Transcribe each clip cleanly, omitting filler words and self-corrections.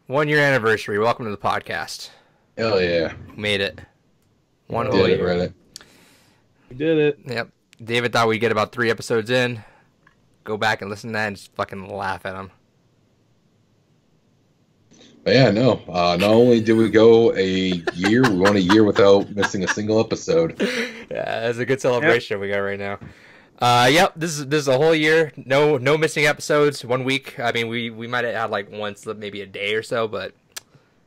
1 year anniversary. Welcome to the podcast. Hell yeah. Made it. One Did whole it, year. Reddit. We did it. Yep. David thought we'd get about 3 episodes in. Go back and listen to that and just fucking laugh at them. But yeah, no. Not only did we go a year, we went a year without missing a single episode. Yeah, that's a good celebration we got right now. Yep, this is a whole year. No missing episodes. 1 week. I mean, we might have had like once, maybe a day or so, but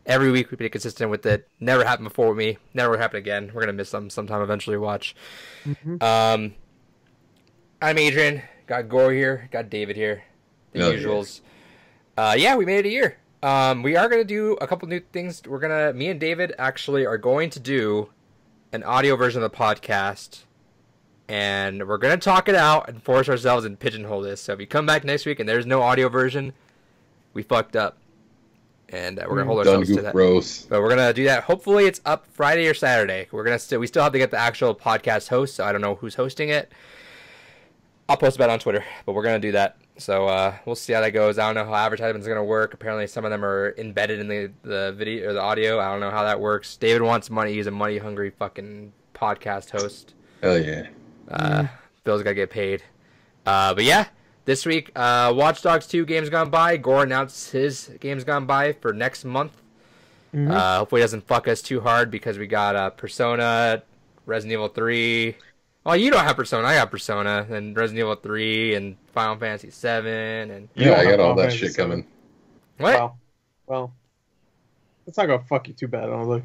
every week we've been consistent with it. Never happened before with me. Never happen again. We're gonna miss them sometime eventually. Watch. Mm-hmm. I'm Adrian. Got Gore here. Got David here. The usuals. Yeah, we made it a year. We are gonna do a couple new things. Me and David actually are going to do an audio version of the podcast. And we're going to talk it out and force ourselves and pigeonhole this. So if you come back next week and there's no audio version, we fucked up. And we're going to hold ourselves to that. Gross. But we're going to do that. Hopefully it's up Friday or Saturday. We still have to get the actual podcast host, so I don't know who's hosting it. I'll post about it on Twitter, but we're going to do that. So we'll see how that goes. I don't know how advertisements are going to work. Apparently some of them are embedded in the video or the audio. I don't know how that works. David wants money. He's a money-hungry fucking podcast host. Hell yeah. Bill's gotta get paid. But yeah, this week, Watch Dogs 2 Games Gone By. Gore announced his Games Gone By for next month. Hopefully it doesn't fuck us too hard because we got Persona, Resident Evil 3. Oh, you don't have Persona. I got Persona. And Resident Evil 3 and Final Fantasy 7. And Yeah, I got all that shit coming. What? Well, it's not gonna fuck you too bad. I don't think.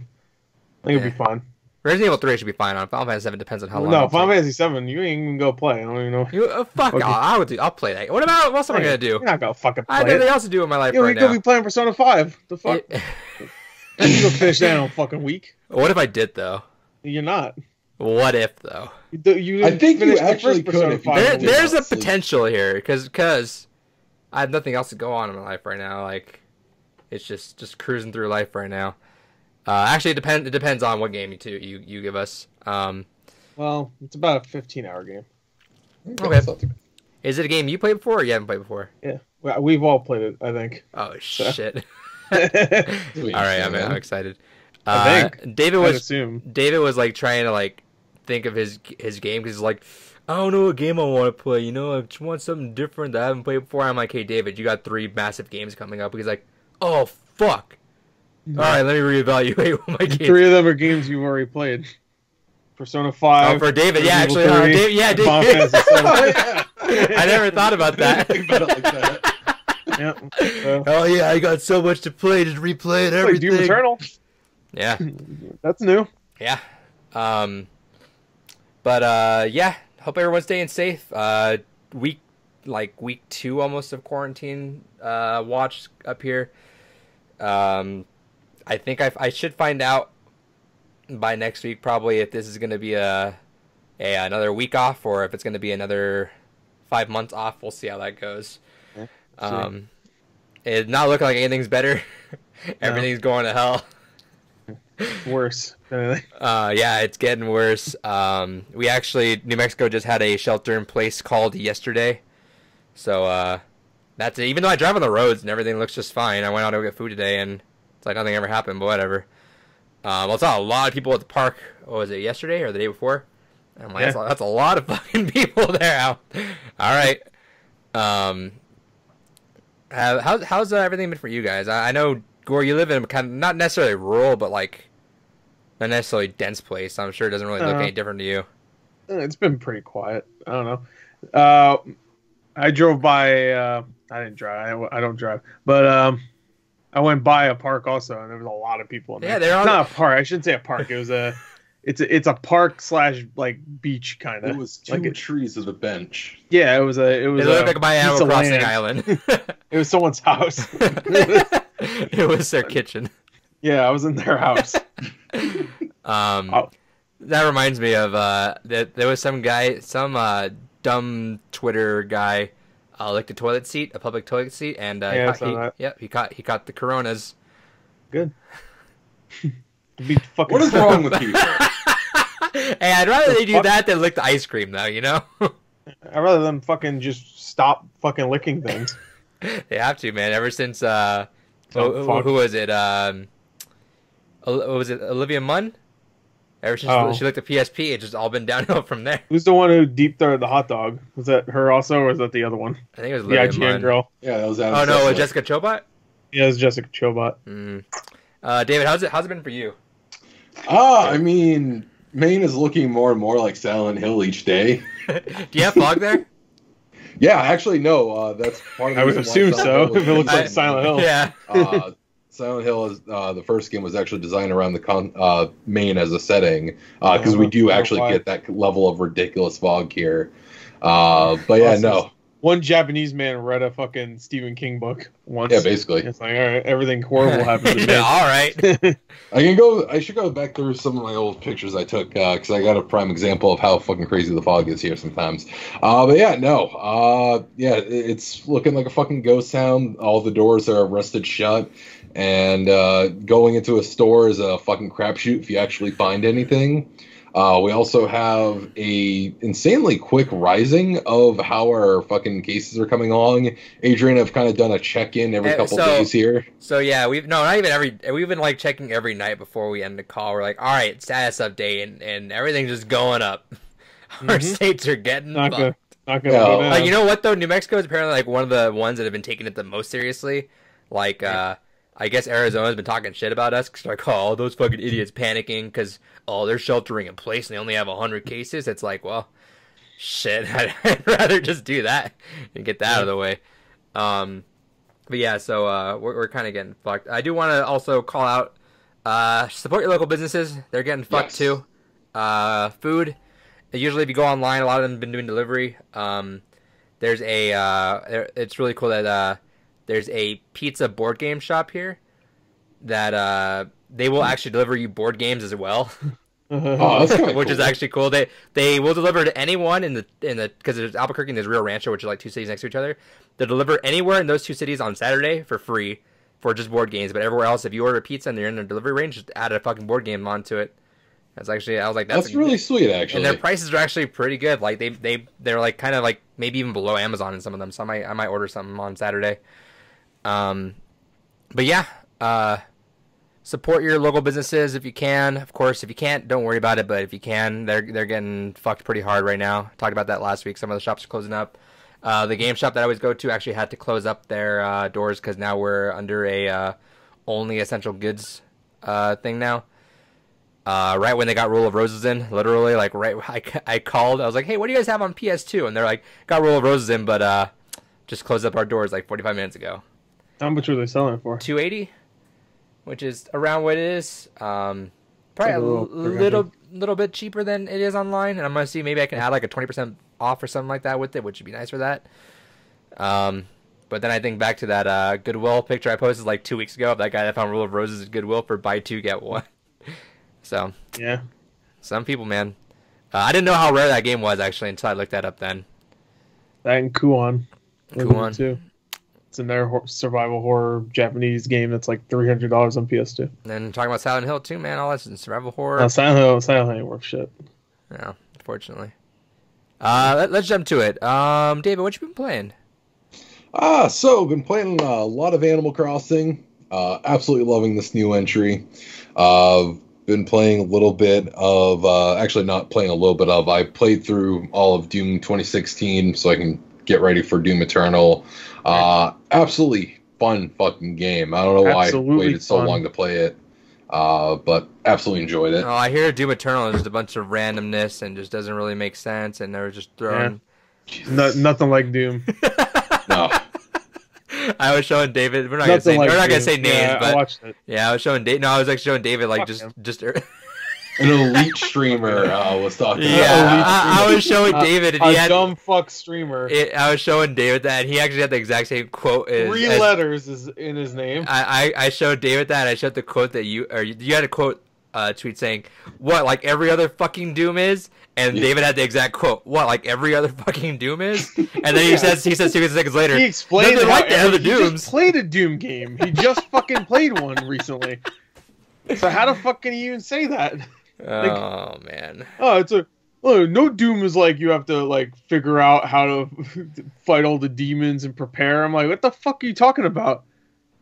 I think it'll be fine. Resident Evil 3 should be fine on. Final Fantasy 7 depends on how long. No, Final Fantasy 7, you ain't even go play. I don't even know. Fuck Okay. I'll play that. What else am I gonna do? You're not gonna fucking play I have it. nothing else to do in my life You right could now. be playing Persona 5. The fuck? You go finish that in a fucking week. What if I did though? You're not. What if though? You I think you finished the actually first could Persona if you 5 did. movie. There's a Sleep. potential here because I have nothing else to go on in my life right now. Like it's just cruising through life right now. Actually, it depends on what game you give us. Well, it's about a 15-hour game. Okay. That's not too bad. Is it a game you played before or you haven't played before? Yeah, we've all played it, I think. Oh shit! Sweet. All right, I'm excited. I think. David I'd was assume. like trying to like think of his game because he's like, I don't know what game I want to play. You know, I just want something different that I haven't played before. I'm like, hey David, you got 3 massive games coming up. He's like, oh fuck. All right, let me reevaluate what my games. 3 of them are games you've already played. Persona 5. Oh, for David, yeah, actually, Resident Evil 3, David. Final Fantasy 7. Oh, yeah. I never thought about that. Think about it like that. Yeah. Oh yeah, I got so much to play, just replay it, Like everything. Doom Eternal. Yeah, That's new. yeah. Yeah. Hope everyone's staying safe. Week 2 almost of quarantine. Watch up here. I think I should find out by next week probably if this is going to be another week off or if it's going to be another 5 months off. We'll see how that goes. It's not looking like anything's better. Everything's going to hell. Worse. Yeah, it's getting worse. We actually, New Mexico just had a shelter in place called yesterday. So that's it. Even though I drive on the roads and everything looks just fine. I went out to go get food today and it's like nothing ever happened, but whatever. I saw a lot of people at the park. What was it, yesterday or the day before? And I'm like, that's a lot of fucking people there out. All right. How's everything been for you guys? I know, Gore, you live in kind of not necessarily rural, but like not necessarily dense place. I'm sure it doesn't really look any different to you. It's been pretty quiet. I don't know. I drove by. I didn't drive. I don't drive, but I went by a park also, and there was a lot of people in there. Yeah, they're on. It's not a park. I shouldn't say a park. It was it's a park slash like beach kind of. It was 2 trees of a bench. Yeah, it was It looked like my Animal piece of Crossing land. island. It was someone's house. It was their kitchen. Yeah, I was in their house. That reminds me of that there was some guy, dumb Twitter guy, licked a toilet seat, a public toilet seat, and Yeah, I saw that. he caught the coronas. Good. Be fucking What is wrong with people? Hey, I'd rather they do that than lick the ice cream, though. You know. I'd rather them fucking just stop fucking licking things. They have to, man. Ever since Who was it? What was it? Olivia Munn? Ever since she looked at PSP, it's just all been downhill from there. Who's the one who deep throated the hot dog? Was that her also, or was that the other one? I think it was Olivia the Munn. IGN girl. Yeah, that was Oh no, it was Jessica Chobot? Yeah, it was Jessica Chobot. David, how's it been for you? I mean, Maine is looking more and more like Silent Hill each day. Do you have fog there? Yeah, actually, no. That's part of the I would assume so, if it looks like Silent Hill. Yeah. Silent Hill is the first game was actually designed around the Maine as a setting because we do actually get that level of ridiculous fog here. But yeah, no. One Japanese man read a fucking Stephen King book once. Yeah, basically. It's like, all right, everything horrible happens to me. All right. I should go back through some of my old pictures I took because I got a prime example of how fucking crazy the fog is here sometimes. But yeah, no. Yeah, it's looking like a fucking ghost town. All the doors are rusted shut. And going into a store is a fucking crapshoot if you actually find anything. We also have a insanely quick rising of how our fucking cases are coming along. Adrian, I've kind of done a check-in every couple days here. So yeah, we've been like checking every night before we end the call. We're like, all right, status update, and everything's just going up. Our states are getting fucked. Not gonna go down. You know what though? New Mexico is apparently like one of the ones that have been taking it the most seriously. Like, I guess Arizona's been talking shit about us because they're like, oh, those fucking idiots panicking because, they're sheltering in place and they only have 100 cases. It's like, well, shit, I'd rather just do that and get that out of the way. But yeah, so we're kind of getting fucked. I do want to also call out, support your local businesses. They're getting fucked too. Food. Usually if you go online, a lot of them have been doing delivery. There's it's really cool that there's a pizza board game shop here that they will actually deliver you board games as well. That's kinda which cool. is actually cool. They will deliver to anyone in the because there's Albuquerque and there's Rio Rancho, which are like two cities next to each other. They'll deliver anywhere in those two cities on Saturday for free for just board games. But everywhere else, if you order a pizza and they're in their delivery range, just add a fucking board game onto it. That's actually, I was like, that's really sweet, actually. And their prices are actually pretty good. Like they're like kind of like maybe even below Amazon in some of them. So I might order something on Saturday. But yeah, support your local businesses if you can. Of course, if you can't, don't worry about it. But if you can, they're getting fucked pretty hard right now. Talked about that last week. Some of the shops are closing up. The Gamestop that I always go to actually had to close up their doors because now we're under a only essential goods thing now. Right when they got Rule of Roses in, literally, like I called. I was like, hey, what do you guys have on PS2? And they're like, got Rule of Roses in, but just closed up our doors like 45 minutes ago. How much are they selling it for? $280, which is around what it is. Probably a little bit cheaper than it is online. And I'm gonna see maybe I can add like a 20% off or something like that with it, which would be nice for that. But then I think back to that Goodwill picture I posted like 2 weeks ago of that guy that found Rule of Roses at Goodwill for buy two get one. So yeah, some people, man. I didn't know how rare that game was actually until I looked that up. Then that and Kuon too. It's in their survival horror Japanese game that's like $300 on PS2. And then talking about Silent Hill too, man. All that's in survival horror. No, Silent Hill ain't worth shit. Yeah, unfortunately. Let's jump to it. David, what you been playing? So been playing a lot of Animal Crossing. Absolutely loving this new entry. Been playing a little bit of, actually not playing a little bit of, I played through all of Doom 2016 so I can get ready for Doom Eternal. Absolutely fun fucking game. I don't know why I waited so long to play it, but absolutely enjoyed it. Oh, I hear Doom Eternal is just a bunch of randomness and just doesn't really make sense, and they're just throwing... Yeah. Nothing like Doom. No. I was showing David. We're not gonna say names, but I watched it. Yeah, I was showing David. No, I was like showing David like just. An elite streamer was talking. Yeah, I was showing David, and he had dumb fuck streamer. I was showing David that, and he actually had the exact same quote. Three letters is in his name. I showed David that. And I showed the quote that you had a quote tweet saying, "What, like every other fucking Doom is?" And David had the exact quote, "What, like every other fucking Doom is?" And then he says 2 seconds later, he explained like the other Dooms. He just played a Doom game. He just fucking played one recently. So how the fuck can he even say that? Oh man. No Doom is like you have to like figure out how to fight all the demons and prepare. I'm like, what the fuck are you talking about?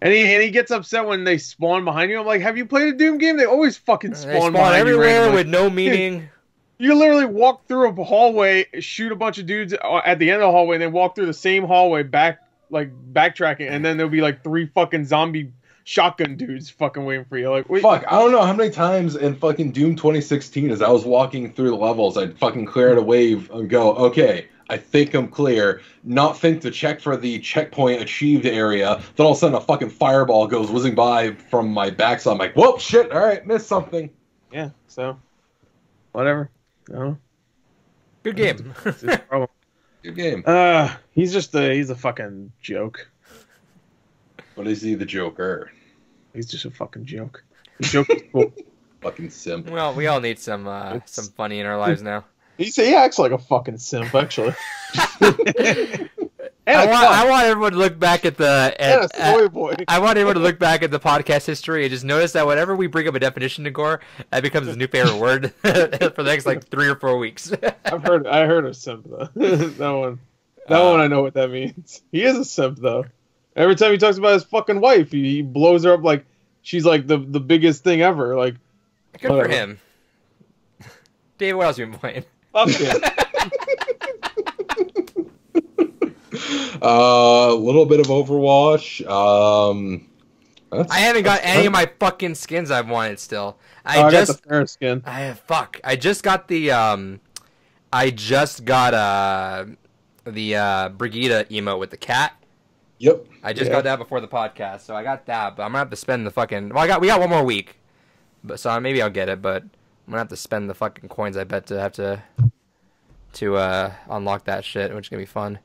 And he gets upset when they spawn behind you. I'm like, have you played a Doom game? They always fucking They spawn spawn behind everywhere you with no meaning. You literally walk through a hallway, shoot a bunch of dudes at the end of the hallway, and then walk through the same hallway backtracking, and then there'll be like 3 fucking zombie shotgun dudes fucking waiting for you. Like, wait. Fuck, I don't know how many times in fucking Doom 2016 as I was walking through the levels, I'd fucking clear out a wave and go, okay, I think I'm clear. Not think to check for the checkpoint achieved area. Then all of a sudden a fucking fireball goes whizzing by from my back, so I'm like, whoop, shit, alright, missed something. Yeah, so, whatever. No. Good game. Good game. He's a fucking joke. But is he the Joker? He's just a fucking joke. The joke is cool. Fucking simp. Well, we all need some funny in our lives now. He acts like a fucking simp, actually. I want everyone to look back at boy. I want everyone to look back at the podcast history and just notice that whenever we bring up a definition to gore, that becomes his new favorite word for the next like 3 or 4 weeks. I heard of simp though. that one I know what that means. He is a simp though. Every time he talks about his fucking wife, he blows her up like she's like the biggest thing ever. Like, good for him. Dave, what else have you been playing? Fuck him. A little bit of Overwatch. I haven't got any of my fucking skins I've wanted still. I got the fair skin. I just got the Brigida emote with the cat. Yep. I just got that before the podcast, so I got that. But I'm gonna have to spend the fucking. Well, we got 1 more week, but so maybe I'll get it. But I'm gonna have to spend the fucking coins. I bet to have to unlock that shit, which is gonna be fun.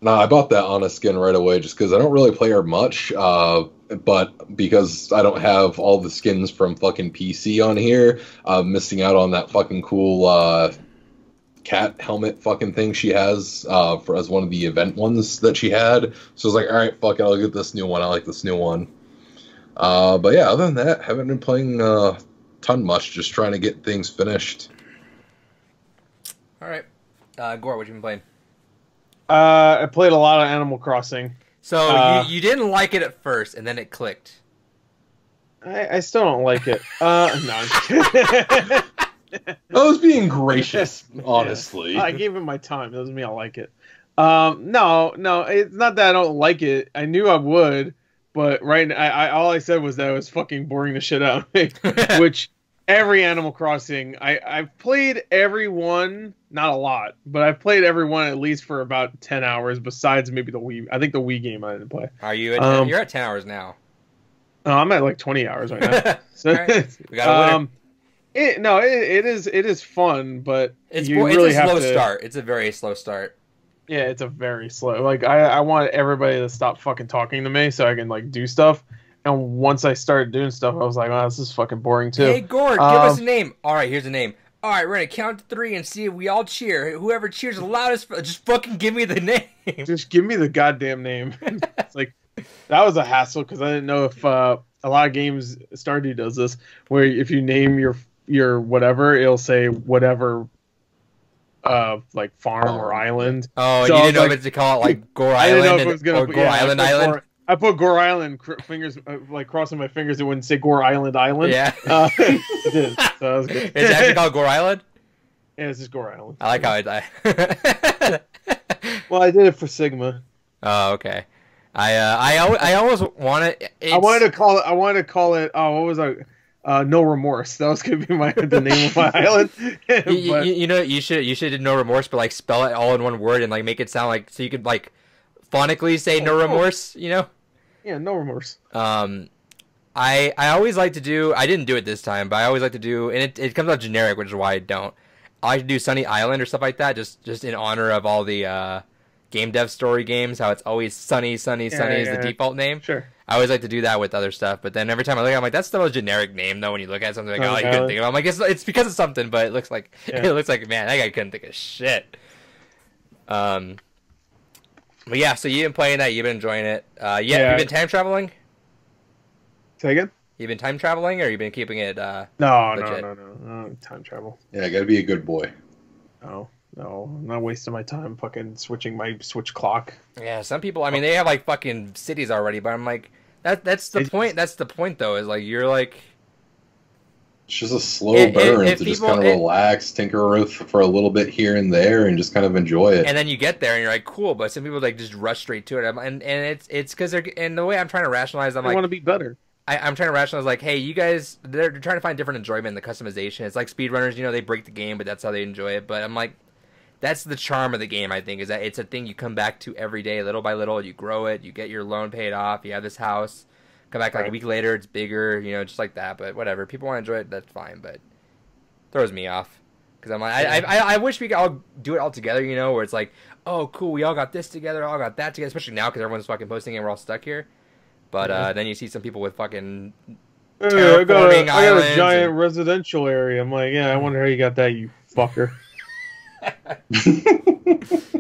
Nah, I bought that Ana skin right away just because I don't really play her much, but because I don't have all the skins from fucking PC on here, I'm missing out on that fucking cool cat helmet fucking thing she has as one of the event ones that she had. So I was like, alright, fuck it, I'll get this new one. I like this new one. But yeah, other than that, haven't been playing ton much, just trying to get things finished. Alright. Gore, what you been playing? I played a lot of Animal Crossing. So you didn't like it at first, and then it clicked. I still don't like it. No, I'm kidding. I was being gracious, honestly. I gave it my time. Doesn't mean I like it. No, it's not that I don't like it. I knew I would, but right now, all I said was that it was fucking boring the shit out of me. Which every Animal Crossing, I've played every one, not a lot, but I've played every one at least for about 10 hours. Besides maybe the Wii. I think the Wii game I didn't play. Are you? You're at 10 hours now. I'm at like 20 hours right now. So right. We got a winner. It is fun, but it's you a really slow start. It's a very slow start. Yeah, it's a very slow. Like I want everybody to stop fucking talking to me so I can like do stuff. And once I started doing stuff, I was like, "Oh, this is fucking boring too." Hey, Gord, give us a name. All right, here's a name. All right, we're gonna count to 3 and see if we all cheer. Whoever cheers the loudest, just fucking give me the name. Just give me the goddamn name. It's like that was a hassle because I didn't know if a lot of games Stardew does this, where if you name your whatever, it'll say whatever, like farm or island. Oh, so you didn't know if to call it like Gore Island. I didn't know if it was gonna or Gore Island Island. I put Gore Island fingers like crossing my fingers. It wouldn't say Gore Island Island. Yeah, it did. So that was good. It's actually called Gore Island. Yeah, it's just Gore Island. I like how I. Well, I did it for Sigma. Oh, okay. I always wanted. I wanted to call it. Oh, what was I? No Remorse. That was gonna be the name of my island. you know, you should did No Remorse, but like spell it all in one word and like make it sound like so you could like phonically say No Remorse. You know. Yeah, No Remorse. I always like to do. I didn't do it this time, but I always like to do, and it comes out generic, which is why I don't. I like to do Sunny Island or stuff like that, just in honor of all the game dev story games. How it's always sunny is the default name. Sure. I always like to do that with other stuff, but then every time I look, I'm like, that's the most generic name though. When you look at something like, oh, you couldn't think of it. I'm like, it's because of something, but it looks like man, that guy couldn't think of shit. But yeah, so you've been playing that, you've been enjoying it. You've been time traveling? Say again? You've been time traveling, or you've been keeping it No, time travel. Yeah, gotta be a good boy. No, I'm not wasting my time fucking switching my Switch clock. Yeah, some people, I mean, they have like fucking cities already, but I'm like, That's the point. That's the point, though. Is like you're like. It's just a slow burn to just kind of relax, tinker with for a little bit here and there, and just kind of enjoy it. And then you get there and you're like, cool. But some people like just rush straight to it, and it's because they're, and the way I'm trying to rationalize, I'm like, I want to be better. I'm trying to rationalize like, hey, you guys, they're trying to find different enjoyment in the customization. It's like speedrunners, you know, they break the game, but that's how they enjoy it. But I'm like, that's the charm of the game, I think, is that it's a thing you come back to every day, little by little. You grow it, you get your loan paid off, you have this house. Come back like a week later, it's bigger, you know, just like that. But whatever, people want to enjoy it, that's fine. But it throws me off because I'm like, I wish we could all do it all together, you know, where it's like, oh, cool, we all got this together, all got that together, especially now because everyone's fucking posting and we're all stuck here. But then you see some people with fucking. I got a giant residential area. I'm like, yeah, I wonder how you got that, you fucker.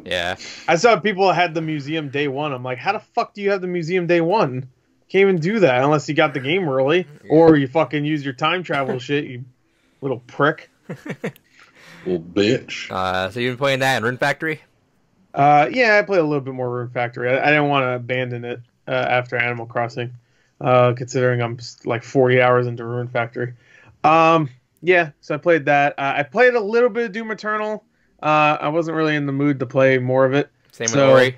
Yeah. I saw people that had the museum day one. I'm like, how the fuck do you have the museum day one? Can't even do that unless you got the game early or you fucking use your time travel shit, you little prick. Little bitch. So you've been playing that in Rune Factory? Yeah, I played a little bit more Rune Factory. I didn't want to abandon it after Animal Crossing. Considering I'm like 40 hours into Rune Factory. Yeah, so I played that. I played a little bit of Doom Eternal. I wasn't really in the mood to play more of it. Same with Ori.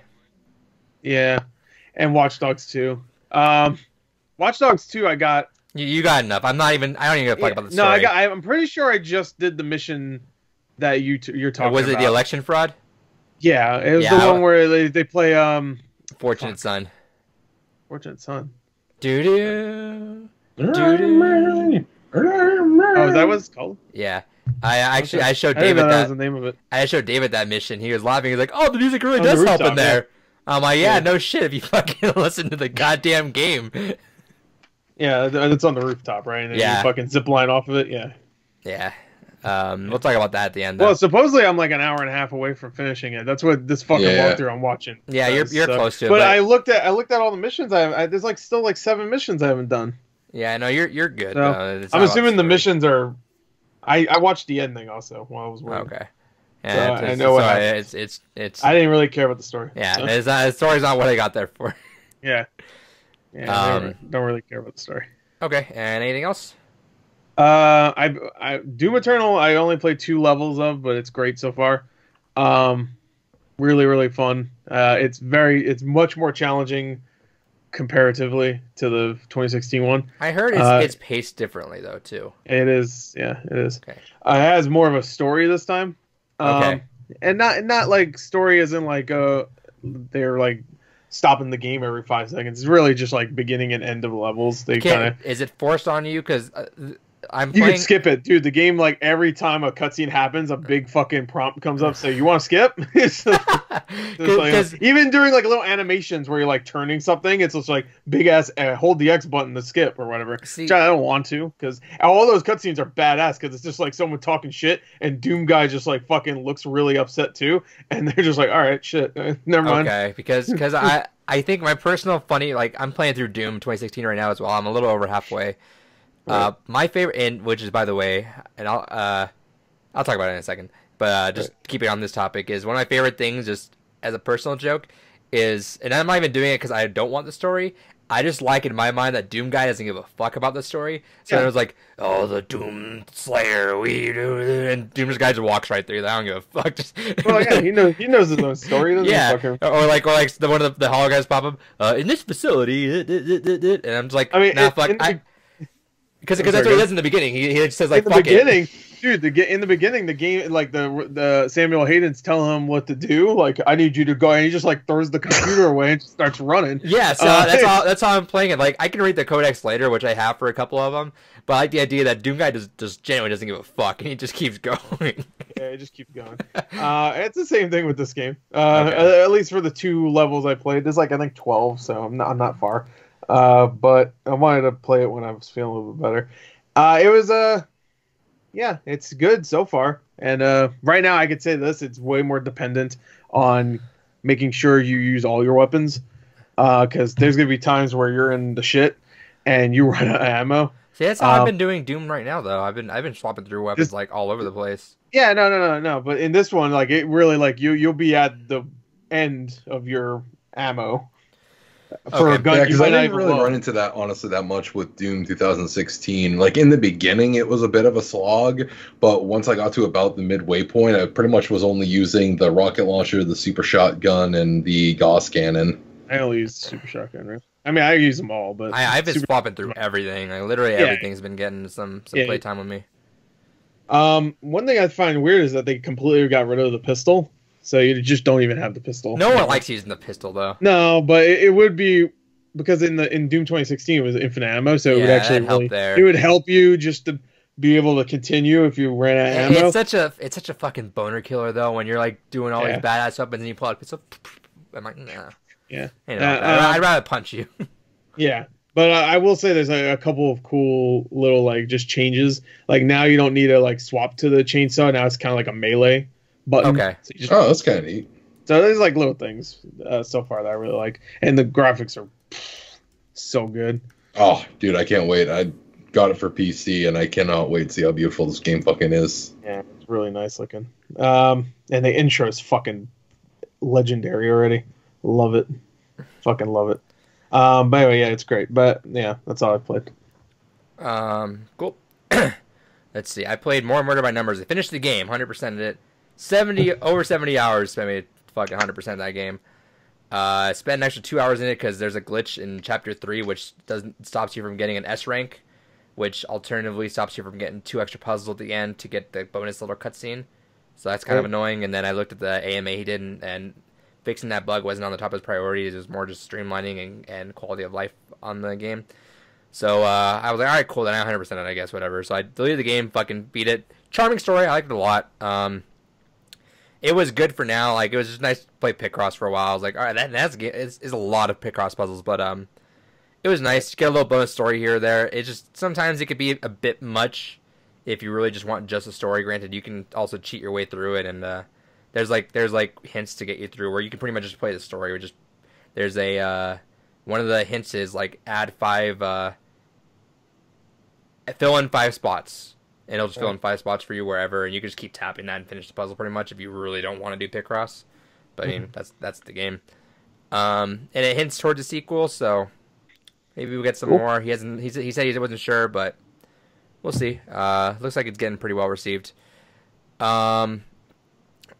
Yeah, and Watch Dogs 2. Watch Dogs 2 I got... You got enough. I don't even gonna talk about the story. No, I'm pretty sure I just did the mission that you're talking about. Was it the election fraud? Yeah, it was the one where they play... Fortunate Son. Fortunate Son. Doo-doo. Doo-doo. Oh, is that what it's called? Yeah. I showed David that. That was the name of it. I showed David that mission. He was laughing. He was like, "Oh, the music really does help in there." I'm like, "Yeah, no shit. If you fucking listen to the goddamn game." Yeah, it's on the rooftop, right? And you fucking zip line off of it. Yeah. Yeah. We'll talk about that at the end. Though. Well, supposedly I'm like an hour and a half away from finishing it. That's what this fucking walkthrough I'm watching. Yeah, you're close to it. But I looked at all the missions. There's like still like 7 missions I haven't done. Yeah, no, you're good. So, I'm assuming the missions are. I watched the ending also while I was working. Okay. Yeah, so I know what it's. I didn't really care about the story. Yeah, so. The story's not what I got there for. Yeah. Yeah. Don't really care about the story. Okay, and anything else? I Doom Eternal. I only played 2 levels of, but it's great so far. Really, really fun. It's much more challenging comparatively to the 2016 one. I heard it's paced differently though too. It is, yeah, it is. Okay. It has more of a story this time. Okay. And not like story as in like they're like stopping the game every 5 seconds. It's really just like beginning and end of levels. They kind of. Is it forced on you? Because you can skip it, dude. The game, like every time a cutscene happens, a big fucking prompt comes up. So you want to skip? It's like, even during like little animations where you're like turning something, it's just like big ass hold the X button to skip or whatever. Which I don't want to, because all those cutscenes are badass. Because it's just like someone talking shit, and Doom guy just like fucking looks really upset too, and they're just like, all right, shit, never mind. Okay, because I think my personal funny, like I'm playing through Doom 2016 right now as well. I'm a little over halfway. Right. My favorite, which is, by the way, and I'll talk about it in a second, but just keep it on this topic, is one of my favorite things, just as a personal joke, is, and I'm not even doing it because I don't want the story, I just like in my mind that Doom guy doesn't give a fuck about the story, so it was like, oh, the Doom Slayer, we do, and Doom's guy just walks right through that, I don't give a fuck. Just... Well, yeah, he knows his own story, yeah, or like one of the holo guys pop up, in this facility, and I'm just like, nah, fuck, because that's what he does in the beginning. He just says like, "Fuck it." Dude, in the beginning, the game, like the Samuel Hayden's telling him what to do. Like, I need you to go, and he just like throws the computer away and just starts running. Yeah, so that's how I'm playing it. Like, I can read the codex later, which I have for a couple of them, but I like the idea that Doom guy just genuinely doesn't give a fuck, and he just keeps going. Yeah, he just keeps going. It's the same thing with this game. At least for the 2 levels I played, there's like I think 12, so I'm not far. But I wanted to play it when I was feeling a little bit better. It was yeah, it's good so far. And right now I could say this, it's way more dependent on making sure you use all your weapons. Because there's gonna be times where you're in the shit and you run out of ammo. See, that's how I've been doing Doom right now, though. I've been swapping through weapons like all over the place. Yeah, no. But in this one, like it really like you'll be at the end of your ammo. for a gun. Yeah, because I didn't really run into that honestly that much with Doom 2016. Like in the beginning, it was a bit of a slog, but once I got to about the midway point, I pretty much was only using the rocket launcher, the super shotgun, and the Gauss cannon. I only use the super shotgun. Right? I mean, I use them all, but I've been swapping through everything. Like literally everything's been getting some play time with me. One thing I find weird is that they completely got rid of the pistol. So you just don't even have the pistol. No one likes using the pistol, though. No, but it would be because in Doom 2016 it was infinite ammo, so it would actually help there. It would help you just to be able to continue if you ran out of ammo. It's such a fucking boner killer though when you're like doing all these badass stuff and then you pull out a pistol. I'm like, nah. Yeah. I'd rather punch you. Yeah. But I will say there's a couple of cool little like just changes. Like now you don't need to like swap to the chainsaw. Now it's kind of like a melee button. Okay. So that's kind of neat. So there's like little things so far that I really like, and the graphics are so good. Oh, dude, I can't wait. I got it for PC, and I cannot wait to see how beautiful this game fucking is. Yeah, it's really nice looking. And the intro is fucking legendary already. Love it. Fucking love it. But anyway, yeah, it's great. But yeah, that's all I've played. Cool. Let's see. I played more Murder by Numbers. I finished the game, 100%ed it. Over 70 hours spent me fucking 100% that game. Spent an extra 2 hours in it because there's a glitch in Chapter 3 which stops you from getting an S rank, which alternatively stops you from getting 2 extra puzzles at the end to get the bonus little cutscene. So that's kind of annoying. And then I looked at the AMA he did, and fixing that bug wasn't on the top of his priorities. It was more just streamlining and quality of life on the game. So I was like, all right, cool, then I 100% it, I guess, whatever. So I deleted the game, fucking beat it. Charming story, I liked it a lot. It was good for now. Like, it was just nice to play Picross for a while. I was like, all right, that's is a lot of Picross puzzles, but it was nice to get a little bonus story here or there. It just sometimes it could be a bit much if you really just want just a story. Granted, you can also cheat your way through it, and there's like hints to get you through where you can pretty much just play the story. Or just there's a one of the hints is like fill in 5 spots. And it'll just fill in 5 spots for you wherever, and you can just keep tapping that and finish the puzzle pretty much if you really don't want to do Picross. But I mean, that's the game. And it hints towards a sequel, so maybe we'll get some more. He said he wasn't sure, but we'll see. Looks like it's getting pretty well received. I've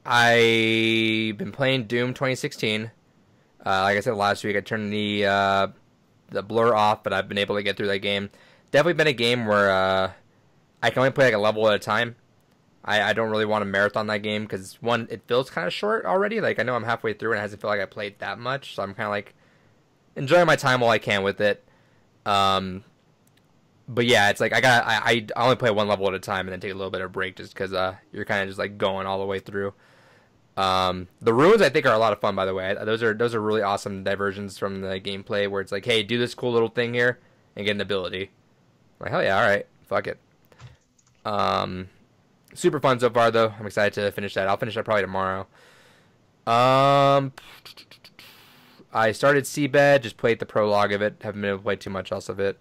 been playing Doom 2016. Like I said last week, I turned the blur off, but I've been able to get through that game. Definitely been a game where I can only play like a level at a time. I don't really want to marathon that game because, one, it feels kind of short already. Like, I know I'm halfway through and it hasn't felt like I played that much. So I'm kind of like enjoying my time while I can with it. But yeah, it's like I only play one level at a time and then take a little bit of a break just because you're kind of just like going all the way through. The ruins I think are a lot of fun, by the way. Those are really awesome diversions from the gameplay where it's like, hey, do this cool little thing here and get an ability. I'm like, hell yeah, all right, fuck it. Super fun so far though. I'm excited to finish that. I'll finish that probably tomorrow. I started Seabed, just played the prologue of it. Haven't been able to play too much else of it.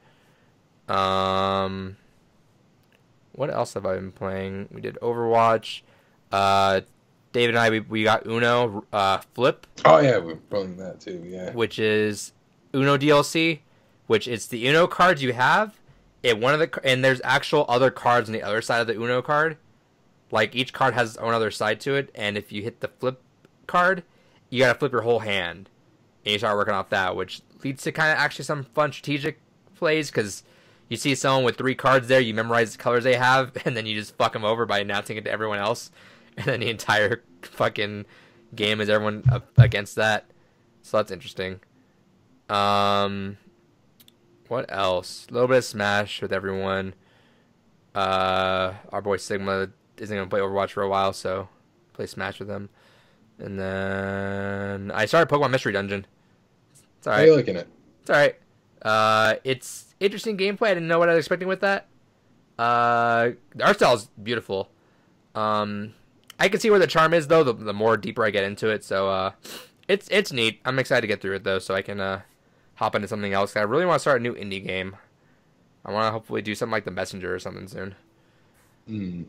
What else have I been playing? We did Overwatch. David and I we got Uno Flip. Oh yeah, we're playing that too. Yeah. Which is Uno DLC, which it's the Uno cards you have. And there's actual other cards on the other side of the Uno card. Like, each card has its own other side to it, and if you hit the flip card, you gotta flip your whole hand. And you start working off that, which leads to kind of actually some fun strategic plays, because you see someone with 3 cards there, you memorize the colors they have, and then you just fuck them over by announcing it to everyone else. And then the entire fucking game is everyone up against that. So that's interesting. What else? A little bit of Smash with everyone. Our boy Sigma isn't going to play Overwatch for a while, so play Smash with him. And then I started Pokemon Mystery Dungeon. It's alright. How are you liking it? It's alright. It's interesting gameplay. I didn't know what I was expecting with that. The art style is beautiful. I can see where the charm is, though, the more deeper I get into it. So it's neat. I'm excited to get through it, though, so I can hop into something else. I really want to start a new indie game. I want to hopefully do something like The Messenger or something soon. I'm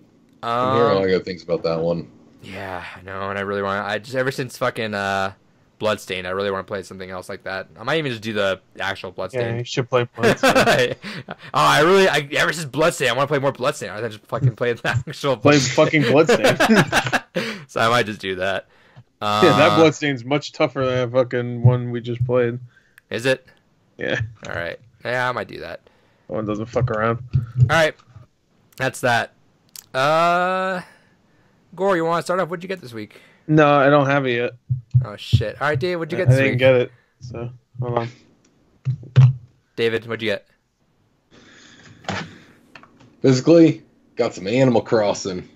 hearing all good things about that one. Yeah, I know, and I really want to. I just ever since fucking Bloodstained. I really want to play something else like that. I might even just do the actual Yeah, Bloodstained. you should play Bloodstained. Ever since Bloodstained, I want to play more Bloodstained. I just fucking play the actual. Play fucking Bloodstained. So I might just do that. Yeah, that Bloodstained's much tougher than that fucking one we just played. Is it? Yeah. All right. Yeah, I might do that. That one doesn't fuck around. All right. That's that. Gore, you want to start off? What'd you get this week? No, I don't have it yet. Oh shit! All right, Dave, what'd you get I this didn't week? get it. So hold on. David, what'd you get? Physically, got some Animal Crossing.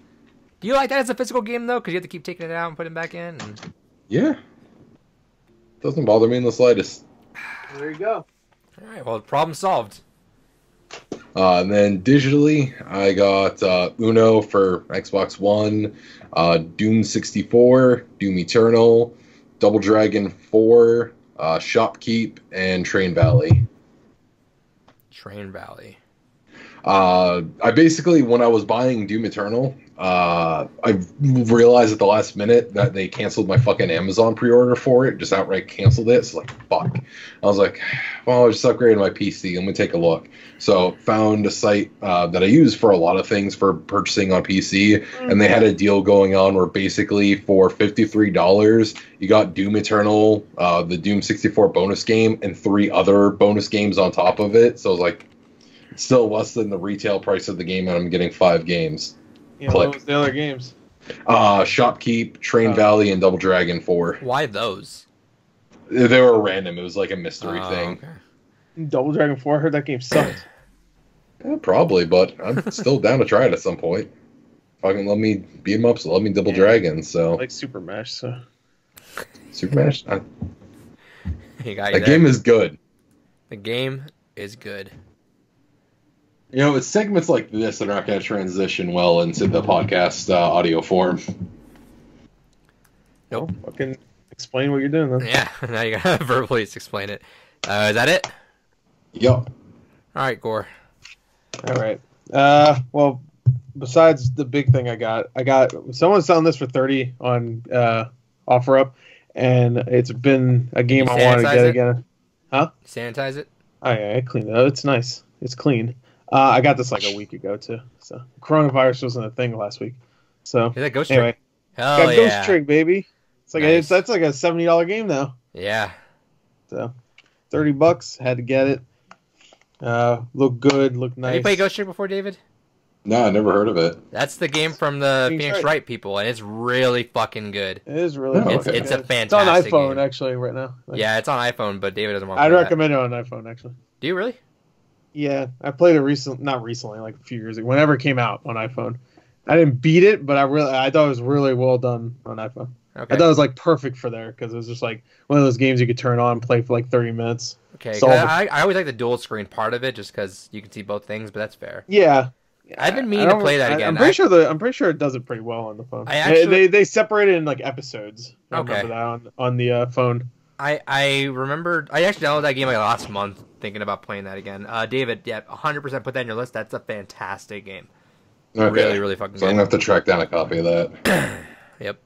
Do you like that as a physical game though? Because you have to keep taking it out and putting it back in. And... Yeah. Doesn't bother me in the slightest. There you go. All right. Well, problem solved. And then digitally, I got Uno for Xbox One, Doom 64, Doom Eternal, Double Dragon 4, Shopkeep, and Train Valley. Train Valley. I basically, when I was buying Doom Eternal, I realized at the last minute that they canceled my fucking Amazon pre-order for it, just outright canceled it. It's like, fuck. I was like, well, I just upgraded my PC. Let me take a look. So found a site that I use for a lot of things for purchasing on PC, and they had a deal going on where basically for $53, you got Doom Eternal, the Doom 64 bonus game, and 3 other bonus games on top of it. So I was like, it's still less than the retail price of the game, and I'm getting 5 games. Yeah, what was the other games? Shopkeep, Train Valley, and Double Dragon 4. Why those? They were random. It was like a mystery thing. Okay. Double Dragon 4? I heard that game sucked. Yeah, probably, but I'm still down to try it at some point. Fucking let me beat 'em up, so let me Double Dragon. So I like Super Mash, so Super Mash. You got That game is good. The game is good. You know, it's segments like this that are not going to transition well into the podcast audio form. Nope. Fucking explain what you're doing then. Yeah, now you gotta verbally explain it. Is that it? Yep. All right, Gore. All right. Well, besides the big thing I got someone's selling this for $30 on OfferUp, and it's been a game I wanted to get again. Huh? Sanitize it? Oh yeah, I cleaned it up. It's nice. It's clean. I got this like a week ago too. So coronavirus wasn't a thing last week. So Is that Ghost anyway, Trick? Hell got yeah. Ghost Trick, baby. It's like Nice. that's like a $70 game now. Yeah. So $30, had to get it. Look good, look nice. Have you played Ghost Trick before, David? No, I never heard of it. That's the game from the Phoenix Phoenix Wright people, and it's really fucking good. It is really Oh, good. okay. It's a fantastic It's on iPhone game. actually right now. Yeah, it's on iPhone, but David doesn't want to I'd play recommend it on iPhone actually. that. Do you really? Yeah, I played it not recently, like a few years ago, whenever it came out on iPhone. I didn't beat it, but I thought it was really well done on iPhone. Okay. I thought it was like perfect for there because it was just like one of those games you could turn on and play for like 30 minutes. Okay, 'cause So- I always like the dual screen part of it just because you can see both things, but that's fair. Yeah, I've been meaning to play that again. I'm pretty sure it does it pretty well on the phone. I actually- they separate it in like episodes. I Okay. remember that on the phone. I remembered I actually downloaded that game like last month, thinking about playing that again. David, yeah, 100% put that in your list. That's a fantastic game. Okay. Really, really fucking So I'm good. going to have to track down a copy of that. Yep.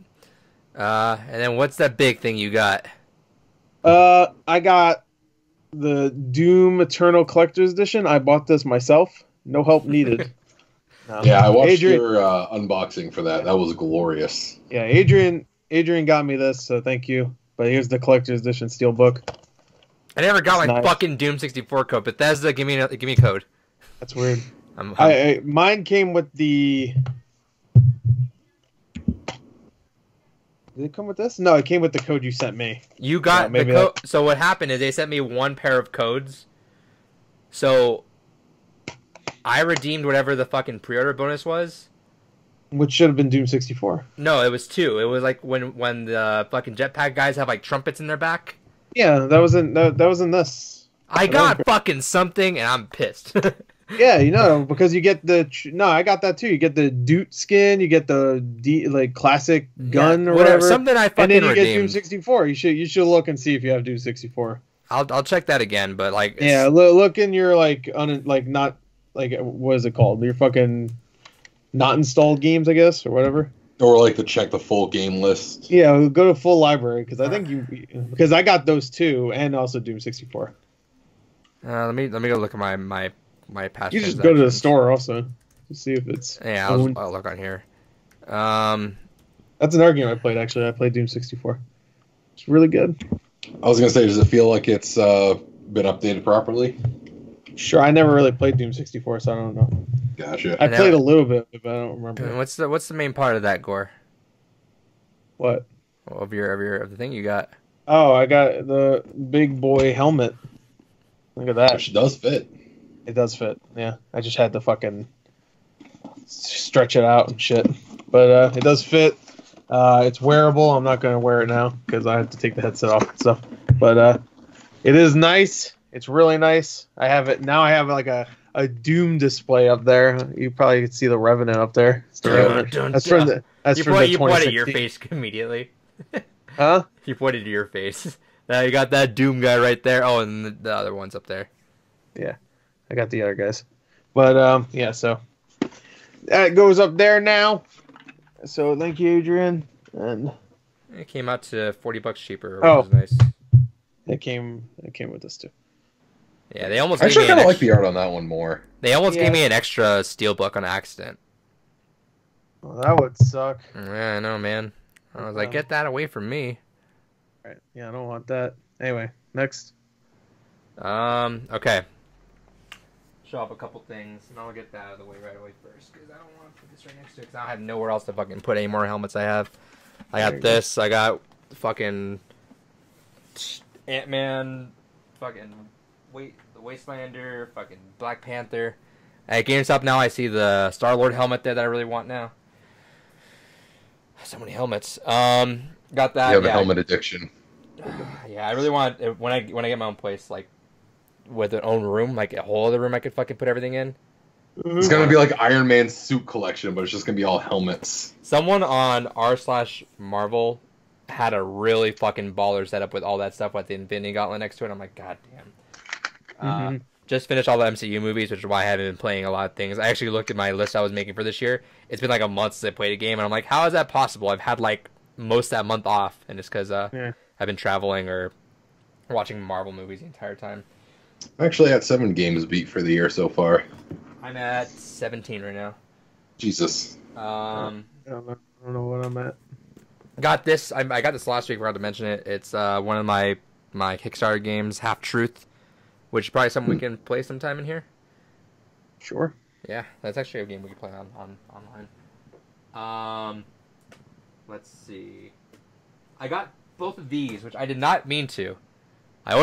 And then what's that big thing you got? I got the Doom Eternal Collector's Edition. I bought this myself. No help needed. No. Yeah, I watched Adrian, your unboxing for that. That was glorious. Yeah, Adrian got me this, so thank you. But here's the Collector's Edition Steelbook. I never got It's my nice. fucking Doom 64 code. Bethesda, give me a code. That's weird. I'm Mine came with the. Did it come with this? No, it came with the code you sent me. You got Yeah, the maybe code. So what happened is they sent me one pair of codes. So I redeemed whatever the fucking pre-order bonus was. Which should have been Doom 64. No, it was 2. It was like when the fucking jetpack guys have like trumpets in their back. Yeah, that was in this. I got fucking something and I'm pissed. Yeah, because you get I got that too. You get the Doot skin, you get the classic gun or whatever. Something I fucking and then you get Doom redeemed. 64. You should look and see if you have Doom 64. I'll check that again, but like Yeah, look in your not what is it called? Your fucking not installed games, I guess, or whatever. Or like to check the full game list. Yeah, go to full library because I think because I got those two and also Doom 64. Let me go look at my past. You just go to the store also to see if it's. Yeah, I'll look on here. That's another game I played actually. I played Doom 64. It's really good. I was gonna say, does it feel like it's been updated properly? Sure, I never really played Doom 64, so I don't know. Gotcha. I played a little bit, but I don't remember. And what's the main part of that, Gore? What? Of the thing you got? Oh, I got the big boy helmet. Look at that. Which does fit. It does fit. Yeah, I just had to fucking stretch it out and shit, but it does fit. It's wearable. I'm not gonna wear it now because I have to take the headset off and stuff. But it is nice. It's really nice. I have it now. I have like a Doom display up there. You probably can see the Revenant up there. That's from the. You pointed at your face immediately. Huh? You pointed to your face. Now you got that Doom guy right there. Oh, and the other one's up there. Yeah, I got the other guys. But yeah. So that goes up there now. So thank you, Adrian. And it came out to $40 cheaper, which was nice. It came with us too. Yeah, they almost. I actually kind of like the art on that one more. They almost gave me an extra steelbook on accident. Well, that would suck. Yeah, I know, man. I was like, get that away from me. Right. Yeah, I don't want that. Anyway, next. Okay. Show up a couple things, and I'll get that out of the way right away first, because I don't want to put this right next to it, because I don't have nowhere else to fucking put any more helmets I have. I got this, I got fucking Ant-Man, fucking the Wastelander, fucking Black Panther. At GameStop now, I see the Star-Lord helmet there that I really want now. So many helmets. Got that. You have a helmet addiction. Yeah, I really want when I get my own place, like with an own room, like a whole other room I could fucking put everything in. It's gonna be like Iron Man's suit collection, but it's just gonna be all helmets. Someone on r/Marvel had a really fucking baller setup with all that stuff with the Infinity Gauntlet next to it. I'm like, god damn. Just finished all the MCU movies, which is why I haven't been playing a lot of things. I actually looked at my list I was making for this year. It's been like a month since I played a game, and I'm like, how is that possible? I've had like most of that month off, and it's because I've been traveling or watching Marvel movies the entire time. I actually had 7 games beat for the year so far. I'm at 17 right now. Jesus. I don't know what I'm at. Got this. I got this last week. Forgot to mention it. It's one of my Kickstarter games, Half Truth, which is probably something we can play sometime in here. Sure. Yeah, that's actually a game we can play online. Let's see. I got both of these, which I did not mean to. I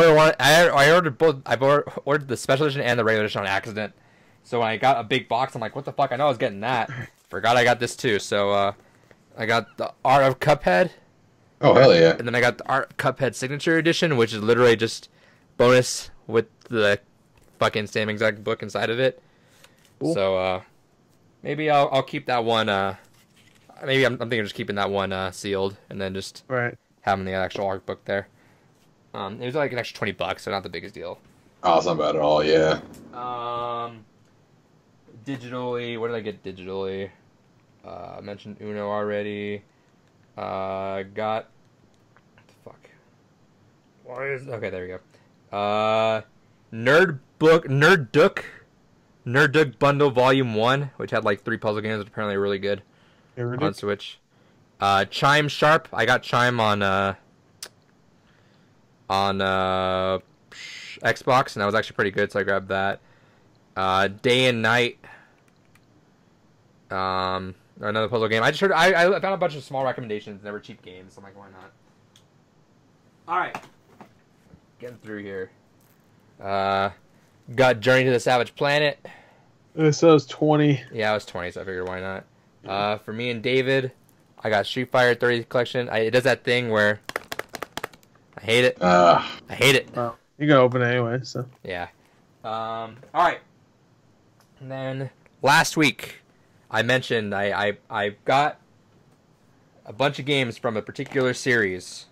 ordered both. I ordered the special edition and the regular edition on accident. So when I got a big box, I'm like, what the fuck? I know I was getting that. Forgot I got this too. So I got the Art of Cuphead. Oh, hell yeah. And then I got the Art Cuphead Signature Edition, which is literally just bonus with the fucking same exact book inside of it. Cool. So maybe I'll keep that one. Maybe I'm thinking of just keeping that one sealed and then just having the actual art book there. It was like an extra $20, so not the biggest deal. Oh, it's not bad at all, yeah. Digitally, what did I get digitally? I mentioned Uno already. Got... Fuck. Okay, there we go. Nerd Duck Bundle Volume 1, which had like 3 puzzle games, which apparently are really good on Switch. Chime Sharp. I got Chime on Xbox, and that was actually pretty good, so I grabbed that. Day and Night. Another puzzle game. I found a bunch of small recommendations. They were cheap games. So I'm like, why not? Alright. Getting through here. Got Journey to the Savage Planet. So it was 20. Yeah, I was 20, so I figured why not. For me and David, I got Street Fighter 30 collection. It does that thing where I hate it. I hate it. Well, you can open it anyway, so. Yeah. Alright. And then last week, I mentioned I got a bunch of games from a particular series.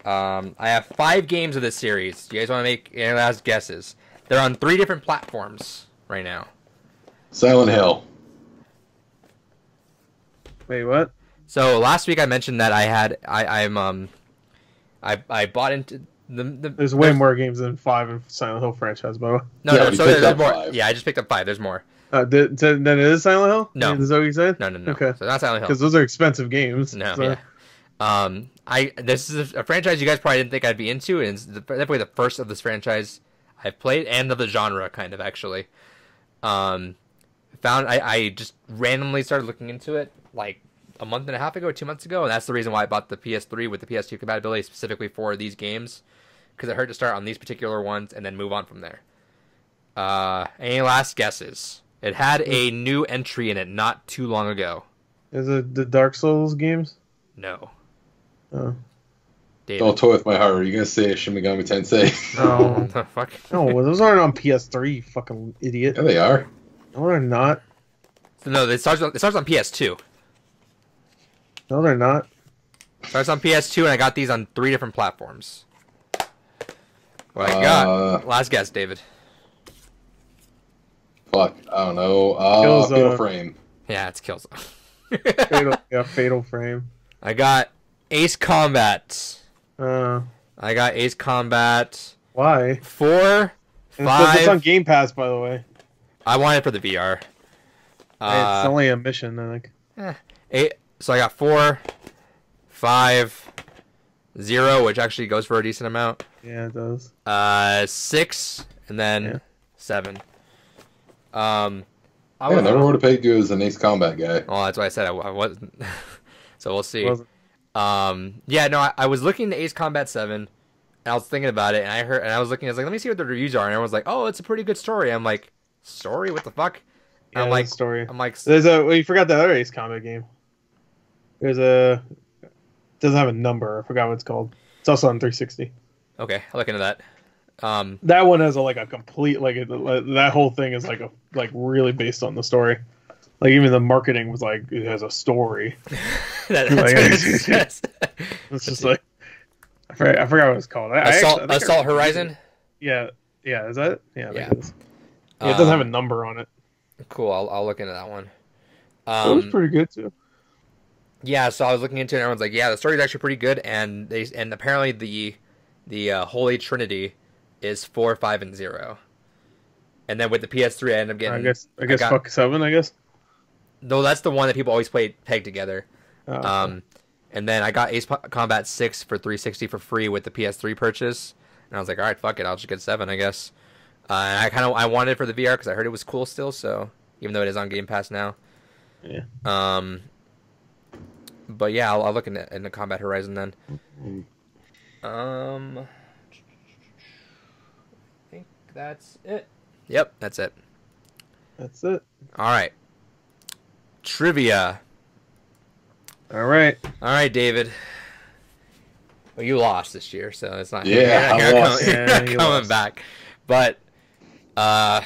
I have 5 games of this series. Do you guys want to make any last guesses? They're on 3 different platforms right now. Silent Hill. Wait, what? So last week I mentioned that I bought into the There's way more games than 5 in Silent Hill franchise, by the way. No, so there's more. 5. Yeah, I just picked up 5. There's more. Then it is Silent Hill? No. Is that what you said? No. Okay. So not Silent Hill. Because those are expensive games. No, so. yeah. This is a franchise you guys probably didn't think I'd be into, and it's definitely the first of this franchise I've played, and of the genre, kind of, actually. I just randomly started looking into it, like, a month and a half ago or 2 months ago, and that's the reason why I bought the PS3 with the PS2 compatibility specifically for these games, because it hurt to start on these particular ones and then move on from there. Any last guesses? It had a new entry in it not too long ago. Is it the Dark Souls games? No. Oh. David. Don't toy with my heart. Are you gonna say Shin Megami Tensei? No. The fuck? No, those aren't on PS3, you fucking idiot. Yeah, they are. No, they're not. No, it starts on PS2. No, they're not. It starts on PS2, and I got these on 3 different platforms. What I got? Last guess, David. Fuck, I don't know. Fatal Frame. Yeah, it's Killzone. Fatal Frame. I got Ace Combat. I got Ace Combat. Why? 4, 5. It's on Game Pass, by the way. I want it for the VR. It's only a mission, I think. 8. So I got 4, 5, 0, which actually goes for a decent amount. Yeah, it does. 6, and then 7. I never would have paid you as an Ace Combat guy. Oh, that's why I said I wasn't. So we'll see. I was looking at Ace Combat 7, and I was thinking about it, and I was like, let me see what the reviews are, and everyone's like, oh, it's a pretty good story. I'm like, story? What the fuck? Yeah, I'm like, story. I'm like, you forgot the other Ace Combat game. It doesn't have a number. I forgot what it's called. It's also on 360. Okay, I'll look into that. That one has a complete that whole thing is really based on the story. Like even the marketing was like it has a story. It's just like I forgot what it's called. Assault Horizon. Yeah. Is that it? Yeah, yeah. It is. Yeah, it doesn't have a number on it. Cool. I'll look into that one. It was pretty good too. Yeah, so I was looking into it, and everyone's like, "Yeah, the story's actually pretty good," and apparently the Holy Trinity is 4, 5, and 0. And then with the PS3, I ended up getting. I guess fuck 7. I guess. No, that's the one that people always play pegged together. Oh, okay. And then I got Ace Combat 6 for 360 for free with the PS3 purchase, and I was like, "All right, fuck it, I'll just get 7, I guess." And I wanted it for the VR because I heard it was cool still. So even though it is on Game Pass now. Yeah. But yeah, I'll look in the Combat Horizon then. I think that's it. Yep, that's it. That's it. All right. Trivia. All right, David. Well, you lost this year, so it's not. Yeah, you're not coming back. But, have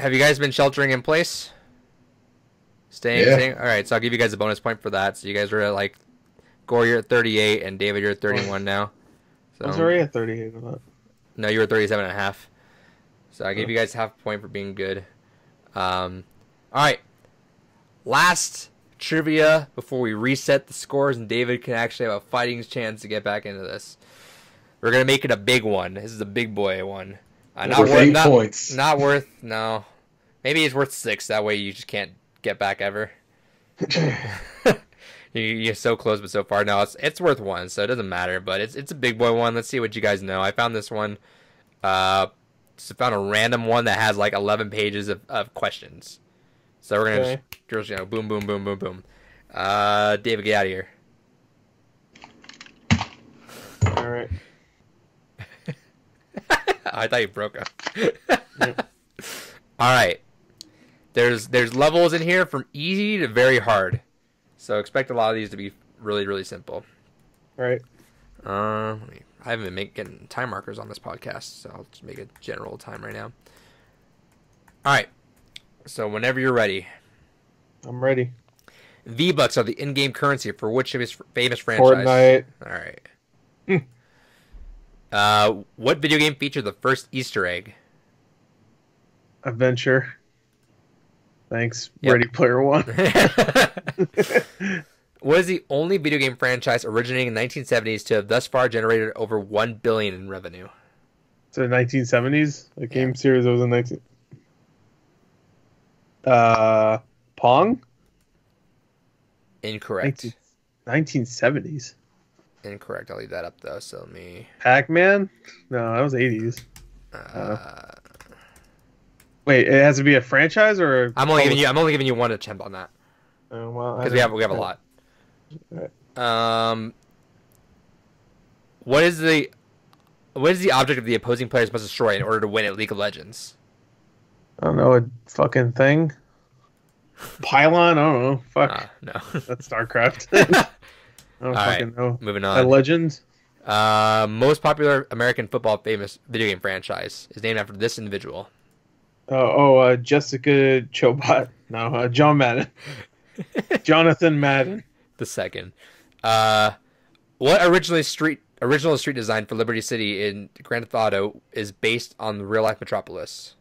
you guys been sheltering in place? Staying? All right, so I'll give you guys a bonus point for that. So you guys are at Gore, you're at 38, and David, you're at 31 now. So, I was already at 38 of that. No, you were 37.5. So I gave you guys half a point for being good. All right. Last trivia before we reset the scores and David can actually have a fighting chance to get back into this. We're going to make it a big one. This is a big boy one. Not worth 8 points. Not worth, no. Maybe it's worth 6. That way you just can't get back ever. You're so close but so far. No, it's worth 1, so it doesn't matter. But it's a big boy one. Let's see what you guys know. I found this one. Just found a random one that has 11 pages of questions. So we're gonna just boom, boom, boom, boom, boom. David, get out of here. All right. I thought you broke up. Yep. All right. There's levels in here from easy to very hard. So expect a lot of these to be really, really simple. All right. I haven't been getting time markers on this podcast, so I'll just make a general time right now. All right. So whenever you're ready. I'm ready. V-Bucks are the in-game currency for which famous franchise? Fortnite. All right. What video game featured the first Easter egg? Adventure. Thanks, Yep. Ready Player One. What is the only video game franchise originating in the 1970s to have thus far generated over $1 billion in revenue? So 1970s, the game Yeah. series that was in 19. Pong. Incorrect. 1970s. Incorrect. I'll leave that up though. So let me. Pac-Man. No, that was 80s. Uh, Wait, it has to be a franchise or? I'm only giving you one attempt on that Well, because we have a lot. Alright. What is the object of the opposing players must destroy in order to win at League of Legends? I don't know, a fucking thing. Pylon? I don't know. Fuck. No. That's StarCraft. I don't All fucking right, know. moving A on. Legend? Most popular American football famous video game franchise is named after this individual. Jessica Chobot. No, John Madden. Jonathan Madden. The second. What original street design for Liberty City in Grand Theft Auto is based on the real life metropolis?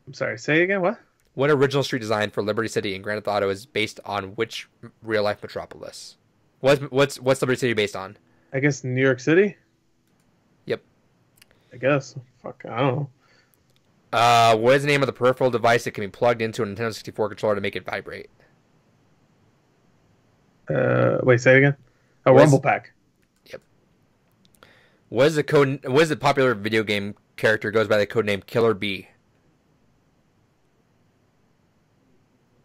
I'm sorry, say it again, what? What original street design for Liberty City in Grand Theft Auto is based on which real life metropolis? What's Liberty City based on? I guess New York City? Yep. I guess. Fuck, I don't know. What is the name of the peripheral device that can be plugged into a Nintendo 64 controller to make it vibrate? Wait, say it again? Rumble Pack. Yep. What is the popular video game character goes by the codename Killer Bee?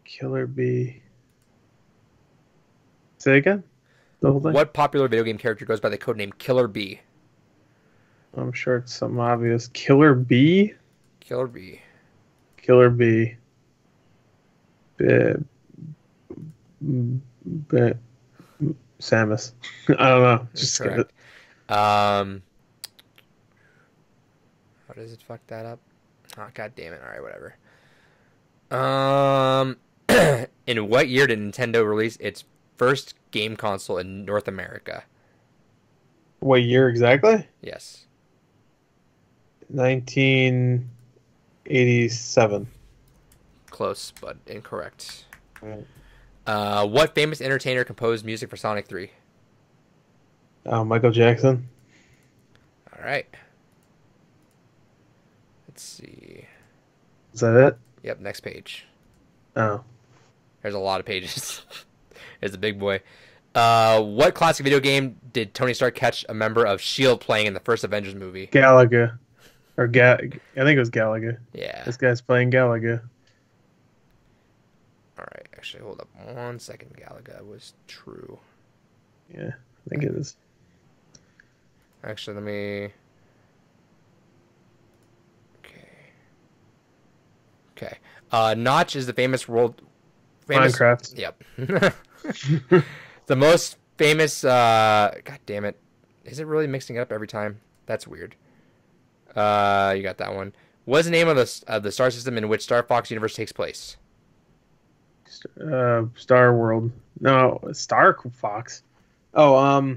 Killer Bee. Say it again? The whole thing? What popular video game character goes by the codename Killer Bee? I'm sure it's something obvious. Killer Bee? Killer Bee. Killer Bee. Samus. I don't know. Just skip it. How does it fuck that up? Oh, god damn it. Alright, whatever. In what year did Nintendo release its first game console in North America? What year exactly? Yes. 1987. Close, but incorrect. Right. What famous entertainer composed music for Sonic 3? Michael Jackson. Alright. Let's see. Is that it? Yep, next page. Oh. There's a lot of pages. It's a big boy. What classic video game did Tony Stark catch a member of S.H.I.E.L.D. playing in the first Avengers movie? Galaga. I think it was Galaga. Yeah. This guy's playing Galaga. Alright, actually, hold up 1 second. Galaga was true. Yeah, I think it is. Actually, let me... Okay. Notch is the famous Minecraft. Yep. The most famous... God damn it. Is it really mixing it up every time? That's weird. You got that one. What is the name of the star system in which Star Fox universe takes place? Star World. No, Star Fox. Oh,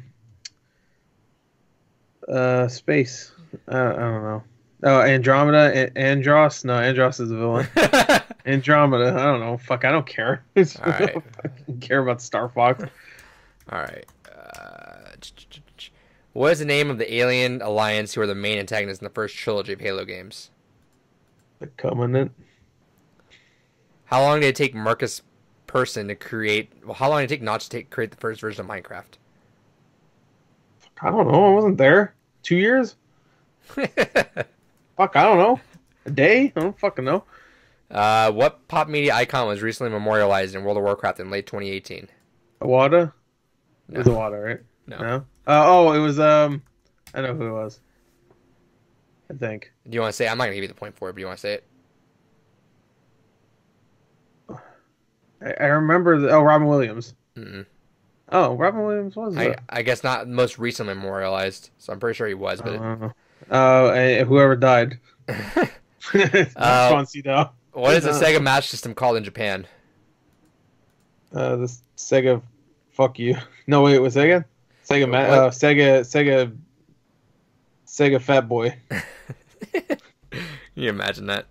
space. I don't know. Oh, Andromeda. Andros. No, Andros is a villain. Andromeda. I don't know. Fuck, I don't care. All right. I don't care about Star Fox. All right. What is the name of the alien alliance who are the main antagonists in the first trilogy of Halo games? The Covenant. How long did it take Marcus Persson to create... Well, how long did it take Notch to create the first version of Minecraft? I don't know. I wasn't there. 2 years? Fuck, I don't know. A day? I don't fucking know. What pop media icon was recently memorialized in World of Warcraft in late 2018? Awada? No. It was Awada, right? No. It was, I know who it was. I think. Do you want to say it? I'm not going to give you the point for it, but do you want to say it? I remember... Robin Williams. Mm-mm. Oh, Robin Williams was it? I guess not most recently memorialized, so I'm pretty sure he was. But whoever died. Swansea Dow. What is the Sega Match System called in Japan? The Sega... Fuck you. No, wait, was Sega? Sega Fat Boy. Can you imagine that?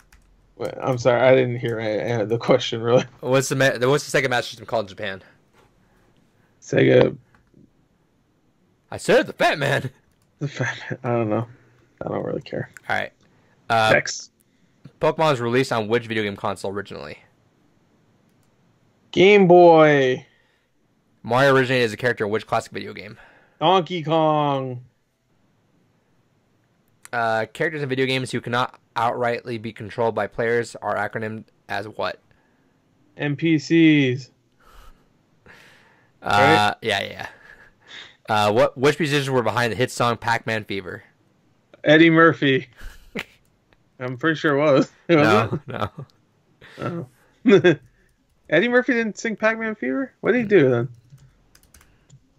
Wait, I'm sorry, I didn't hear the question really. What's the Sega Master System called in Japan? Sega. I said the Fat Man. I don't know. I don't really care. All right. Next. Pokemon was released on which video game console originally? Game Boy. Mario originated as a character in which classic video game? Donkey Kong. Characters in video games who cannot outrightly be controlled by players are acronymed as what? NPCs. Right? Yeah. Which musicians were behind the hit song Pac-Man Fever? Eddie Murphy. I'm pretty sure it was. No. Oh. Eddie Murphy didn't sing Pac-Man Fever? What did he do then?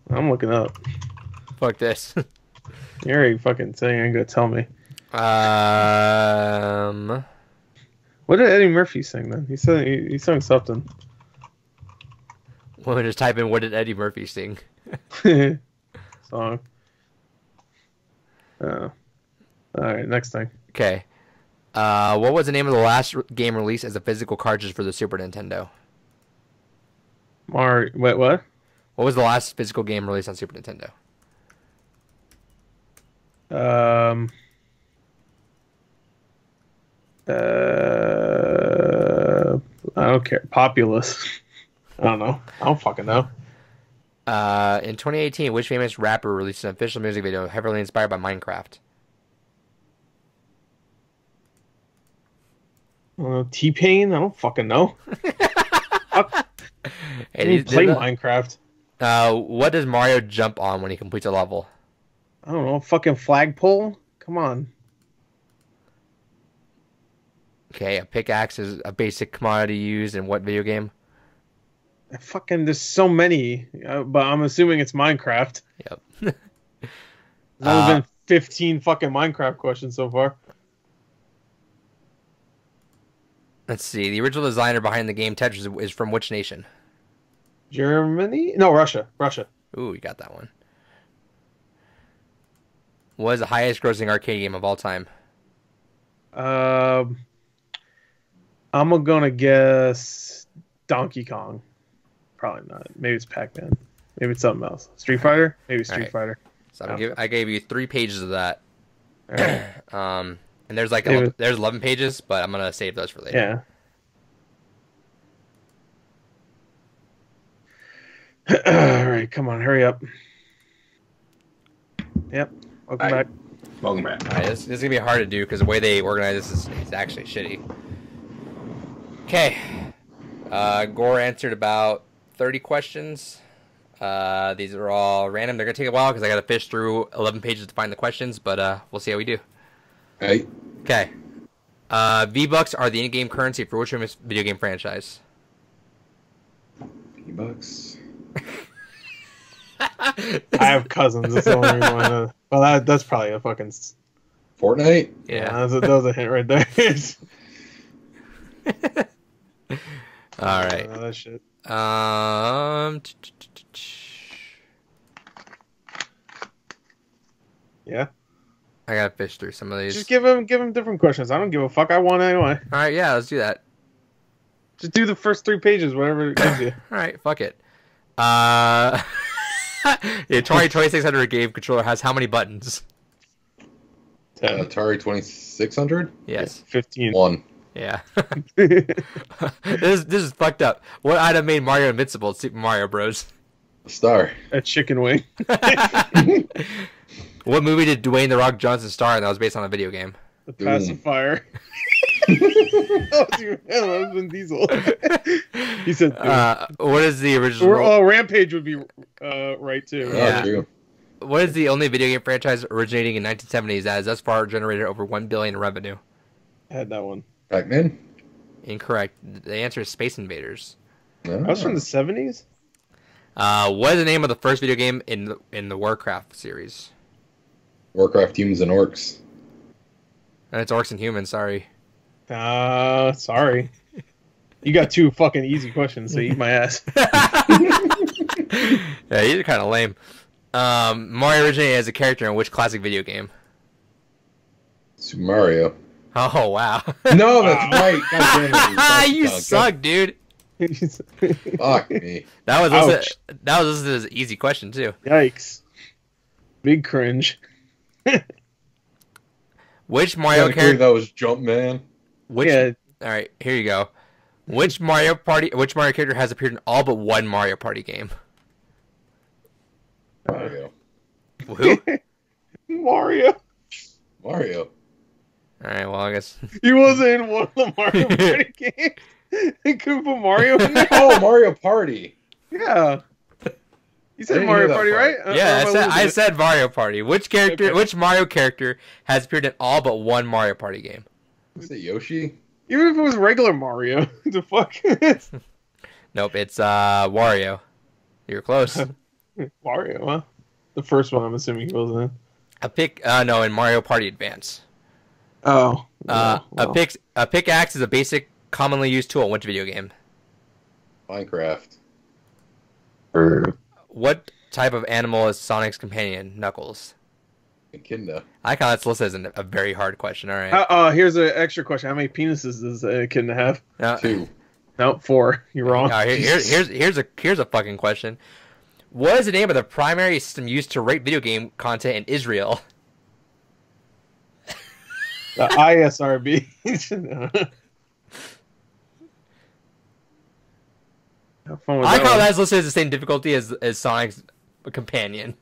I'm looking up. Fuck this. You're already fucking saying ain't gonna tell me. What did Eddie Murphy sing then? He said he sung something. We'll just type in what did Eddie Murphy sing? Song. Alright, next thing. Okay. What was the name of the last game released as a physical cartridge for the Super Nintendo? Wait, what? What was the last physical game released on Super Nintendo? I don't care. Populous. I don't know. I don't fucking know. In 2018, which famous rapper released an official music video heavily inspired by Minecraft? T-Pain? I don't fucking know. I didn't play Minecraft. What does Mario jump on when he completes a level? I don't know. Fucking flagpole? Come on. Okay, a pickaxe is a basic commodity used in what video game? There's so many, but I'm assuming it's Minecraft. Yep. There's only been 15 fucking Minecraft questions so far. Let's see. The original designer behind the game Tetris is from which nation? Germany? No, Russia. Ooh, you got that one. What is the highest grossing arcade game of all time? I'm gonna guess Donkey Kong. Probably not. Maybe it's Pac-Man. Maybe it's something else. Street Fighter? Maybe Street Fighter. So I gave you 3 pages of that. All right. And there's there's 11 pages, but I'm gonna save those for later. Yeah. All right, come on, hurry up. Yep. Welcome back. Welcome back. All right, this is gonna be hard to do because the way they organize this is actually shitty. Okay. Gore answered about 30 questions. These are all random. They're gonna take a while because I gotta fish through 11 pages to find the questions, but we'll see how we do. Hey. Okay. V-Bucks are the in-game currency for which video game franchise? V-Bucks. I have cousins. That's the only reason I know. Well, that's probably a fucking Fortnite. Yeah. That was a hint right there. All right. That shit. Yeah. I gotta fish through some of these. Just give him different questions. I don't give a fuck. I won anyway. All right, yeah, let's do that. Just do the first 3 pages, whatever it gives you. All right, fuck it. The Atari 2600 game controller has how many buttons? Atari 2600. Yes. 15. 1. Yeah. This is fucked up. What item made Mario invincible in Super Mario Bros? A star. A chicken wing. What movie did Dwayne "The Rock" Johnson star in that was based on a video game? The pacifier. Oh, dude, that was Vin Diesel. He said. What is the original? Oh, Rampage would be right too. Yeah. True. What is the only video game franchise originating in 1970s that has thus far generated over $1 billion in revenue? I had that one. Pac-Man. Incorrect. The answer is Space Invaders. Oh. That was from the 70s. What is the name of the first video game in the Warcraft series? Warcraft Humans and Orcs. And it's Orcs and Humans. Sorry. Sorry. You got 2 fucking easy questions, so eat my ass. Yeah, these are kind of lame. Mario originated as a character in which classic video game? Super Mario. Oh wow. No, that's right. God damn it, You suck, dude. Fuck me. That was Ouch. an easy question too. Yikes. Big cringe. Which Mario Technically, character? that was Jumpman. Yeah. All right, here you go. Which Mario character has appeared in all but one Mario Party game? Mario. Who? Mario. Mario. All right, well I guess. He wasn't in one of the Mario Party games. They couldn't put Mario in there. Oh, Mario Party. Yeah. You I said didn't Mario hear that Party, part. right? Yeah, Or am I losing said Mario Party. Which character? Okay. Which Mario character has appeared in all but one Mario Party game? Is it Yoshi? it? Even if it was regular Mario, the fuck? Nope, it's Wario. You're close. Mario, huh? The first one, I'm assuming he was in. No, in Mario Party Advance. Oh. A pickaxe is a basic, commonly used tool in which video game? Minecraft. What type of animal is Sonic's companion, Knuckles? Echidna. I kind of listed as a very hard question. All right. Here's an extra question. How many penises does a kid have? 2. No, 4. You're wrong. Here's a fucking question. What is the name of the primary system used to rate video game content in Israel? The ISRB. I call that listed as the same difficulty as Sonic's companion.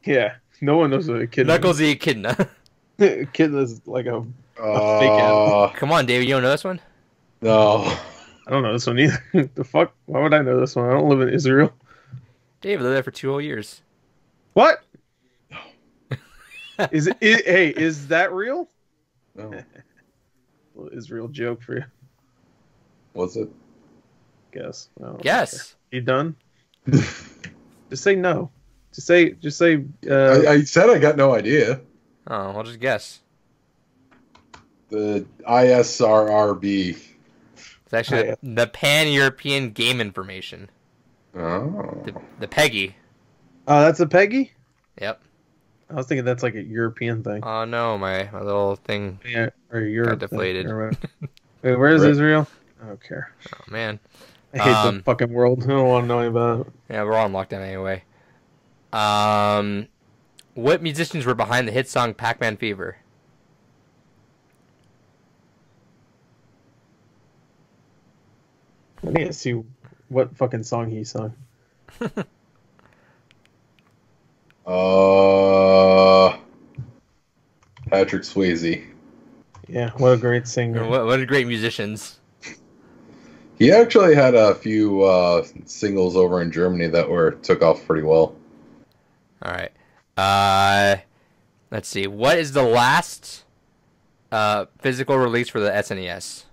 Yeah, no one knows what a kid. Knuckles the Echidna. Kid is like a fake animal. Come on, David, you don't know this one? No. I don't know this one either. The fuck? Why would I know this one? I don't live in Israel. David lived there for 2 whole years. What? Is it? Hey, is that real? No. Little Israel joke for you. Was it? Guess. Yes. You done? Just say no. Just say. I said I got no idea. Oh, I'll just guess. The ISRRB. It's actually the Pan-European Game Information. Oh. The PEGI. Oh, that's a Peggy? Yep. I was thinking that's like a European thing. Oh no, my little thing Yeah, or Europe. got deflated. Wait, where is Right. Israel? I don't care. Oh man. I hate the fucking world. I don't want to know anything about it. Yeah, we're all on lockdown anyway. What musicians were behind the hit song Pac-Man Fever? I need to see what fucking song he sung. Patrick Swayze. Yeah, what a great singer. What are great musicians? He actually had a few singles over in Germany that took off pretty well. All right. Let's see. What is the last physical release for the SNES?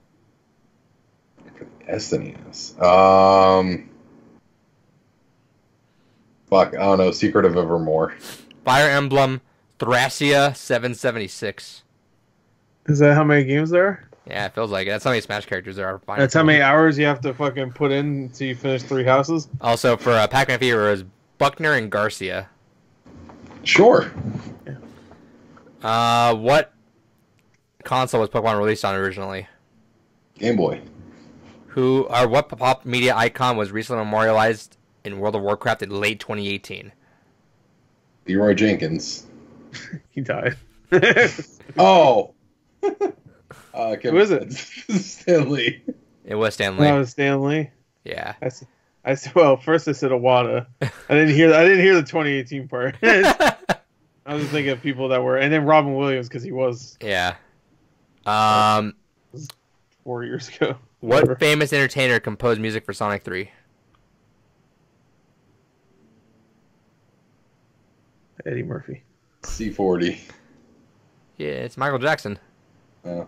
SNES. Fuck, I don't know. Secret of Evermore. Fire Emblem Thracia 776. Is that how many games there are? Yeah, it feels like it. That's how many Smash characters there are. That's how many hours you have to fucking put in until you finish 3 houses? Also, for Pac-Man Fever, it was Buckner and Garcia. Sure. What console was Pokemon released on originally? Game Boy. What pop media icon was recently memorialized in World of Warcraft in late 2018? Leroy Jenkins. He died. Oh! Who is it? Stanley. It was Stanley. No, it's Stan Lee. Yeah. I said, well, first I said Iwata. I didn't hear the 2018 part. I was just thinking of people that were, and then Robin Williams because he was Yeah. 4 years ago. What Whatever. famous entertainer composed music for Sonic 3? Eddie Murphy. C40. Yeah, it's Michael Jackson. Oh,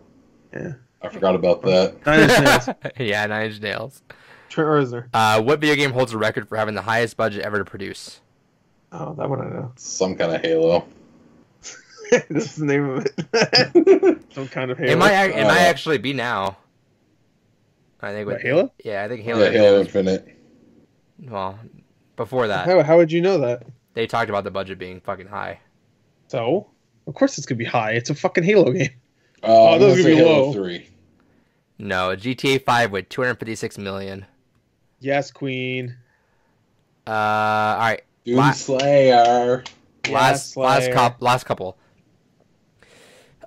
Yeah. I forgot about that. 9 Inch Nails. Yeah, 9 Inch Nails. Trent Reznor. What video game holds the record for having the highest budget ever to produce? Oh, that one I know. Some kind of Halo. This is the name of it. Some kind of Halo. It might actually be now. I think What, Halo? Yeah, I think Halo. Yeah, Halo Infinite. Well, before that, How would you know that? they talked about the budget being fucking high. So, of course it's gonna be high. It's a fucking Halo game. Oh, those are gonna be Halo low. 3. No, GTA 5 with 256 million. Yes, Queen. All right. Doomslayer. Last couple.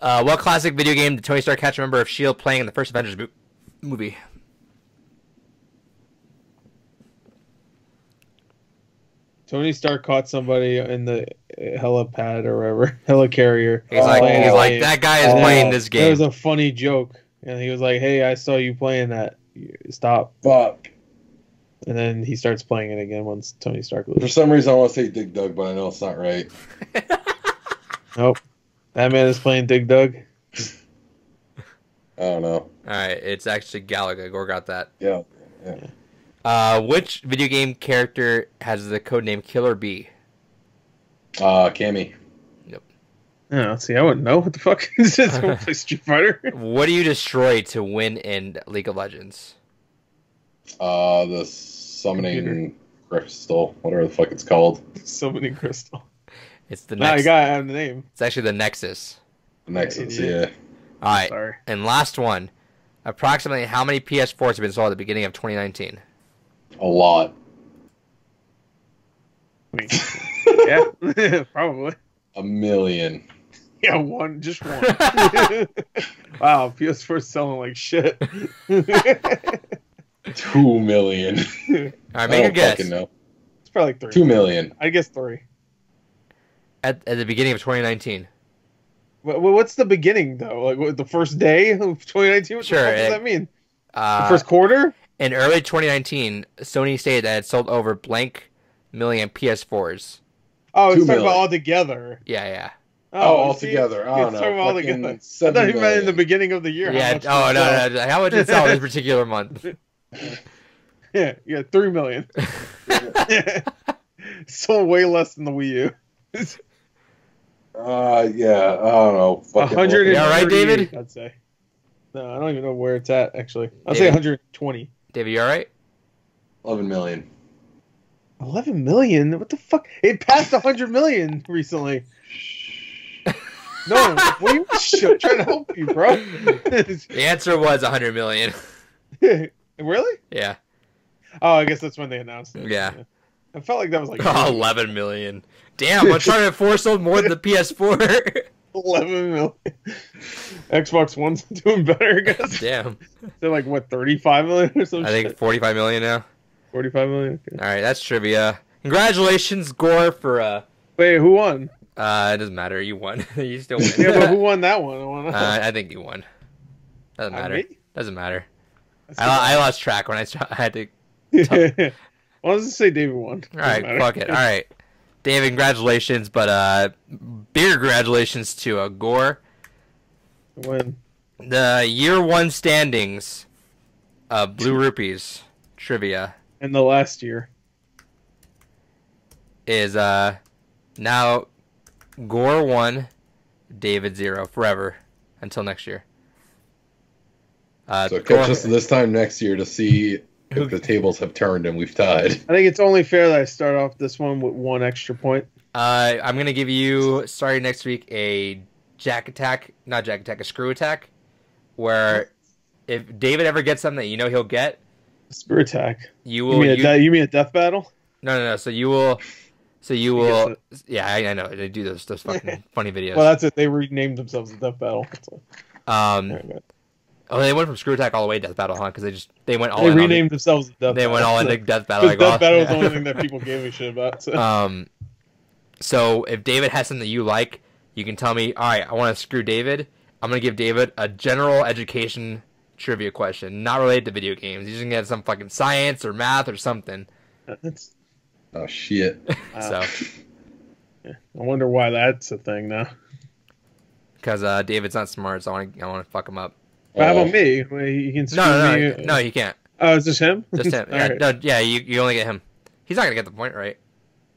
What classic video game did Tony Stark catch a member of S.H.I.E.L.D. playing in the first Avengers movie? Tony Stark caught somebody in the helipad or whatever, helicarrier. He's like, that guy is playing this game. There was a funny joke, and he was like, "Hey, I saw you playing that. Stop." Fuck. And then he starts playing it again once Tony Stark leaves. For some reason, I want to say Dig Dug, but I know it's not right. Nope. That man is playing Dig Dug. I don't know. All right, it's actually Galaga. Gore got that. Yeah. Which video game character has the codename Killer Bee? Cammy. Yep. Oh, see, I wouldn't know. What the fuck? Is this play Street Fighter? What do you destroy to win in League of Legends? The summoning crystal, whatever the fuck it's called. Summoning crystal. It's the Nah, Nexus. you gotta have the name. It's actually the Nexus. Nexus, Yeah. yeah. All right. Sorry. And last one. Approximately how many PS4s have been sold at the beginning of 2019? A lot. I mean, yeah, probably. 1 million. Yeah, just one. Wow, PS4 is selling like shit. 2 million. All right, make I a don't guess. fucking know. It's probably like 3. 2 million. I guess 3. At the beginning of 2019. What's the beginning though? Like what, the first day of 2019? What Sure, the fuck does that mean? The The first quarter? In early 2019, Sony stated that it sold over blank million PS4s. Oh, it's 2 talking about million. all together. Yeah. Oh, all see? together. I don't It's know. talking about all Fucking together. I 7 thought you meant in million. the beginning of the year. Yeah. Oh, no. How much did it sell this particular month? Yeah, 3 million. Sold way less than the Wii U. Yeah, I don't know. Fucking 100. You all right, David? I'd say. No, I don't even know where it's at actually. I'll say David? 120. David, you all right? 11 million. 11 million? What the fuck? It passed 100 million recently. No, what are you trying to help you, bro? The answer was 100 million. Really? Yeah. Oh, I guess that's when they announced it. Yeah. I felt like that was like Oh, 11 million. Damn, Uncharted 4 sold more than the PS4. 11 million. Xbox One's doing better, I guess. Damn. They're like, what, 35 million or something? I think 45 million now. 45 million? Okay. All right, that's trivia. Congratulations, Gore, for... Wait, who won? It doesn't matter. You won. You still win. Yeah, but who won that one? I wanna know. I think you won. Doesn't matter. Me? Doesn't matter. That's I lost track when I had to... well, let's just say David won. All right, fuck it. All right. David, congratulations, but bigger congratulations to Gore. When? The year one standings of Blue Rupees trivia In the last year. is now Gore 1, David 0 forever until next year. So catch us this time next year to see if the tables have turned and we've tied. I think it's only fair that I start off this one with 1 extra point. I'm gonna give you starting next week a a screw attack, where if David ever gets something that you know he'll get, Screw attack. you will. You mean a death battle? No. So you will. He Yeah, I know they do those fucking funny videos. Well, that's it. They renamed themselves a death battle. That's all. Oh, they went from screw attack all the way to death battle, huh? Because they went all. They in renamed themselves a death battle. They went all into death battle. Because death battle is the only thing that people gave a shit about. So. So if David has something that you like, you can tell me, all right, I want to screw David. I'm going to give David a general education trivia question, not related to video games. He's going to get some fucking science or math or something. Oh, shit. So, I wonder why that's a thing now. because David's not smart, so I want to fuck him up. But how about me? He can screw me. No, he can't. Oh, is this him? Just him. Yeah, Right. no, yeah, you only get him. He's not going to get the point right.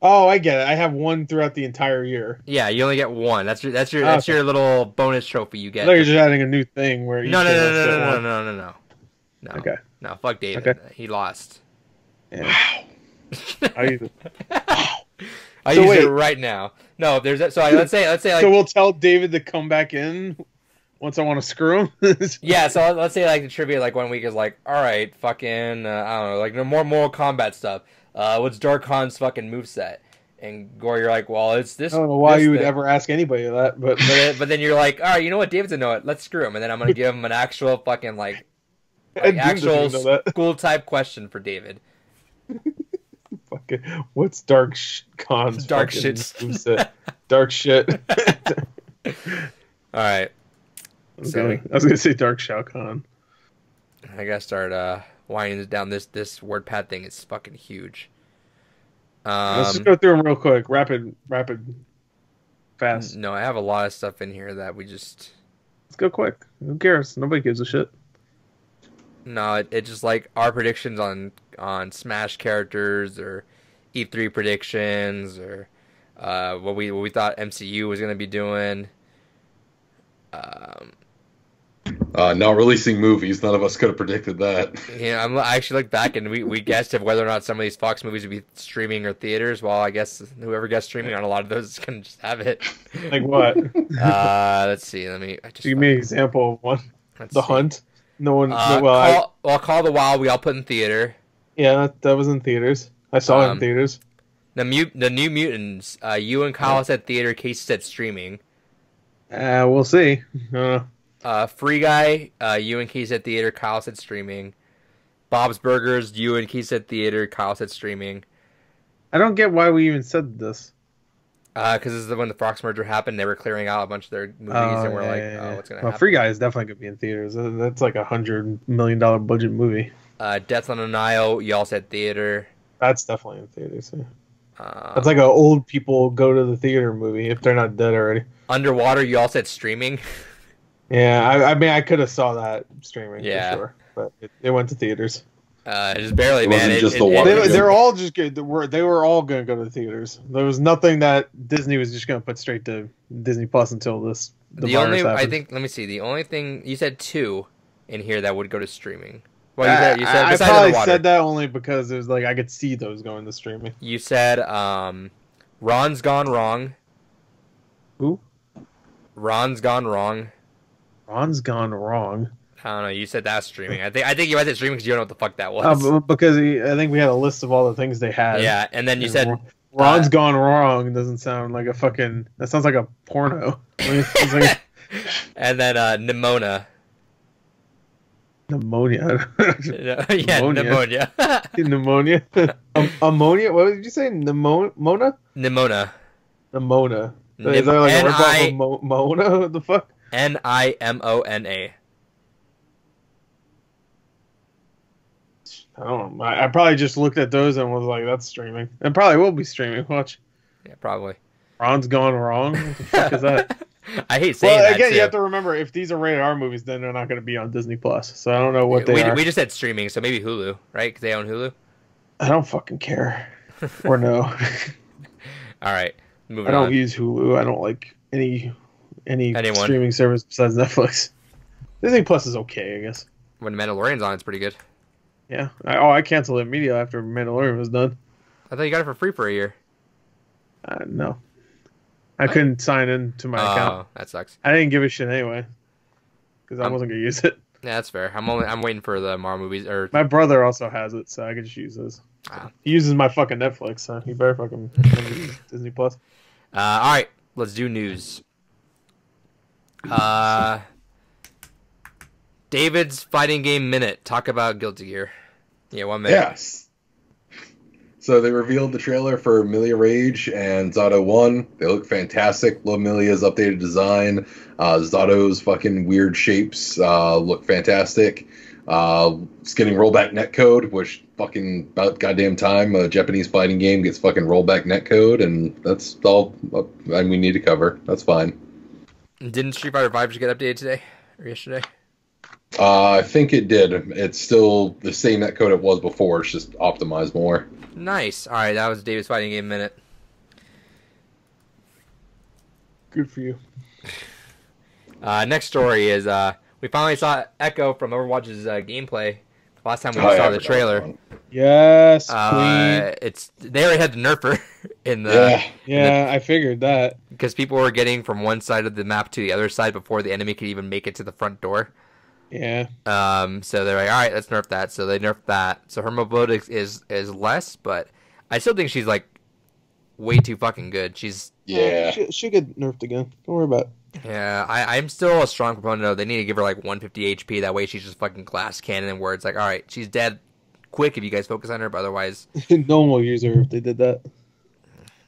Oh, I get it. I have 1 throughout the entire year. Yeah, you only get 1. That's your little bonus trophy you I get. thought you're just adding a new thing where you No. No. Okay. No, fuck David. Okay. He lost. Yeah. I use it. I So use wait. it right now. No, if there's so let's say like So we'll tell David to come back in. once I want to screw him. Yeah, so let's say like the trivia like 1 week is like, all right, fucking I don't know, like no more Mortal Kombat stuff. What's Dark Han's fucking moveset? And Gore, you're like, well, it's this. I don't know why this you would thing. ever ask anybody that, but but then you're like, all right, you know what, David doesn't know it. Let's screw him, and then I'm gonna give him an actual fucking like actual school type question for David. Fucking, what's Dark Khan's dark fucking shit? moveset? Dark shit. All right. Okay. I was gonna say Dark Shao Kahn. I gotta start winding down this WordPad thing. It's fucking huge. Let's just go through them real quick. Rapid, fast. No, I have a lot of stuff in here that we just. Let's go quick. Who cares? Nobody gives a shit. No, it's just like our predictions on Smash characters or E3 predictions or what we thought MCU was gonna be doing. Not releasing movies. None of us could have predicted that. Yeah, I actually looked back and we guessed of whether or not some of these Fox movies would be streaming or theaters. Well, I guess whoever guessed streaming on a lot of those is gonna just have it. Like what? Let's see. Give me an example of one. The Hunt. No one. Call the Wild. We all put in theater. Yeah, that was in theaters. I saw it in theaters. The New Mutants. You and Kyle said theater. Casey said streaming. We'll see. Free Guy. You and Casey said theater. Kyle said streaming. Bob's Burgers. You and Casey said theater. Kyle said streaming. I don't get why we even said this. Because this is when the Fox merger happened. They were clearing out a bunch of their movies, and we're like, what's gonna happen? Free Guy is definitely gonna be in theaters. That's like $100 million budget movie. Death on the Nile. You all said theater. That's definitely in theaters. Yeah. That's like a old people go to the theater movie if they're not dead already. Underwater. You all said streaming. Yeah, I mean, I could have saw that streaming for sure, but it went to theaters. Just barely, man. They're all just good. They were all going to go to the theaters. There was nothing that Disney was just going to put straight to Disney Plus until the virus happened. I think. Let me see. The only thing you said 2 in here that would go to streaming. Well, you said I probably said that only because it was like I could see those going to streaming. You said Ron's Gone Wrong. Who? Ron's Gone Wrong. Ron's Gone Wrong. I don't know. You said that's streaming. I think you had it streaming because you don't know what the fuck that was. Because I think we had a list of all the things they had. Yeah, and then you said Ron's Gone Wrong doesn't sound like a fucking. That sounds like a porno. And then Nimona. Pneumonia. Yeah, pneumonia. Pneumonia. Ammonia. What did you say? Nimona. Nimona. Is that like a ripoff of Mona? What the fuck? Nimona. I don't know. I probably just looked at those and was like, that's streaming. It probably will be streaming. Watch. Yeah, probably. Ron's Gone Wrong? What the fuck is that? I hate saying that. Well, again, too. You have to remember, if these are rated R movies, then they're not going to be on Disney Plus. So I don't know what they are. We just said streaming, so maybe Hulu, right? Because they own Hulu. I don't fucking care. Or no. All right. Moving on. I don't use Hulu. I don't like any streaming service besides Netflix. Disney Plus is okay, I guess. When Mandalorian's on, it's pretty good. Yeah. I canceled it immediately after Mandalorian was done. I thought you got it for free for a year. No. I couldn't sign in to my account. That sucks. I didn't give a shit anyway. Because I wasn't going to use it. Yeah, that's fair. I'm waiting for the Marvel movies. My brother also has it, so I can just use his. He uses my fucking Netflix, so he better fucking use Disney Plus. All right, let's do news. David's fighting game minute. Talk about Guilty Gear. Yeah, 1 minute. Yes. So they revealed the trailer for Milia Rage and Zato 1. They look fantastic. Love Milia's updated design. Zato's fucking weird shapes look fantastic. It's getting rollback netcode, which fucking about goddamn time a Japanese fighting game gets fucking rollback netcode, and that's all we need to cover. That's fine. Didn't Street Fighter V just get updated today or yesterday? I think it did. It's still the same netcode it was before. It's just optimized more. Nice. All right, that was David's fighting game minute. Good for you. Next story is we finally saw Echo from Overwatch's gameplay Last time we saw the trailer. Yes, Queen. They already had the nerfer in the. I figured that because people were getting from one side of the map to the other side before the enemy could even make it to the front door. Yeah. So they're like, all right, let's nerf that. So they nerfed that. So her mobility is less, but I still think she's like way too fucking good. She's she get nerfed again. Don't worry about it. Yeah, I'm still a strong proponent of they need to give her like 150 HP. That way she's just fucking glass cannon where it's like, all right, she's dead quick if you guys focus on her, but otherwise... No one will use her if they did that.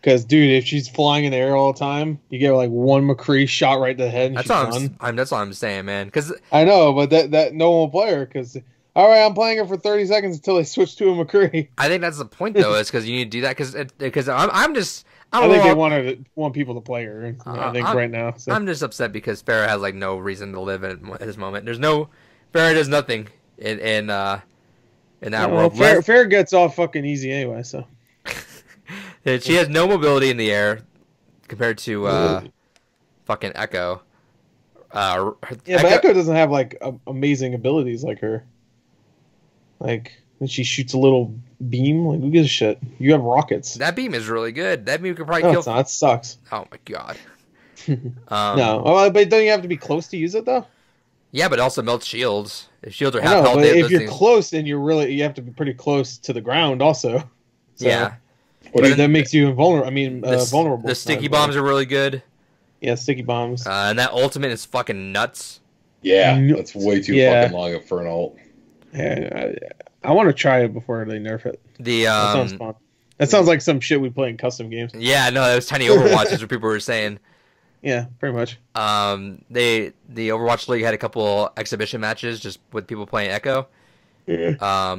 Because, dude, if she's flying in the air all the time, you get like one McCree shot right to the head and that's she's all done. That's all I'm saying, man. Cause I know, but that no one will play her because... All right, I'm playing her for 30 seconds until they switch to a McCree. I think that's the point, though, is because you need to do that because I'm just... I think they want people to play her. I think right now. So. I'm just upset because Farrah has like no reason to live at this moment. Farrah does nothing in that world. Farrah gets off fucking easy anyway. So she has no mobility in the air compared to fucking Echo. But Echo doesn't have like amazing abilities like her. Like. And she shoots a little beam. Like, who gives a shit? You have rockets. That beam is really good. That beam could probably kill... It's not. It sucks. Oh, my God. No. But don't you have to be close to use it, though? Yeah, but it also melts shields. If shields are half health... But if you're close, then you have to be pretty close to the ground, also. So, yeah. That makes you vulnerable. Vulnerable. The sticky bombs are really good. Yeah, sticky bombs. And that ultimate is fucking nuts. Yeah, that's way too fucking long for an ult. Yeah, I want to try it before they nerf it. That sounds fun. That sounds like some shit we play in custom games. Yeah, no, that was Tiny Overwatch is what people were saying. Yeah, pretty much. The Overwatch League had a couple exhibition matches just with people playing Echo. Yeah.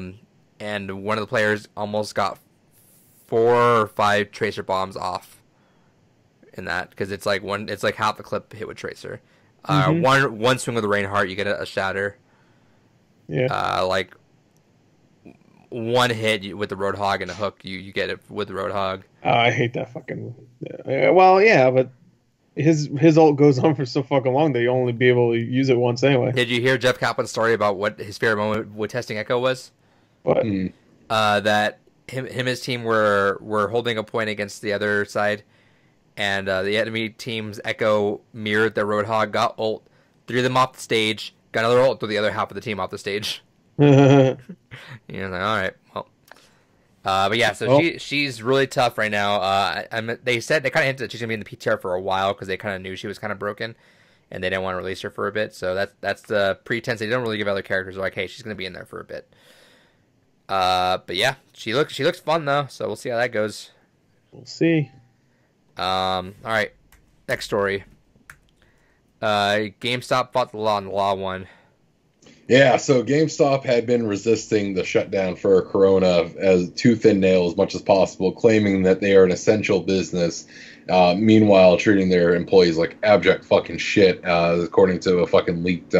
And one of the players almost got 4 or 5 tracer bombs off in that because it's like half the clip hit with tracer. One swing with the Reinhardt, you get a shatter. Yeah. Like one hit with the Roadhog and a hook, you get it with the Roadhog. Oh, I hate that fucking. Well, yeah, but his ult goes on for so fucking long that you only be able to use it once anyway. Did you hear Jeff Kaplan's story about what his favorite moment with testing Echo was? What? That him and his team were holding a point against the other side, and the enemy team's Echo mirrored their Roadhog, got ult, threw them off the stage, got another ult, threw the other half of the team off the stage. Like, all right, well, but yeah, so she's really tough right now. They kind of hinted that she's gonna be in the PTR for a while because they kind of knew she was kind of broken, and they didn't want to release her for a bit. So that's the pretense. They don't really give other characters. They're like, hey, she's gonna be in there for a bit. But yeah, she looks fun though. So we'll see how that goes. We'll see. All right, next story. GameStop fought the law and the law won. Yeah, so GameStop had been resisting the shutdown for Corona as tooth and nail as much as possible, claiming that they are an essential business. Meanwhile, treating their employees like abject fucking shit, according to a fucking leaked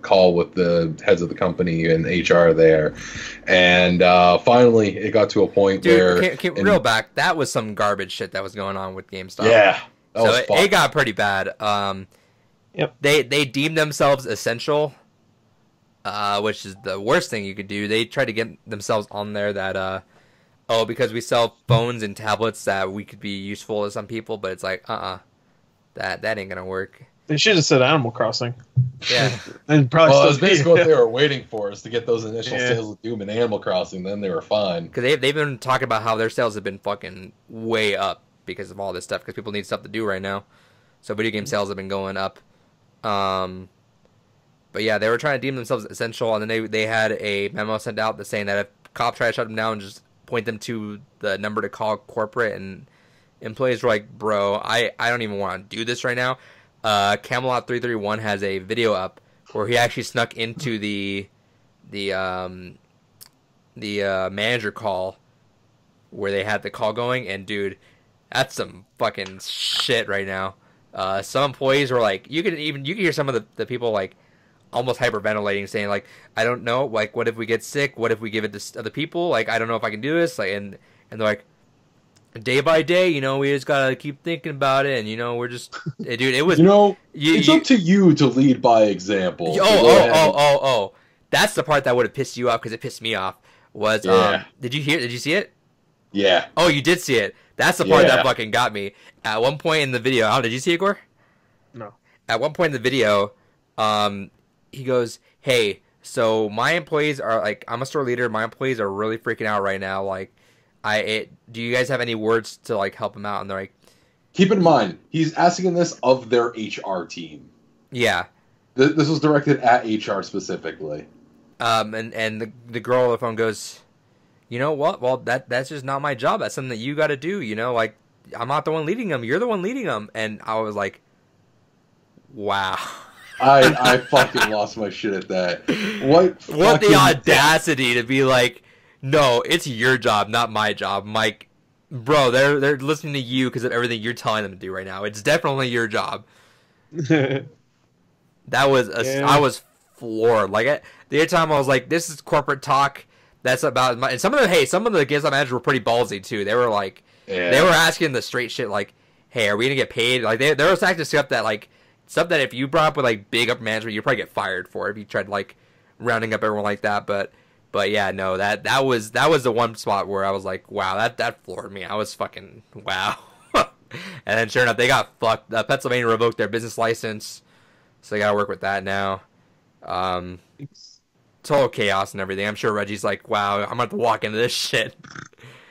call with the heads of the company and HR there. And finally, it got to a point where... Real back, that was some garbage shit that was going on with GameStop. Yeah. It got pretty bad. Yep. They deemed themselves essential. Which is the worst thing you could do. They tried to get themselves on there that, because we sell phones and tablets that we could be useful to some people, but it's like, that ain't gonna work. They should have said Animal Crossing. Yeah. And probably it was basically what they were waiting for, is to get those initial sales of Doom and Animal Crossing, then they were fine. Because they've been talking about how their sales have been fucking way up because of all this stuff, because people need stuff to do right now. So video game sales have been going up. But yeah, they were trying to deem themselves essential, and then they had a memo sent out that saying that if cops try to shut them down, just point them to the number to call corporate. And employees were like, "Bro, I don't even want to do this right now." Camelot 331 has a video up where he actually snuck into the manager call where they had the call going, and dude, that's some fucking shit right now. Some employees were like, you can hear some of the people like almost hyperventilating, saying like, I don't know, like, what if we get sick? What if we give it to other people? Like, I don't know if I can do this. Like, and they're like, day by day, we just gotta keep thinking about it, and we're just, dude, it was, it's up to you to lead by example. Oh, that's the part that would have pissed you off because it pissed me off. Was did you see it? Yeah. Oh, you did see it. That's the part that fucking got me. At one point in the video, did you see it, Gore? No. At one point in the video, he goes, "Hey, so my employees are like, I'm a store leader. My employees are really freaking out right now. Like, do you guys have any words to like help them out?" And they're like, keep in mind, he's asking this of their HR team. Yeah. This was directed at HR specifically. And the girl on the phone goes, "You know what? Well, that's just not my job. That's something that you got to do. You know, like, I'm not the one leading them. You're the one leading them." And I was like, wow. I fucking lost my shit at that. What the audacity to be like, no, it's your job, not my job. Mike, bro, they're listening to you because of everything you're telling them to do right now. It's definitely your job. I was floored. Like, the other time I was like, this is corporate talk. That's about my, and some of the GameStop managers were pretty ballsy too. They were like, they were asking the straight shit like, hey, are we gonna get paid? Like, they were asking stuff that if you brought up with like big upper management, you'd probably get fired for if you tried like rounding up everyone like that. But yeah, no, that was the one spot where I was like, wow, that floored me. I was fucking wow. And then sure enough, they got fucked. Pennsylvania revoked their business license, so they gotta work with that now. Total chaos and everything. I'm sure Reggie's like, wow, I'm gonna have to walk into this shit.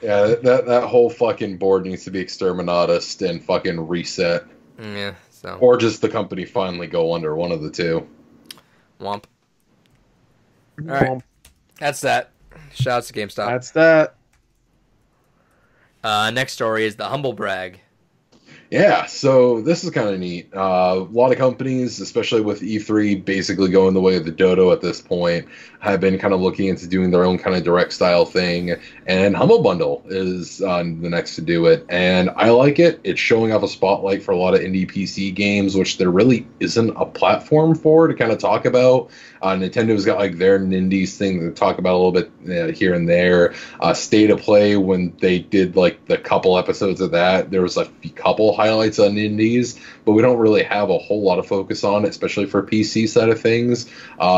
Yeah, that whole fucking board needs to be exterminatus and fucking reset. Yeah, so. Or just the company finally go under, one of the two. Womp. Alright. That's that. Shouts to GameStop. That's that. Next story is the humble brag. Yeah, so this is kind of neat. A lot of companies, especially with E3 basically going the way of the dodo at this point, have been kind of looking into doing their own kind of direct style thing. And Humble Bundle is the next to do it. And I like it. It's showing off a spotlight for a lot of indie PC games, which there really isn't a platform for to kind of talk about. Nintendo's got like their Nindies thing to talk about a little bit here and there. State of Play, when they did like the couple episodes of that, there was a couple highlights on Indies, but we don't really have a whole lot of focus on it, especially for PC side of things.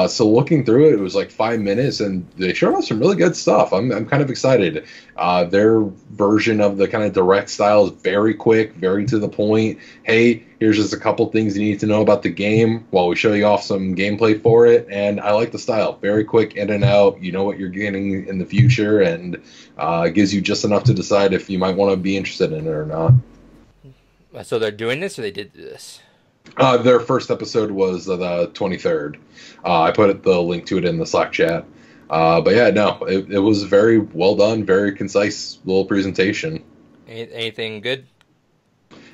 So looking through it was like 5 minutes, and they showed us some really good stuff. I'm kind of excited. Their version of the kind of direct style is very quick, very to the point. Hey, here's just a couple things you need to know about the game while we show you off some gameplay for it. And I like the style. Very quick, in and out. You know what you're getting in the future, and gives you just enough to decide if you might want to be interested in it or not. So they're doing this, or they did this? Their first episode was the 23rd. I put the link to it in the Slack chat. But yeah, no, it was very well done, very concise little presentation. Anything good?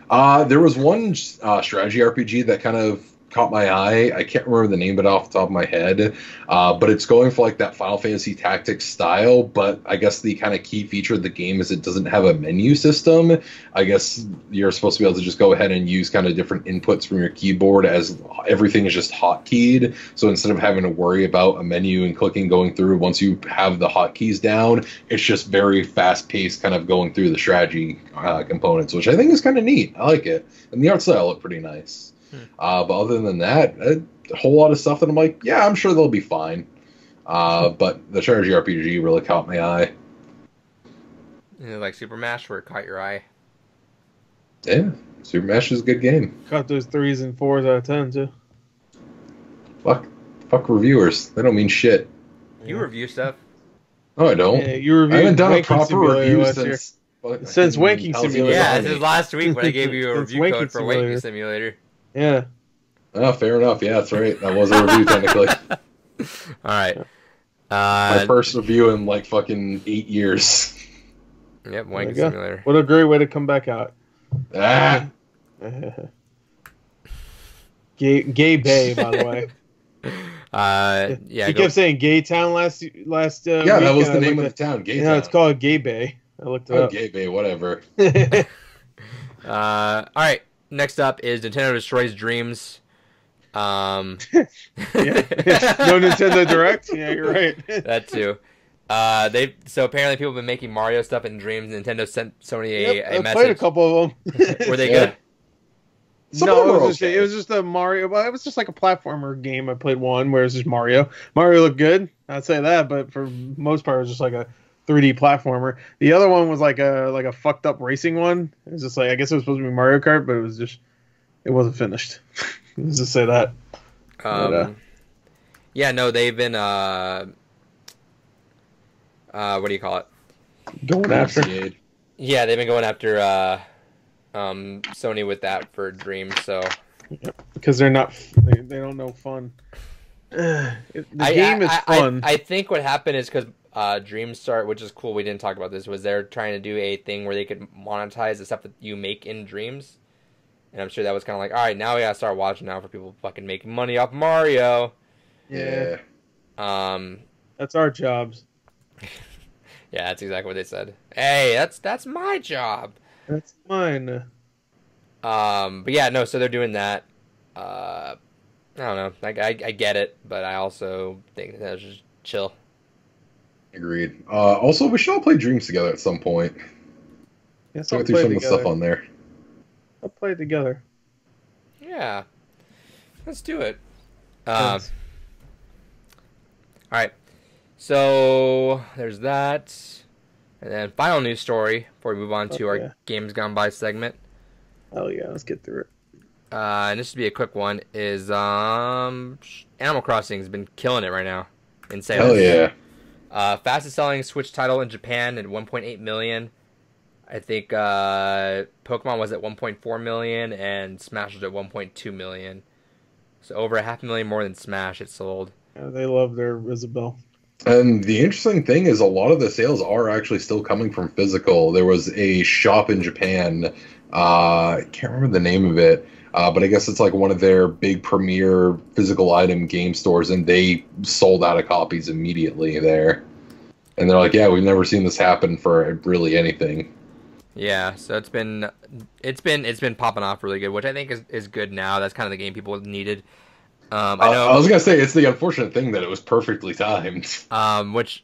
There was one strategy RPG that kind of caught my eye. I can't remember the name of it off the top of my head, but it's going for like that Final Fantasy Tactics style, but I guess the kind of key feature of the game is it doesn't have a menu system. I guess you're supposed to be able to just go ahead and use kind of different inputs from your keyboard, as everything is just hotkeyed. So instead of having to worry about a menu and clicking going through, once you have the hotkeys down, it's just very fast-paced kind of going through the strategy components, which I think is kind of neat. I like it. And the art style looked pretty nice. But other than that, a whole lot of stuff that I'm like, yeah, I'm sure they'll be fine. But the strategy RPG really caught my eye. Like Super Mash, where it caught your eye. Yeah, Super Mash is a good game. Caught those 3s and 4s out of 10 too. Fuck reviewers. They don't mean shit. You review stuff. No, I don't. Yeah, you reviewed I haven't done a Wanking proper Simulator review since Wanking Simulator. Yeah, this is last week when I gave you a review code for Wanking Simulator. Yeah. Oh, fair enough. Yeah, that's right. That was a review technically. All right. My first review in like fucking 8 years. Yep, Wanking Simulator. What a great way to come back out. Gay Bay, by the way. Yeah. He kept saying Gay Town last yeah, week. that was the name of the town. Gay Town. It's called Gay Bay. I looked it up. Gay Bay, whatever. All right. Next up is Nintendo Destroys Dreams. Yeah. No Nintendo Direct. Yeah, you're right. That too. So apparently people have been making Mario stuff in Dreams. Nintendo sent Sony a I message. played a couple of them. Were they good? Some No, of them it are was, okay. it was just a Mario. Well, it was just like a platformer game. I played one where it was just Mario. Mario looked good, I'd say that, but for most part, it was just like a 3D platformer. The other one was like a fucked up racing one. It was just like, I guess it was supposed to be Mario Kart, but it wasn't finished. Let's just say that. Yeah, no, they've been what do you call it? Going after. Yeah, they've been going after Sony with that for Dreams. So because they don't know fun. The game is fun. I think what happened is because Dreamstart, which is cool, we didn't talk about this, was they're trying to do a thing where they could monetize the stuff that you make in Dreams. And I'm sure that was kind of like, all right, now we gotta start watching now for people fucking making money off Mario. Yeah. That's our jobs. Yeah, that's exactly what they said. Hey, that's my job. That's mine. But yeah, no, so they're doing that. I don't know. I get it, but I also think that's just chill. Agreed. Also, we should all play Dreams together at some point. Yeah, Go through some of the stuff on there. I'll play it together. Yeah. Let's do it. Thanks. All right. So there's that. And then final news story before we move on to our Games Gone By segment. Oh yeah, let's get through it. And this should be a quick one, is Animal Crossing has been killing it right now in sales. Hell yeah. Fastest selling Switch title in Japan at 1.8 million. I think Pokemon was at 1.4 million and Smash was at 1.2 million. So over 500,000 more than Smash it sold. Yeah, they love their Isabelle. And the interesting thing is a lot of the sales are actually still coming from physical. There was a shop in Japan, I can't remember the name of it, but I guess it's like one of their big premier physical item game stores, and they sold out of copies immediately there. And they're like, yeah, we've never seen this happen for really anything. Yeah, so it's been popping off really good, which I think is good now. That's kind of the game people needed. I know. I was gonna say it's the unfortunate thing that it was perfectly timed. Which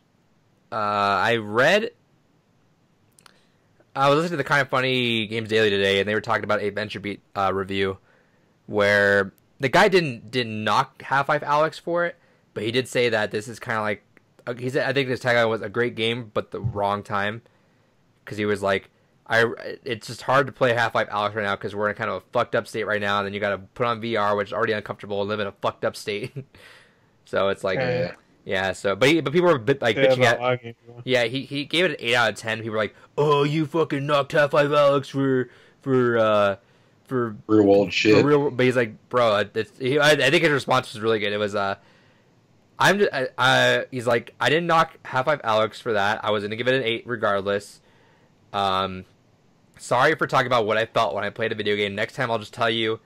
I read. I was listening to the Kind of Funny Games Daily today, and they were talking about a VentureBeat review where the guy didn't knock Half-Life Alyx for it, but he did say that this is kind of like he said. I think this tagline was a great game, but the wrong time, because he was like, it's just hard to play Half-Life Alyx right now because we're in kind of a fucked up state right now, and then you got to put on VR, which is already uncomfortable, and live in a fucked up state. So it's like, yeah. So, but people were bitching at. Yeah, he gave it an 8 out of 10. People were like, "Oh, you fucking knocked Half-Life Alyx for real world shit." But he's like, bro, I think his response was really good. It was he's like, I didn't knock Half-Life Alyx for that. I was gonna give it an 8 regardless. Sorry for talking about what I felt when I played a video game. Next time I'll just tell you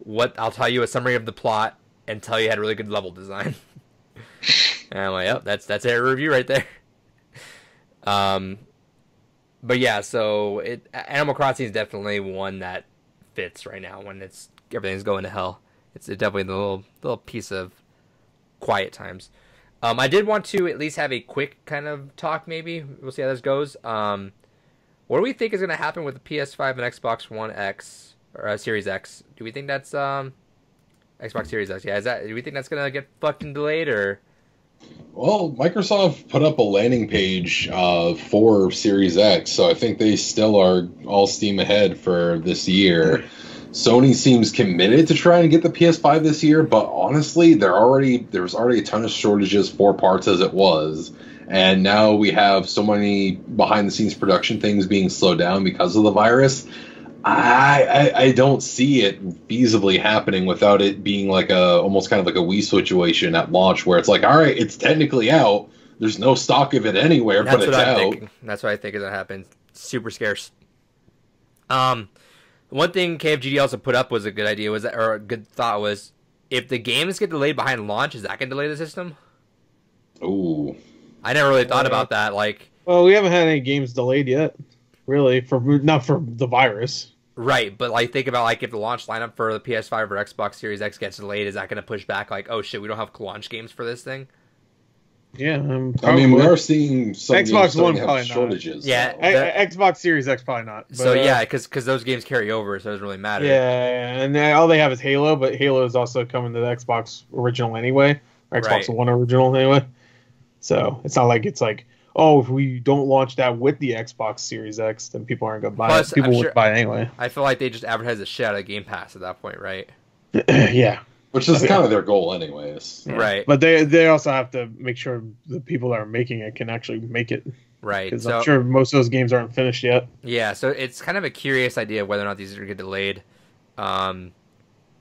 a summary of the plot and tell you it had really good level design. And I'm like, yep, that's a review right there. But yeah, so Animal Crossing is definitely one that fits right now when everything's going to hell. It's definitely the little piece of quiet times. I did want to at least have a quick kind of talk. Maybe we'll see how this goes. What do we think is going to happen with the PS5 and Xbox One X or Series X? Do we think that's Xbox Series X? Yeah, do we think that's going to get fucking delayed or? Well, Microsoft put up a landing page for Series X, so I think they still are all steam ahead for this year. Sony seems committed to trying to get the PS5 this year, but honestly, there was already a ton of shortages for parts as it was. And now we have so many behind-the-scenes production things being slowed down because of the virus. I don't see it feasibly happening without it being like almost kind of like a Wii situation at launch, where it's like, all right, it's technically out. There's no stock of it anywhere, but it's out. Thinking. That's what I think is gonna happen. Super scarce. One thing KFGD also put up was a good idea, or a good thought was, if the games get delayed behind launch, is that gonna delay the system? Ooh. I never really thought about that. Well, we haven't had any games delayed yet, really, not for the virus. Right, but think about if the launch lineup for the PS5 or Xbox Series X gets delayed, is that going to push back? Oh shit, we don't have launch games for this thing. Yeah, I mean, we are seeing some Xbox games starting One to have probably shortages. Yeah, so. Xbox Series X probably not. But, so yeah, because those games carry over, so it doesn't really matter. Yeah, and all they have is Halo, but Halo is also coming to the Xbox original anyway, or Xbox One original anyway. So it's not like oh, if we don't launch that with the Xbox Series X, then people aren't gonna buy it. People would buy it anyway. I feel like they just advertise the shit out of Game Pass at that point, right? Yeah. Which is kind of their goal, anyways. Yeah. Right. But they also have to make sure the people that are making it can actually make it. Right. Because I'm sure most of those games aren't finished yet. Yeah, so it's kind of a curious idea of whether or not these are going to get delayed. The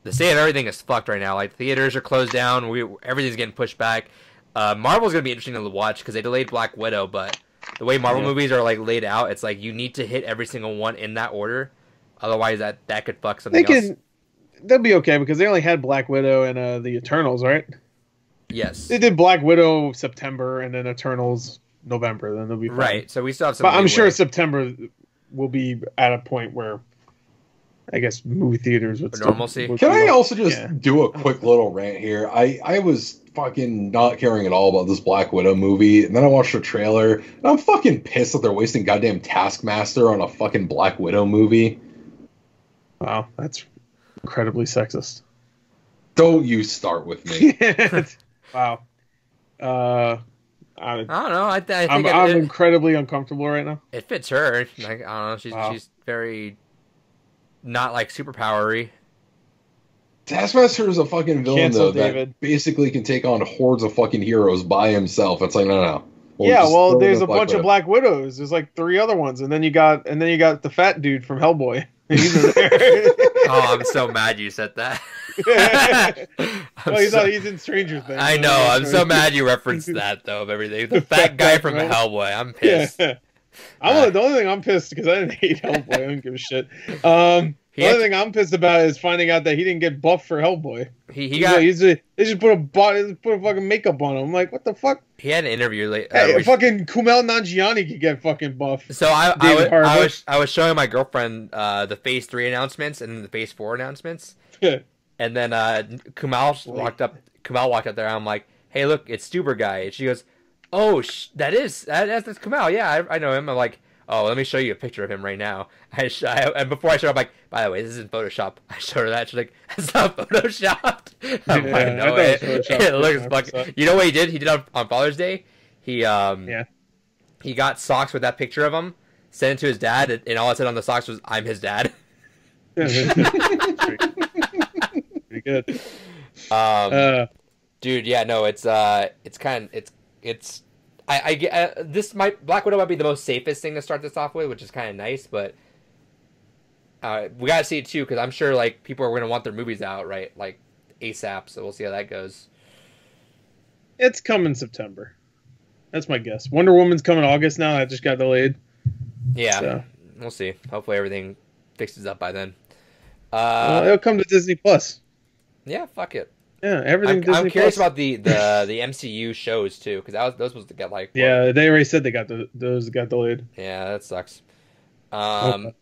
state of everything is fucked right now. Like, theaters are closed down. Everything's getting pushed back. Marvel's going to be interesting to watch because they delayed Black Widow, but the way Marvel movies are like laid out, it's like you need to hit every single one in that order. Otherwise, that could fuck something else. They'll be okay because they only had Black Widow and the Eternals, right? Yes. They did Black Widow September and then Eternals November. Then they'll be fine. Right. So we still have some. But I'm sure September will be at a point where I guess movie theaters would normalcy. Can I also just do a quick little rant here? I was fucking not caring at all about this Black Widow movie, and then I watched the trailer, and I'm fucking pissed that they're wasting goddamn Taskmaster on a fucking Black Widow movie. Wow, that's incredibly sexist. Don't you start with me. Wow. I don't know. I think I'm incredibly uncomfortable right now. It fits her. Like, I don't know. She's very not like superpowery. Taskmaster is a fucking villain that basically can take on hordes of fucking heroes by himself. It's like no. Well, there's a bunch of Black Widows. There's like 3 other ones, and then you got the fat dude from Hellboy. He's in there. Oh, I'm so mad you said that. He's in Stranger Things. I know. I'm so mad you referenced that though of everything. The fat guy from Hellboy. I'm pissed. The only thing I'm pissed because I didn't hate Hellboy. I don't give a shit. The only thing I'm pissed about is finding out that he didn't get buffed for Hellboy. They just put a fucking makeup on him. I'm like, what the fuck? He had an interview late. Fucking Kumail Nanjiani could get fucking buff. So I was showing my girlfriend the Phase 3 announcements and then the Phase 4 announcements. And then Kumail walked up there. And I'm like, hey, look, it's Stuber guy. And she goes, oh, that's Kumail. Yeah, I know him. I'm like, oh, let me show you a picture of him right now. And before I showed up, like, by the way, this isn't Photoshop. I showed her that. She's like, that's not Photoshopped. I'm like, no, it looks fucking. You know what he did? He did on Father's Day. He got socks with that picture of him, sent it to his dad, and all it said on the socks was, "I'm his dad." Pretty good. Dude, yeah, no, it's Black Widow might be the most safest thing to start this off with, which is kind of nice, but we gotta see it too because I'm sure like people are gonna want their movies out right like ASAP, so we'll see how that goes. It's coming September. That's my guess. Wonder Woman's coming August now. That just got delayed. Yeah, so. We'll see. Hopefully everything fixes up by then. It'll come to Disney Plus. Yeah, fuck it. Yeah, everything. I'm curious about the MCU shows too, because those was supposed to get like. Yeah, they already said those got delayed. Yeah, that sucks. Okay.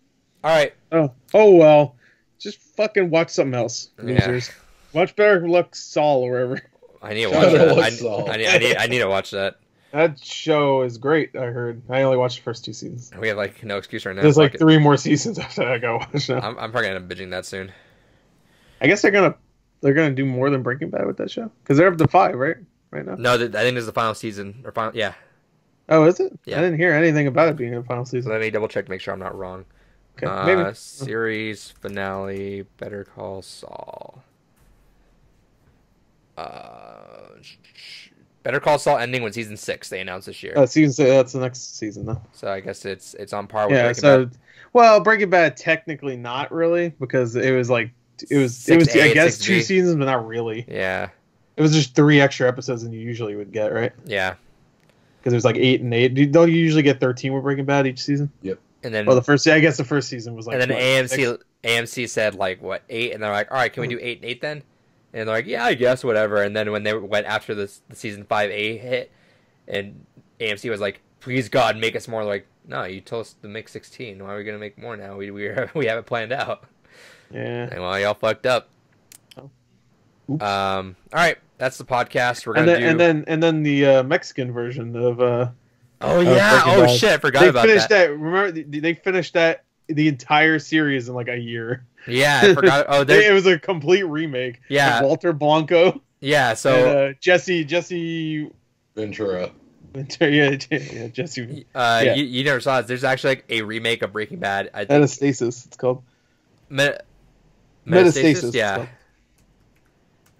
All right. Oh well, just fucking watch something else, losers. Yeah. Watch Better Luck Saul or whatever. I need to watch that. I need to watch that. That show is great. I heard. I only watched the first 2 seasons. We have like no excuse right now. There's like 3 more seasons after that I gotta watch now. I'm probably gonna end up binging that soon. I guess they're gonna do more than Breaking Bad with that show because they're up to 5 right now. No, I think this is the final season or final. Yeah. Oh, is it? Yeah. I didn't hear anything about it being the final season. So let me double check to make sure I'm not wrong. Okay, maybe. Series finale, Better Call Saul. Better Call Saul ending when season 6 they announced this year. Season 6, that's the next season though. So I guess it's on par with Breaking Bad. Well, Breaking Bad technically not really because it was I guess 2 seasons, but not really. Yeah. It was just 3 extra episodes than you usually would get, right? Yeah. Because there's like 8 and 8. Don't you usually get 13 with Breaking Bad each season? Yep. And then the first season was like. And then AMC said like what 8, and they're like, all right, can we do 8 and 8 then? And they're like, yeah, I guess whatever. And then when they went after the season 5A hit, and AMC was like, please God, make us more. Like, no, you told us to make 16. Why are we gonna make more now? We have it planned out. Yeah. And well, y'all fucked up. Oh. Oops. All right. That's the podcast. We're and gonna then, and then the Mexican version of. Oh yeah! Oh shit! I forgot about that. They finished that. Remember, they finished that the entire series in like a year. Yeah, I forgot. Oh, it was a complete remake. Yeah, with Walter Blanco. Yeah, so and, Jesse Ventura. Yeah, Jesse. Yeah. You never saw it. There's actually like a remake of Breaking Bad. I think. Metastasis, it's called. Metastasis, yeah.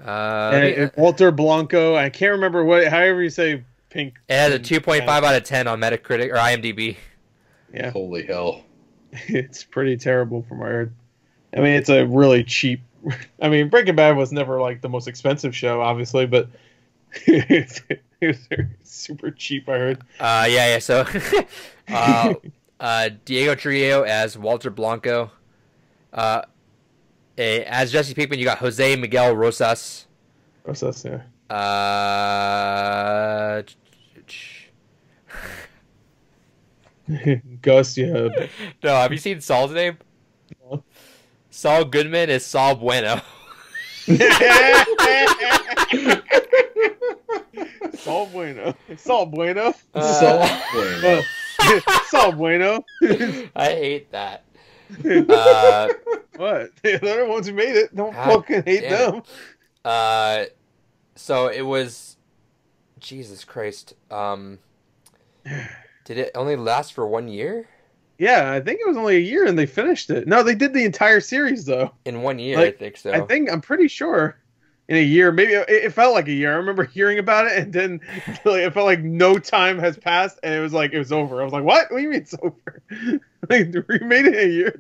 And Walter Blanco. I can't remember however you say pink. It has a 2.5 out of 10 on Metacritic or IMDb. Yeah. Holy hell. It's pretty terrible from what I heard. I mean, it's a really cheap. I mean, Breaking Bad was never like the most expensive show, obviously, but it was super cheap. I heard. Yeah. So, Diego Trillo as Walter Blanco. As Jesse Pinkman, you got Jose Miguel Rosas. Rosas, yeah. Gus, yeah. No, have you seen Saul's name? No. Saul Goodman is Saul Bueno. Saul Bueno. Saul Bueno. Saul Bueno. Saul Bueno. I hate that. What? The other ones who made it. Don't fucking hate them. So it was. Jesus Christ. Did it only last for 1 year? Yeah, I think it was only a year and they finished it. No, they did the entire series though. In 1 year, I think so. I'm pretty sure in a year. Maybe it felt like a year. I remember hearing about it and then like, it felt like no time has passed and it was over. I was like, what? What do you mean it's over? Like, we made it in a year.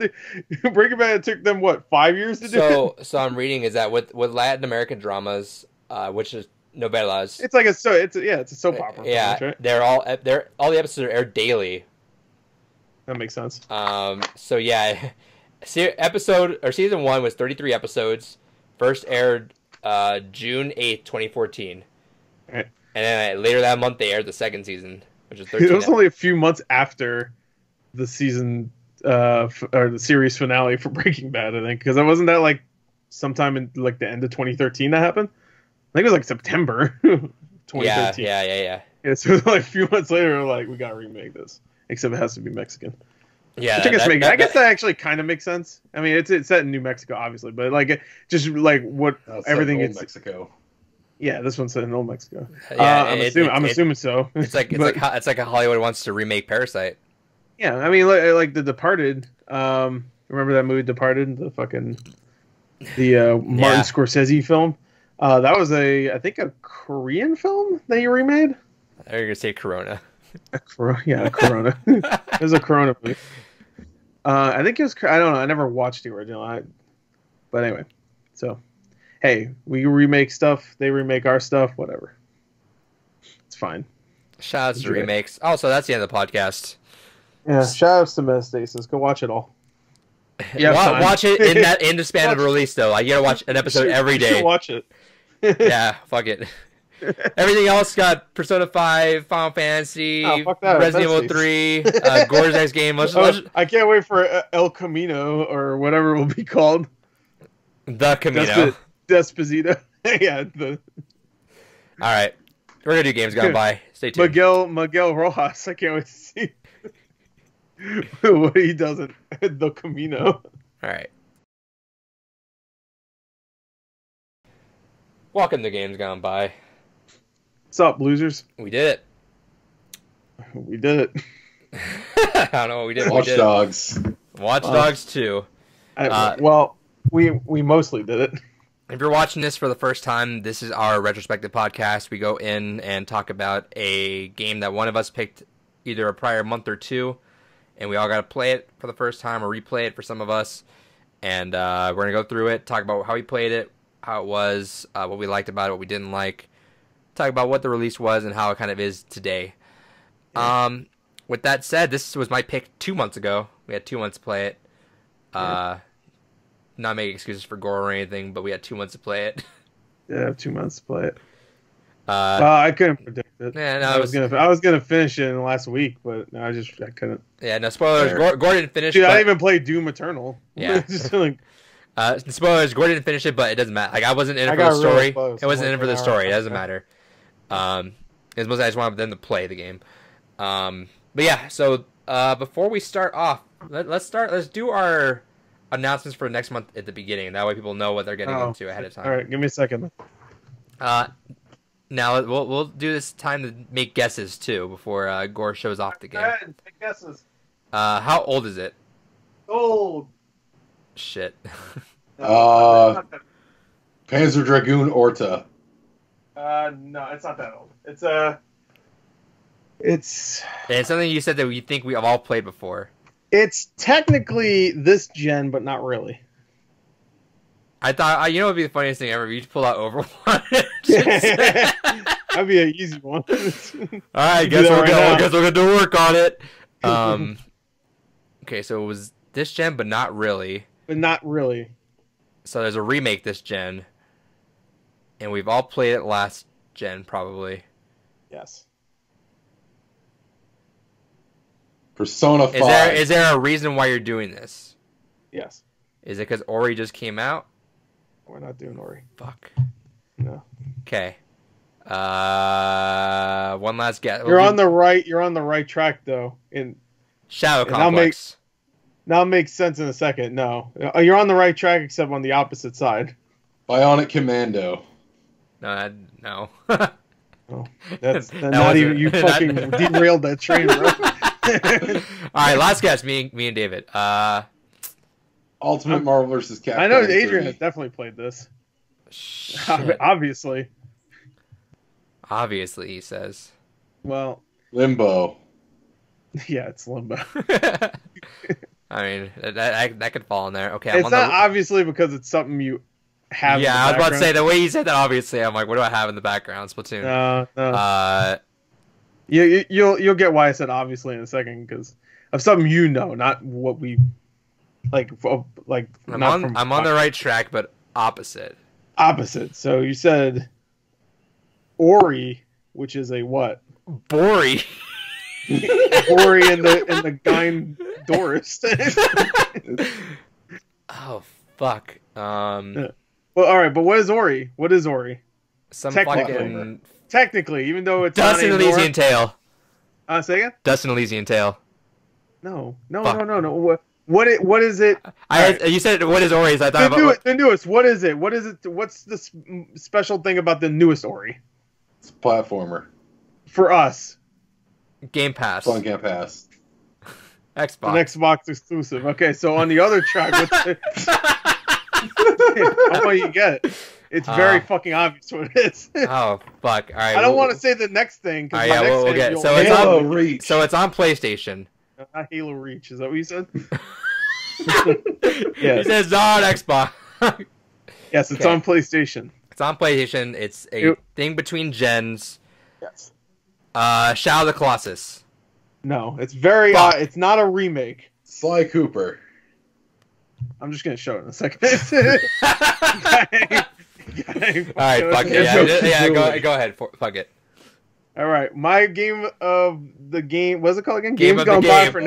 Breaking Bad took them, 5 years to do it? So I'm reading is that with Latin American dramas, which is novelas. It's like it's a soap opera. Yeah, much, right? all the episodes are aired daily. That makes sense. So yeah, season 1 was 33 episodes. First aired June 8th, 2014. Right. And then later that month they aired the second season, which is 13. It was only a few months after the season or the series finale for Breaking Bad, I think, because it wasn't that like sometime in like the end of 2013 that happened. I think it was like September 2013. Yeah. Yeah, so like a few months later, like, we gotta remake this. Except it has to be Mexican. Yeah, which I guess that actually kind of makes sense. I mean, it's set in New Mexico, obviously, but like just like what everything is. Mexico. Yeah, this one's set in Old Mexico. Yeah, I'm assuming so. It's like a Hollywood wants to remake Parasite. Yeah, I mean, like The Departed. Remember that movie Departed? The Martin Scorsese film. That was I think a Korean film that he remade. I was gonna say Corona. Corona. It was a Corona movie. I think it was. I don't know. I never watched the original. But anyway, so hey, we remake stuff. They remake our stuff. Whatever. It's fine. Shout outs to remakes. Oh, so that's the end of the podcast. Yeah. Shout outs to Metastasis. Go watch it all. Yeah. Watch it in the span of release though. You gotta watch an episode every day. You should watch it. Yeah. Fuck it. Everything else got Persona 5, Final Fantasy, Resident Evil 3, Gore's next game. I can't wait for El Camino or whatever it will be called. The Camino. Despacito. Yeah. All right. We're going to do Games Gone By. Stay tuned. Miguel Rojas. I can't wait to see what he does at The Camino. All right. Welcome to Games Gone By. What's up, losers? We did it. We did it. I don't know what we did. Watch Dogs. Watch Dogs 2. Well, we mostly did it. If you're watching this for the first time, this is our retrospective podcast. We go in and talk about a game that one of us picked either a prior month or two, and we all got to play it for the first time or replay it for some of us. And we're going to go through it, talk about how we played it, how it was, what we liked about it, what we didn't like. Talk about what the release was and how it kind of is today. Yeah. With that said, this was my pick 2 months ago. We had 2 months to play it. Not making excuses for Gore or anything, but we had 2 months to play it. Yeah, 2 months to play it. I couldn't predict it. Yeah, no, I was gonna finish it in the last week, but no, I couldn't. Yeah, no spoilers. Gore didn't finish. Dude, I even played Doom Eternal. Yeah, just like Spoilers, Gordon didn't finish it, but it doesn't matter. Like, I wasn't in it I for the got real story. close. It wasn't in it for the Like, story. It doesn't matter. It's mostly I just wanted them to play the game. But yeah, so before we start off, let's do our announcements for next month at the beginning. That way people know what they're getting into ahead of time. All right, give me a second. Now we'll do this time to make guesses too before Gore shows off the game. Go ahead, make guesses. How old is it? Old. Shit. Panzer Dragoon Orta. No, it's not that old. It's And it's something you said that we think we have all played before. It's technically this gen, but not really. I thought, you know, what would be the funniest thing ever. You just pull out Overwatch. That'd be an easy one. All right, guess we're gonna do work on it. Okay, so it was this gen, but not really. But not really. So there's a remake this gen, and we've all played it last gen, probably. Yes. Persona 5. Is there a reason why you're doing this? Yes. Is it because Ori just came out? We're not doing Ori. Fuck. No. Okay. One last guess. You're on the right track though. Shadow Complex. Now it makes sense in a second. No. You're on the right track except on the opposite side. Bionic Commando. No. Oh, that's not even. You fucking derailed that train, bro. All right, last guess. Me and David. Ultimate Marvel vs. Capcom. I know Adrian has definitely played this. Shit. Obviously. Obviously, he says. Well. Limbo. Yeah, it's Limbo. I mean, that could fall in there. Okay, it's not obviously because it's something you have. Yeah, I was about to say the way you said that. Obviously, I'm like, what do I have in the background? Splatoon. No. You'll get why I said obviously in a second because of something you know, not what we like. I'm on the right track, but opposite. Opposite. So you said Ori, which is a what? Bori. Ori and the Gyn Doris. Oh fuck. Well, all right, but what is Ori? What is Ori? Some Technically, even though it's Dust and Elysian Tale. Say again? Dust and Elysian Tale. No. What is it? You said what is Ori? So I thought the newest. What is it? What is it? What's the special thing about the newest Ori? It's a platformer. For us. Game Pass. It's on Game Pass. Xbox. An Xbox exclusive. Okay, so on the other track, how about you get it? It's very fucking obvious what it is. Oh fuck! All right. I don't want to say the next thing because we'll get. So Halo Reach. So it's on PlayStation. Not Halo Reach. Is that what you said? Yeah. He says not on Xbox. Yes, it's on PlayStation. It's on PlayStation. It's a thing between gens. Yes. Shadow of the Colossus. No, it's very. It's not a remake. Sly Cooper. I'm just gonna show it in a second. All right, fuck it. Yeah, go ahead. Fuck it. All right, my game of the game. What's it called again? Games Gone By for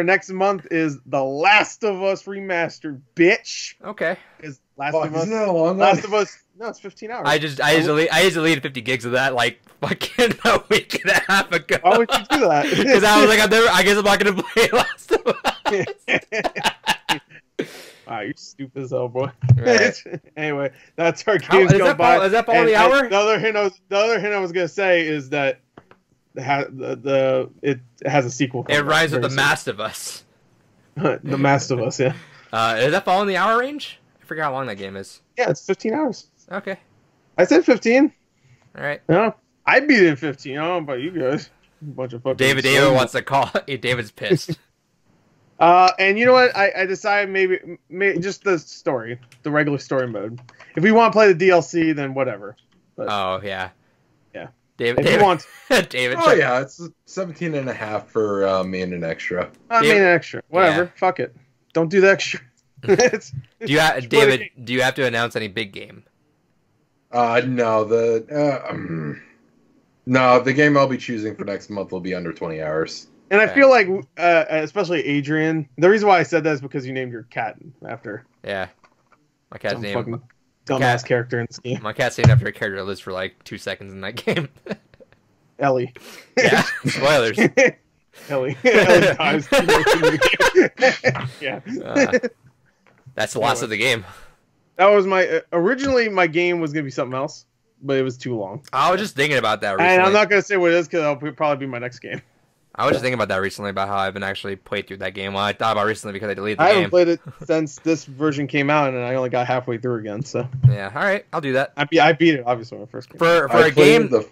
next month is The Last of Us Remastered, bitch. Okay. Is Last of Us? Isn't that a long one? Last of Us. No, it's 15 hours. I just deleted 50 gigs of that like fucking a week and a half ago. Why would you do that? Because I was like, I guess I'm not gonna play Last of Us. Alright, you're stupid as hell, boy. Right. Anyway, that's our Games Gone By. Is that following the hour? The other hint I was gonna say is that it has a sequel. It rhymes with The Last of Us. The Last of Us, yeah. Is that following the hour range? I forget how long that game is. Yeah, it's 15 hours. Okay. I said 15. All right. No, I beat it in 15. I don't know about you guys. A bunch of fucking. David wants to call. David's pissed. And you know what? I decided maybe just the story, the regular story mode. If we want to play the DLC, then whatever. But, oh yeah. David, you want David. Oh yeah, it's 17.5 for me and an extra. I mean an extra. Whatever. Yeah. Fuck it. Don't do the extra. Do you have to announce any big game? No. The game I'll be choosing for next month will be under 20 hours. And I feel like, especially Adrian, the reason why I said that is because you named your cat after. Yeah. My cat's Some name. fucking dumbass character in this game. My cat's named after a character that lives for like 2 seconds in that game. Ellie. Yeah. Spoilers. Ellie. Ellie dies. Yeah. That's the loss of the game. That was originally my game was gonna be something else, but it was too long. I was just thinking about that recently. And I'm not gonna say what it is because it'll probably be my next game. I was just thinking about that recently, about how I haven't actually played through that game. Well, I thought about recently because I deleted the I game. haven't played it since this version came out, and I only got halfway through again. So yeah, all right, I'll do that. I beat it obviously my first game. For I a game, the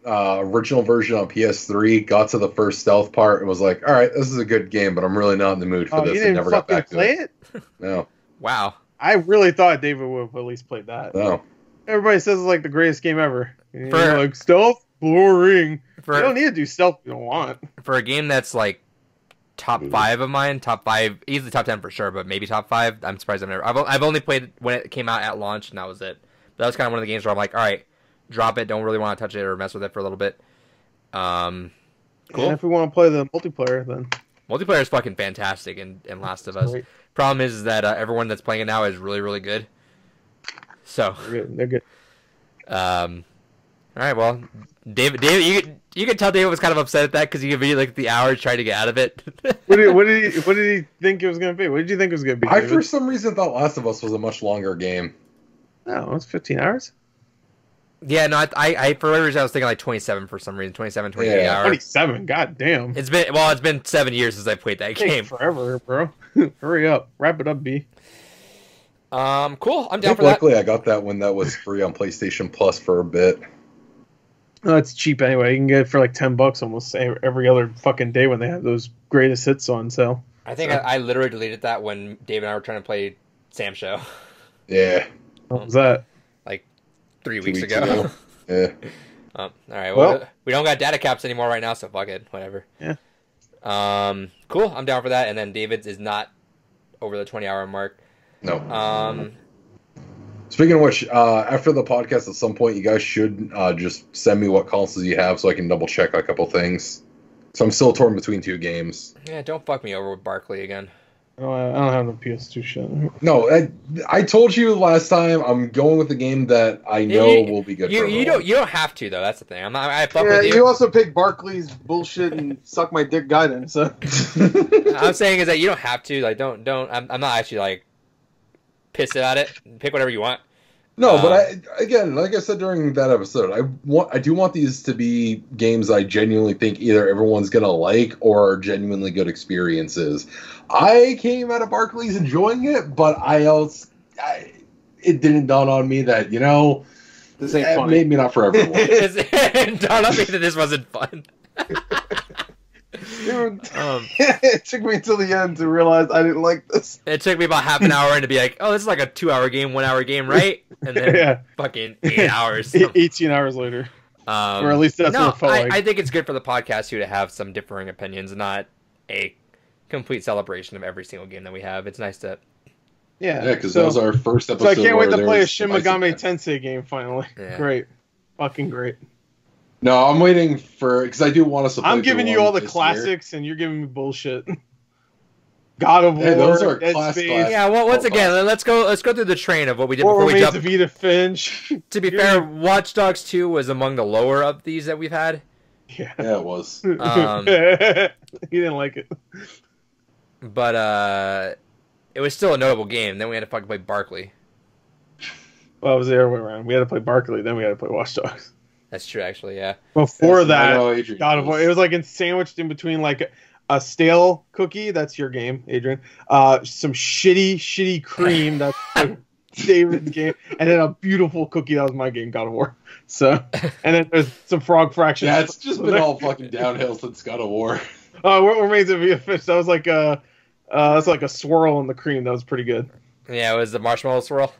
original version on PS3, got to the first stealth part, and was like, "All right, this is a good game, but I'm really not in the mood for this." You didn't never got back to play it. No. wow. I really thought David would have at least played that. No. Everybody says it's like the greatest game ever. For like stealth, boring. You don't need to do stealth if you don't want. For a game that's like top 5 of mine, top 5, easily top 10 for sure, but maybe top 5. I'm surprised I've only played it when it came out at launch, and that was it. But that was kind of one of the games where I'm like, all right, drop it. Don't really want to touch it or mess with it for a little bit. Cool. And if we want to play the multiplayer, then multiplayer is fucking fantastic in Last of Us. Great. Problem is that everyone that's playing it now is really, really good. So they're good. All right, well, David, you can tell David was kind of upset at that because he gave me like the hour trying to get out of it. what did he think it was going to be? What did you think it was going to be? David? I for some reason thought Last of Us was a much longer game. No, it's 15 hours. Yeah, no, I for whatever reason I was thinking like 27 for some reason, 27, 28 hours. 27, god damn. It's been 7 years since I played that game. Forever, bro. Hurry up, wrap it up, B. Cool. I'm down for luckily I got that when that was free on PlayStation Plus for a bit. No, it's cheap anyway. You can get it for like $10 almost every other fucking day when they have those greatest hits on sale. I think I literally deleted that when Dave and I were trying to play Sam Show. Yeah. What was that? Like 3 weeks ago. Yeah. All right. Well, we don't got data caps anymore right now, so fuck it. Whatever. Yeah. Cool. I'm down for that. And then David's is not over the 20-hour mark. No. Speaking of which, after the podcast, at some point, you guys should just send me what consoles you have so I can double check a couple things. So I'm still torn between 2 games. Yeah, don't fuck me over with Barkley again. Oh, I don't have no PS2 shit. No, I told you last time I'm going with the game that I know will be good. You don't have to though. That's the thing. I fuck with you. You also pick Barkley's bullshit and suck my dick guidance. So. I'm saying is that you don't have to. Like, don't. I'm not actually like pissed at it. Pick whatever you want. No, but again, like I said during that episode, I do want these to be games I genuinely think either everyone's gonna like or are genuinely good experiences. I came out of Barclays enjoying it, but it didn't dawn on me that this ain't fun. Maybe not for everyone. It dawned on me that this wasn't fun. Dude, it took me till the end to realize I didn't like this. It took me about half an hour to be like, oh, this is like a 2-hour game, 1-hour game, right? And then fucking 8 hours. 18 hours later. Or at least that's what it felt like. I think it's good for the podcast too to have some differing opinions, not a complete celebration of every single game that we have. It's nice to... Yeah, because that was our first episode. So I can't wait to play a Shin Megami Tensei game finally. Yeah. Great. Fucking great. No, I'm waiting for... Because I do want us to play I'm giving you all the classics, and you're giving me bullshit. God of War, those are Dead class. Space. Yeah, well, once again, let's go through the train of what we did What before we jumped. Vita Finch. To be fair, Watch Dogs 2 was among the lower of these that we've had. Yeah, it was. He didn't like it. But it was still a notable game. Then we had to fucking play Barkley. Well, it was the other way around. We had to play Barkley, then we had to play Watch Dogs. That's true, actually, yeah. Before that, God of War, it was like sandwiched in between like a stale cookie, that's your game, Adrian. Some shitty cream, that's like David's game, and then a beautiful cookie, that was my game, God of War. So, and then there's some frog fractions. Yeah, it's just been all fucking downhill since God of War. What remains of Vita Fish? That was like that's like a swirl in the cream. That was pretty good. Yeah, it was the marshmallow swirl.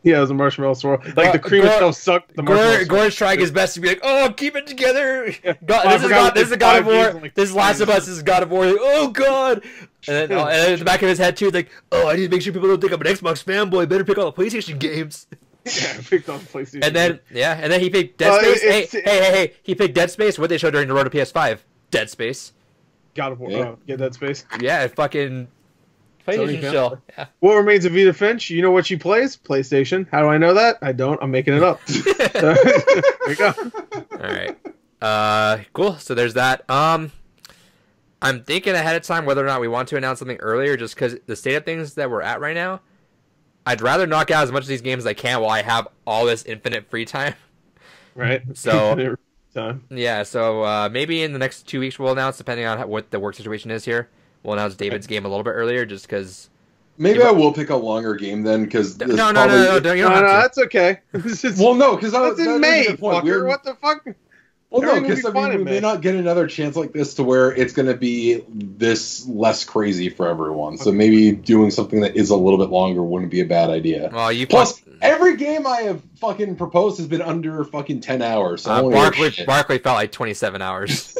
Yeah, it was a marshmallow swirl. Like the cream itself sucked. Gore's trying his best to be like, "Oh, keep it together." God, this is God of War. Like, this is Last of Us. This is God of War. Like, oh God! And then in the back of his head too, like, "Oh, I need to make sure people don't think I'm an Xbox fanboy. Better pick all the PlayStation games." Yeah, I picked on PlayStation. And then he picked Dead Space. Hey! He picked Dead Space. What they showed during the road to PS5? Dead Space. God of War. Yeah, Dead Space. Yeah, it fucking PlayStation chill. Yeah. What remains of Vita Finch? You know what she plays? PlayStation. How do I know that? I don't. I'm making it up. There you go. All right. Cool. So there's that. I'm thinking ahead of time whether or not we want to announce something earlier, just because the state of things that we're at right now. I'd rather knock out as much of these games as I can while I have all this infinite free time. Right. So yeah. So maybe in the next 2 weeks we'll announce, depending on what the work situation is here. We'll announce David's game a little bit earlier, just because. Maybe I will pick a longer game then, because no, you don't have to. That's okay. Well, no, because that's in May, fucker. What the fuck? Well, no, because we may not get another chance like this to where it's going to be this less crazy for everyone. So maybe doing something that is a little bit longer wouldn't be a bad idea. Well, Plus, every game I have fucking proposed has been under fucking 10 hours. So Barkley felt like 27 hours.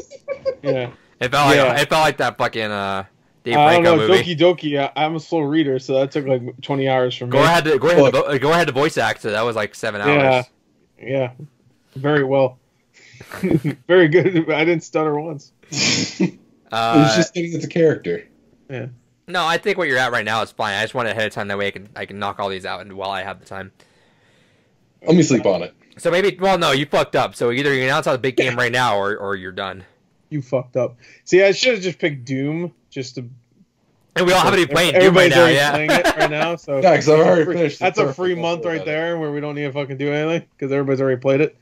Yeah. It felt like that fucking Dave I don't Franco know, movie. Doki. I'm a slow reader, so that took like 20 hours from me. Go ahead to voice act. So that was like 7 hours. Yeah. Very well. Very good. I didn't stutter once. It was just getting into character. Yeah. No, I think what you're at right now is fine. I just want it ahead of time. That way I can knock all these out while I have the time. Let me sleep on it. So maybe, well, no, you fucked up. So either you announce a big game right now or you're done. You fucked up. See, I should have just picked Doom just to. And we all haven't even playing Doom right now, playing it right now, so yeah, because I've already finished. That's a free month right there where we don't need to fucking do anything because everybody's already played it.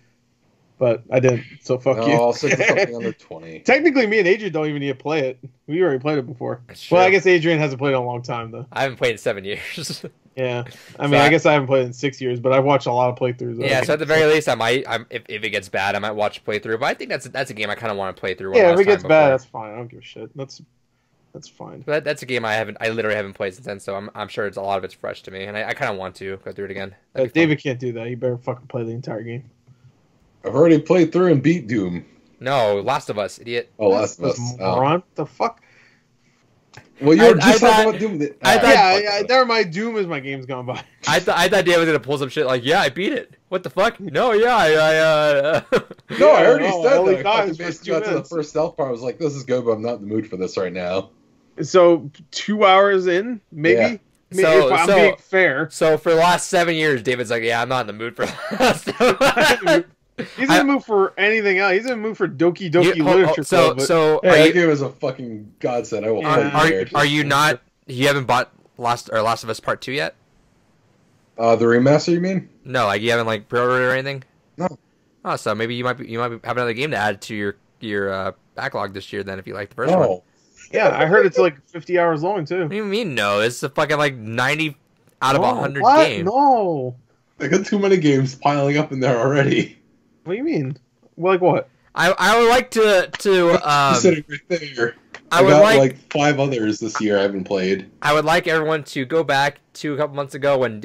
But I didn't, so fuck you. I'll stick to something under 20. Technically, me and Adrian don't even need to play it. We already played it before. Well, I guess Adrian hasn't played it in a long time, though. I haven't played in 7 years. Yeah. I mean, I guess I haven't played it in 6 years, but I've watched a lot of playthroughs. Yeah, so at the very least, I might, if it gets bad, I might watch a playthrough. But I think that's a game I kind of want to play through. Yeah, if it gets bad, that's fine. I don't give a shit. That's fine. But that's a game I literally haven't played since then, so I'm sure a lot of it's fresh to me, and I kind of want to go through it again. David can't do that. You better fucking play the entire game. I've already played through and beat Doom. No, Last of Us, idiot. Oh, Last of Us. Moron. The fuck? Well, you were just talking about Doom. Never mind. Doom is my game's gone by. I thought David was gonna pull some shit like, yeah, I beat it. What the fuck? No, yeah, No, I already said that. I basically got to the first stealth part. I was like, this is good, but I'm not in the mood for this right now. So 2 hours in, maybe. Yeah. If I'm being fair. So for the last 7 years, David's like, yeah, I'm not in the mood for that. He's in the mood for anything else. He's in the mood for Doki Doki Literature Club. That game is a fucking godsend. I will play Are you not? You haven't bought Last of Us Part 2 yet? The remaster, you mean? No, like you haven't like pre-ordered or anything. No. Oh, so maybe you might have another game to add to your backlog this year then if you like the first one. Yeah, I heard it's like 50 hours long too. What do you mean no? It's a fucking like 90 out of 100 what? game. No. I got too many games piling up in there already. What do you mean? Like what? I would like to sitting right there. I would got like 5 others this year I haven't played. I would like everyone to go back to a couple months ago when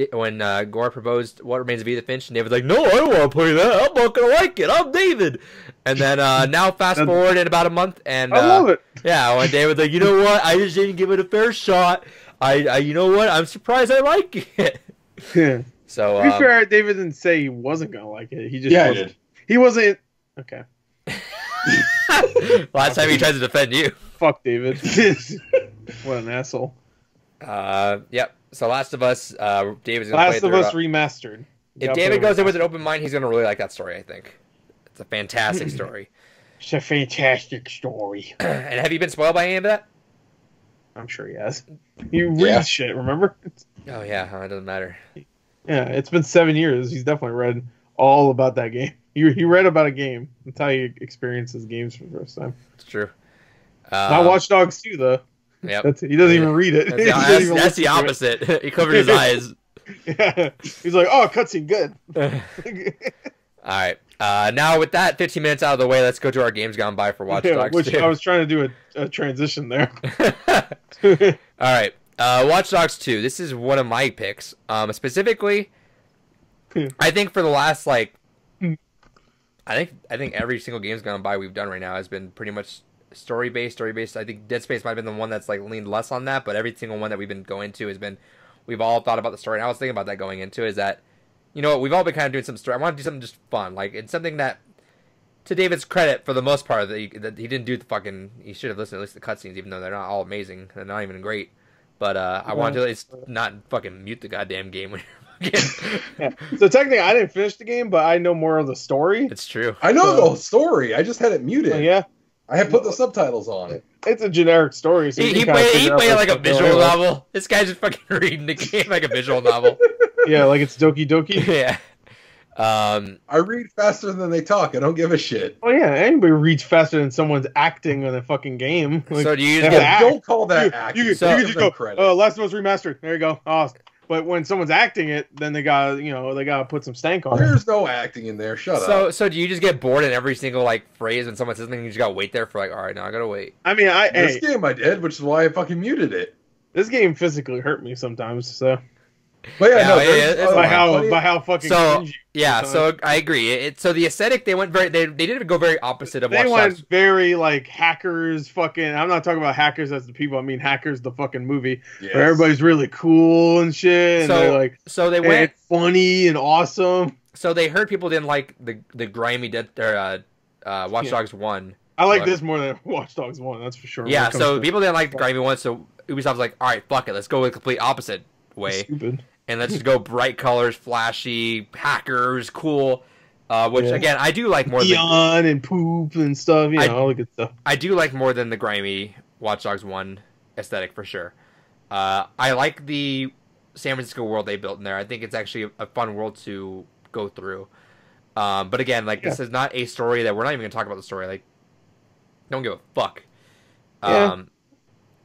Gore proposed What Remains of Edith Finch, and David's like, no, I don't want to play that. I'm not gonna like it. I'm David. And then now fast forward in about a month, and I love it. Yeah, when David's like, you know what? I just didn't give it a fair shot. I you know what? I'm surprised I like it. Yeah. So to be fair, David didn't say he wasn't gonna like it. He just I did. He wasn't. Okay. Last time he tried to defend you. Fuck David. What an asshole. Yep. So Last of Us, David's gonna Last play of Us remastered. If David goes in with an open mind, he's gonna really like that story. I think it's a fantastic story. It's a fantastic story. And have you been spoiled by any of that? I'm sure he has. You read shit, remember? Oh yeah, it doesn't matter. Yeah, it's been 7 years. He's definitely read all about that game. He read about a game. That's how he experiences games for the first time. It's true. Not Watch Dogs 2, though. Yep. He doesn't even read it. That's the opposite. He covered his eyes. Yeah. He's like, oh, cutscene, good. All right. Now with that 15 minutes out of the way, let's go to our games gone by for Watch Dogs 2. Which I was trying to do a transition there. All right. Watch Dogs 2. This is one of my picks. Specifically, I think for the last I think every single game's gone by we've done right now has been pretty much story based. I think Dead Space might have been the one that's like leaned less on that, but every single one that we've been going to has been we've all thought about the story. And I was thinking about that going into is that, you know what, we've all been kind of doing some story. I want to do something just fun, like it's something that, to David's credit, for the most part, that he didn't do the fucking. He should have listened at least to the cutscenes, even though they're not all amazing. They're not even great. But I wanted to at least not fucking mute the goddamn game when you're fucking... Yeah. So technically, I didn't finish the game, but I know more of the story. It's true. I know the whole story. I just had it muted. Yeah. I had put the subtitles on. It's a generic story. So he played it like a visual novel. This guy's just fucking reading the game like a visual novel. Yeah, like it's Doki Doki. Yeah. I read faster than they talk. I don't give a shit. Oh yeah, anybody reads faster than someone's acting in a fucking game. Like, so do you just get... Don't call that acting. You can just go, Last of Us Remastered. There you go. Oh, but when someone's acting it, then they gotta put some stank on it. There's no acting in there. Shut up. So do you just get bored in every single like phrase when someone says something? You just gotta wait there for like, all right, now I gotta wait. I mean, this game I did, which is why I fucking muted it. This game physically hurt me sometimes. So, but by how fucking cringy. Yeah, so I agree. So the aesthetic they didn't go very opposite of. They went very like hackers. Fucking, I'm not talking about hackers as the people. I mean hackers, the fucking movie. Yes. Where everybody's really cool and shit. And they're like, so they went funny and awesome. So they heard people didn't like the grimy Watch Dogs 1. I like this more than Watch Dogs 1. That's for sure. Yeah, so people didn't like the grimy one. So Ubisoft's like, all right, fuck it, let's go the complete opposite way. Stupid. And let's just go bright colors, flashy, hackers, cool. Which again, I do like more than neon and poop and stuff. You know, all the good stuff. I do like more than the grimy Watch Dogs 1 aesthetic for sure. I like the San Francisco world they built in there. I think it's actually a fun world to go through. But again, like this is not a story that we're not even gonna talk about the story. Like, don't give a fuck.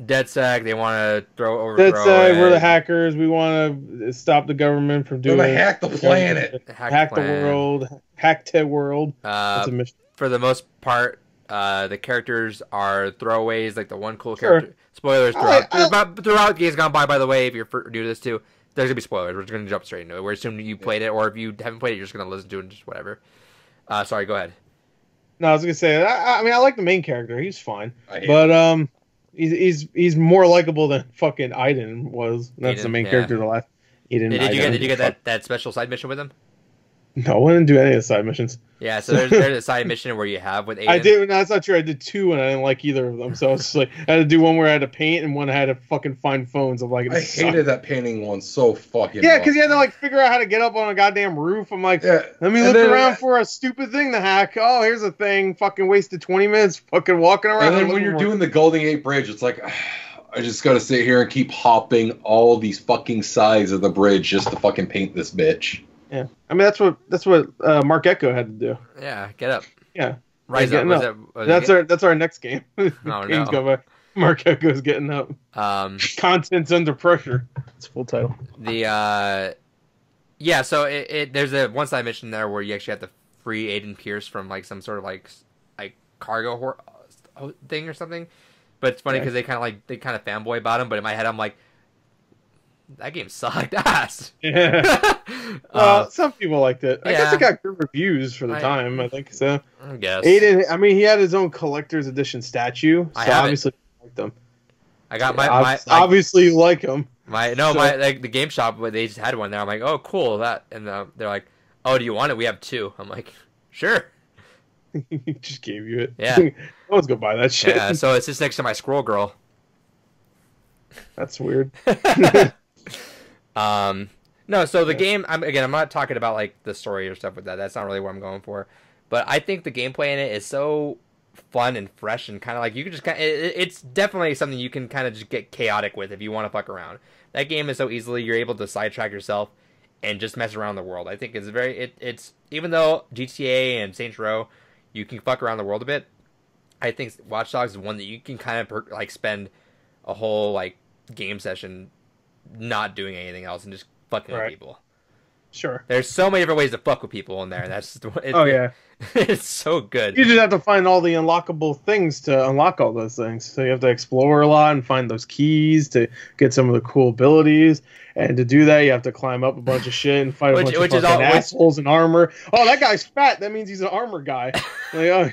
DedSec, they want to overthrow DedSec, we're the hackers. We want to stop the government from doing... hack the planet. Hack the world. Hack the world. That's a mission. For the most part, the characters are throwaways, like the one cool character. Spoilers throughout games gone by the way, if you're new to this too. There's going to be spoilers. We're just going to jump straight into it. We're assuming you played it, or if you haven't played it, you're just going to listen to it and just whatever. Sorry, go ahead. No, I was going to say, I mean, I like the main character. He's fine. But, he's more likable than fucking Aiden was. That's the main character of the last. Did you get that special side mission with him? No, I didn't do any of the side missions. Yeah, so there's a side mission where you have with Aiden. I did. No, that's not true. I did 2, and I didn't like either of them. So I was just like, I had to do one where I had to paint, and one I had to fucking find phones. I'm like, I hated that painting one so fucking. Yeah, because you had to like figure out how to get up on a goddamn roof. I'm like, let me look around for a stupid thing to hack. Oh, here's a thing. Fucking wasted 20 minutes fucking walking around. And then when you're doing the Golden Gate Bridge, it's like, I just gotta sit here and keep hopping all these fucking sides of the bridge just to fucking paint this bitch. Yeah, I mean that's what Mark Echo had to do. Yeah, get up. Yeah, Rise up. That's our next game. Game's going by. Mark Echo's getting up. Content's under pressure. It's full title. So there's a one side mission there where you actually have to free Aiden Pierce from like some sort of like cargo thing or something. But it's funny because they kind of fanboy about him. But in my head, I'm like, that game sucked ass. Yeah. Well, some people liked it. I guess it got good reviews for the time. I think so. I guess. Aiden, I mean, he had his own collector's edition statue. So obviously you liked him. I got my obviously you like him. The game shop, they just had one there. I'm like, oh, cool, that, and they're like, oh, do you want it? We have 2. I'm like, sure. He just gave you it. Yeah. Let's go buy that shit. Yeah. So it's just next to my Squirrel Girl. That's weird. No, so the game, I'm not talking about like the story or stuff with that. That's not really what I'm going for. But I think the gameplay in it is so fun and fresh and kind of like you can just it's definitely something you can kind of just get chaotic with if you want to fuck around. That game is so easily you're able to sidetrack yourself and just mess around the world. I think it's it's even though GTA and Saints Row you can fuck around the world a bit. I think Watch Dogs is one that you can kind of like spend a whole like game session not doing anything else and just fucking with people. Sure. There's so many different ways to fuck with people in there. And that's it's so good. You just have to find all the unlockable things to unlock all those things. So you have to explore a lot and find those keys to get some of the cool abilities. And to do that, you have to climb up a bunch of shit and fight a bunch of fucking assholes in armor. Oh, that guy's fat. That means he's an armor guy. I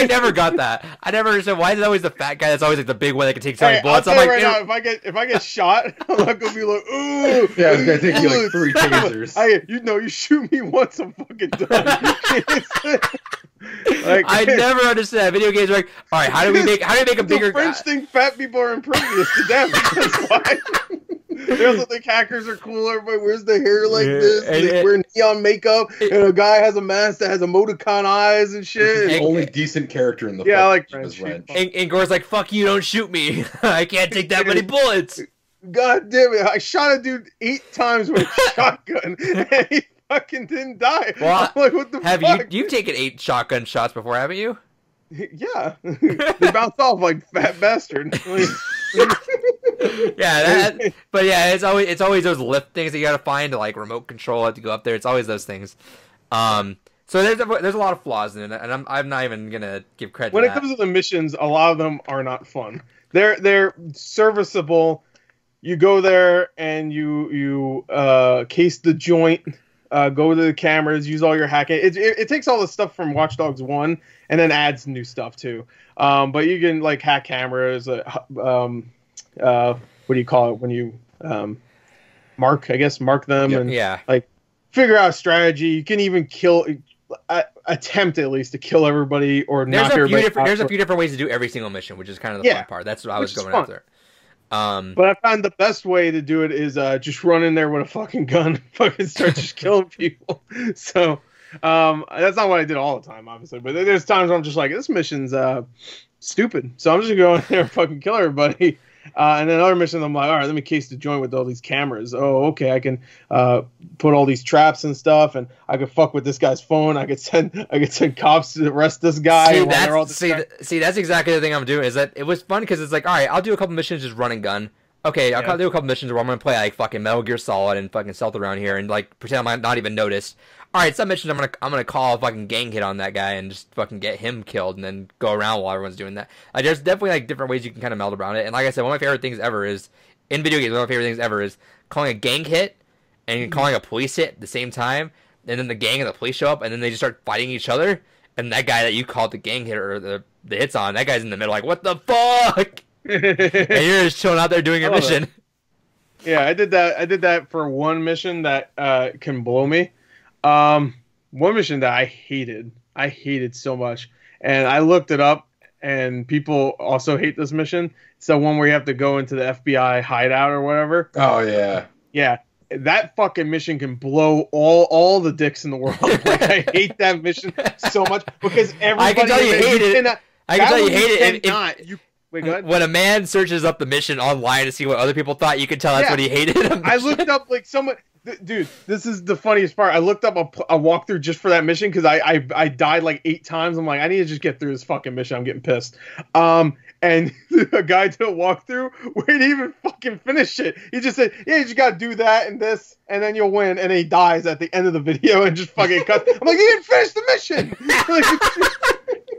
never got that. I never understood why is it always the fat guy that's always like the big one that can take so many bullets. I'm like, right now, if I get shot, I'm not gonna be like, ooh. Yeah, it's gonna take you like 3 tasers. You shoot me once, I'm fucking done. Like, I never understood that. Video games are like, all right, how do we make a bigger? The French think fat people are impervious to them. That's why. They also think hackers are cool. Everybody wears their hair like this. And they wear neon makeup. And a guy has a mask that has emoticon eyes and shit. The only decent character in the I like French. And Gore's like, fuck you, don't shoot me. I can't take that many bullets. God damn it. I shot a dude 8 times with a shotgun. And he fucking didn't die. Well, I'm like, what the fuck? You've taken 8 shotgun shots before, haven't you? Yeah. They bounce off like fat bastard. Yeah, but yeah, it's always those lift things that you gotta find to like remote control it to go up there. It's always those things. So there's a lot of flaws in it, and I'm not even gonna give credit. When it comes to the missions, a lot of them are not fun. They're serviceable. You go there and you case the joint, go to the cameras, use all your hacking. It takes all the stuff from Watch Dogs 1 and then adds new stuff too. But you can like hack cameras. What do you call it when you mark them and like figure out a strategy. You can even attempt at least to kill everybody or knock everybody out. There's a few different ways to do every single mission, which is kind of the fun part. That's what I was going after. But I found the best way to do it is just run in there with a fucking gun, fucking start just killing people. So that's not what I did all the time, obviously. But there's times where I'm just like, this mission's stupid, so I'm just gonna go in there and fucking kill everybody. And then another mission, I'm like, all right, let me case the joint with all these cameras. Oh, okay, I can put all these traps and stuff, and I could fuck with this guy's phone. I could send cops to arrest this guy. See, that's exactly the thing I'm doing. Is that it was fun because it's like, all right, I'll do a couple missions just run and gun. Okay, I'll do a couple missions where I'm gonna play like fucking Metal Gear Solid and fucking stealth around here and like pretend I'm not even noticed. All right, some missions I'm gonna call a fucking gang hit on that guy and just fucking get him killed and then go around while everyone's doing that. Like, there's definitely like different ways you can kind of meld around it. And like I said, one of my favorite things ever is in video games. One of my favorite things ever is calling a gang hit and calling a police hit at the same time. And then the gang and the police show up and then they just start fighting each other. And that guy that you called the gang hit or the hits on, that guy's in the middle like, what the fuck? And you're just chilling out there doing your mission. Yeah, I did that for one mission that can blow me. One mission that I hated so much, and I looked it up, and people also hate this mission. It's the one where you have to go into the FBI hideout or whatever. Oh yeah, that fucking mission can blow all the dicks in the world. Like, I hate that mission so much because everybody. I can tell you hate it. I can tell you hate it. Wait, go ahead. When a man searches up the mission online to see what other people thought, you can tell that's what he hated. I looked up like someone. Dude, this is the funniest part. I looked up a walkthrough just for that mission because I died like 8 times. I'm like, I need to just get through this fucking mission. I'm getting pissed. And a guy did a walkthrough where he didn't even fucking finish it. He just said, yeah, you just gotta do that and this, and then you'll win. And then he dies at the end of the video and just fucking cuts. I'm like, you didn't finish the mission!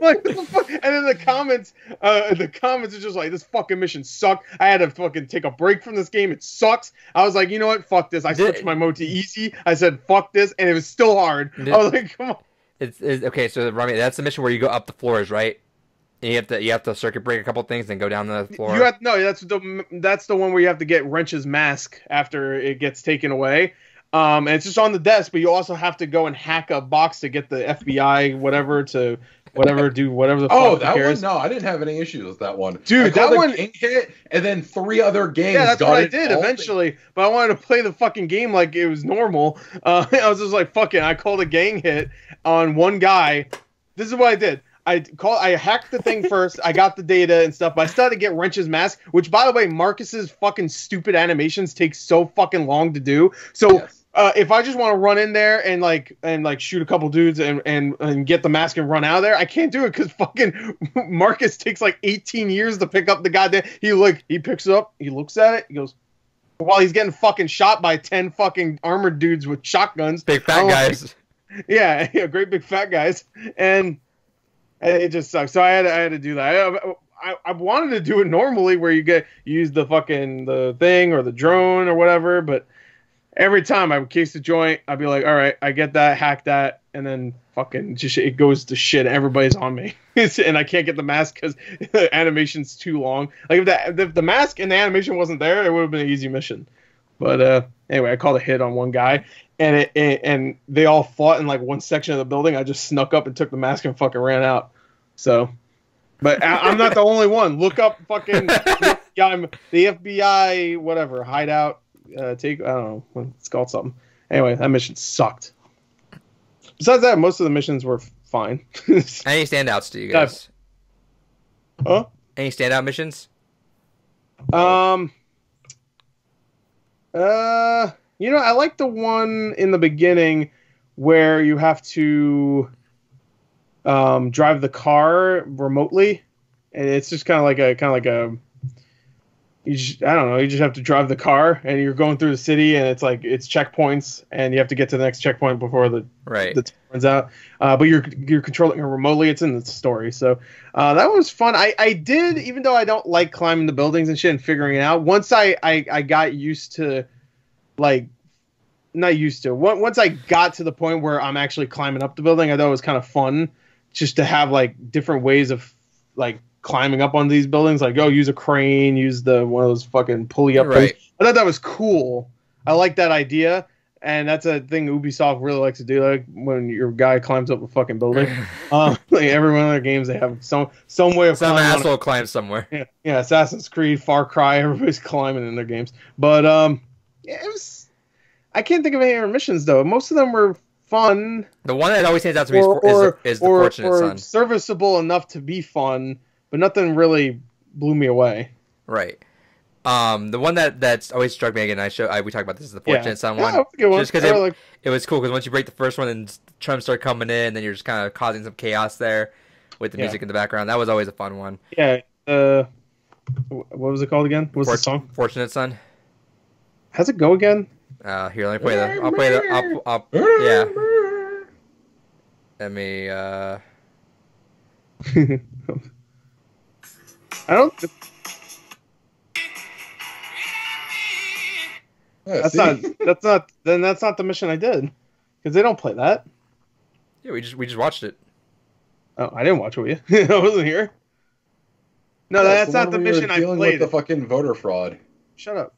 Like, what the fuck? And then the comments are just like, this fucking mission sucked. I had to fucking take a break from this game. It sucks. I was like, you know what? Fuck this. I switched my mode to easy. I said, fuck this. And it was still hard. I was like, come on. It's okay, so Rami, that's the mission where you go up the floors, right? And you have to circuit break a couple things, then go down the floor. That's the one where you have to get Wrench's mask after it gets taken away. And it's just on the desk, but you also have to go and hack a box to get the FBI do whatever the fuck. Oh, that one? No, I didn't have any issues with that one. Dude, that one gang hit, and then 3 other gangs. Yeah, that's what I did eventually. But I wanted to play the fucking game like it was normal. I was just like, fuck it. I called a gang hit on one guy. This is what I did. I hacked the thing first. I got the data and stuff, but I still had to get Wrench's mask, which, by the way, Marcus's fucking stupid animations take so fucking long to do. So. Yes. If I just want to run in there and shoot a couple dudes and get the mask and run out of there, I can't do it because fucking Marcus takes like 18 years to pick up the goddamn. He picks it up, he looks at it, he goes, while he's getting fucking shot by 10 fucking armored dudes with shotguns, big fat guys. Yeah, great big fat guys, and it just sucks. So I had to do that. I wanted to do it normally where you use the thing or the drone or whatever, but. Every time I would case the joint, I'd be like, all right, I get that, hack that, and then fucking just it goes to shit. Everybody's on me. And I can't get the mask because the animation's too long. Like, if the mask and the animation wasn't there, it would have been an easy mission. But anyway, I called a hit on one guy, and they all fought in like one section of the building. I just snuck up and took the mask and fucking ran out. So, but I'm not the only one. Look up fucking the FBI whatever hideout. I don't know. It's called something. Anyway, that mission sucked. Besides that, most of the missions were fine. Any standouts to you guys? Huh? Any standout missions? I like the one in the beginning where you have to drive the car remotely, and it's just kind of like a you just have to drive the car, and you're going through the city, and it's checkpoints, and you have to get to the next checkpoint before the time runs out. But you're controlling it remotely. It's in the story, so that was fun. I did, even though I don't like climbing the buildings and shit and figuring it out. Once I got used to, not used to. Once I got to the point where I'm actually climbing up the building, I thought it was kind of fun just to have different ways of climbing up on these buildings, use a crane, use one of those fucking pulley up things. I thought that was cool. I like that idea, and that's a thing Ubisoft really likes to do, when your guy climbs up a fucking building. Every one of their games, they have some way of some asshole climbs somewhere. Yeah, Assassin's Creed, Far Cry, everybody's climbing in their games. But it was. I can't think of any other missions though. Most of them were fun. The one that always stands out to me is the Fortunate Son. Serviceable enough to be fun, but nothing really blew me away. Right. The one that's always struck me again. We talked about this is the Fortunate Son one. Yeah, that's a good one. Just because it was cool because once you break the first one and Trump start coming in, then you're just kind of causing some chaos there with the music in the background. That was always a fun one. Yeah. What was it called again? What was the song? Fortunate Son. How's it go again? Here, let me play the. I'll play the. Yeah. Let me. I don't. That's not the mission I did, because they don't play that. Yeah, we just watched it. Oh, I didn't watch it with you. I wasn't here. No, that's not the mission I played. With the fucking voter fraud. Shut up.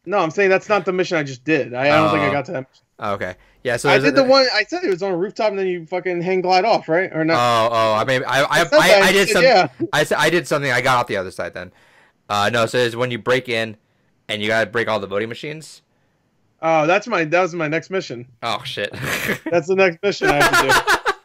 No, I'm saying that's not the mission I just did. I don't think I got to that mission. Oh, okay. Yeah, so I did the one. I said it was on a rooftop, and then you fucking hang glide off, right? Or not? I mean, I did something. Yeah. I did something. I got off the other side then. No, so it's when you break in, and you gotta break all the voting machines. Oh, that was my next mission. Oh shit. That's the next mission I have to do.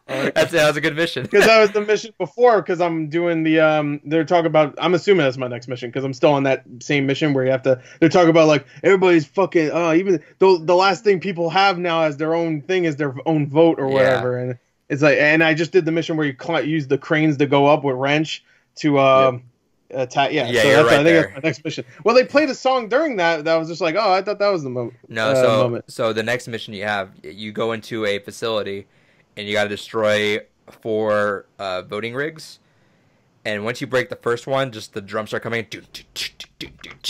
That was a good mission. Because that was the mission before. Because I'm doing the they're talking about. I'm assuming that's my next mission because I'm still on that same mission where you have to. They're talking about everybody's fucking. Even the last thing people have now as their own thing is their own vote or whatever, and it's and I just did the mission where you use the cranes to go up with wrench to attack. Yeah, yeah, so you're right I think that's my next mission. Well, they played a song during that was just like, oh, I thought that was the moment. No, moment. So the next mission you go into a facility. And you got to destroy 4 voting rigs. And once you break the first one, just the drums start coming.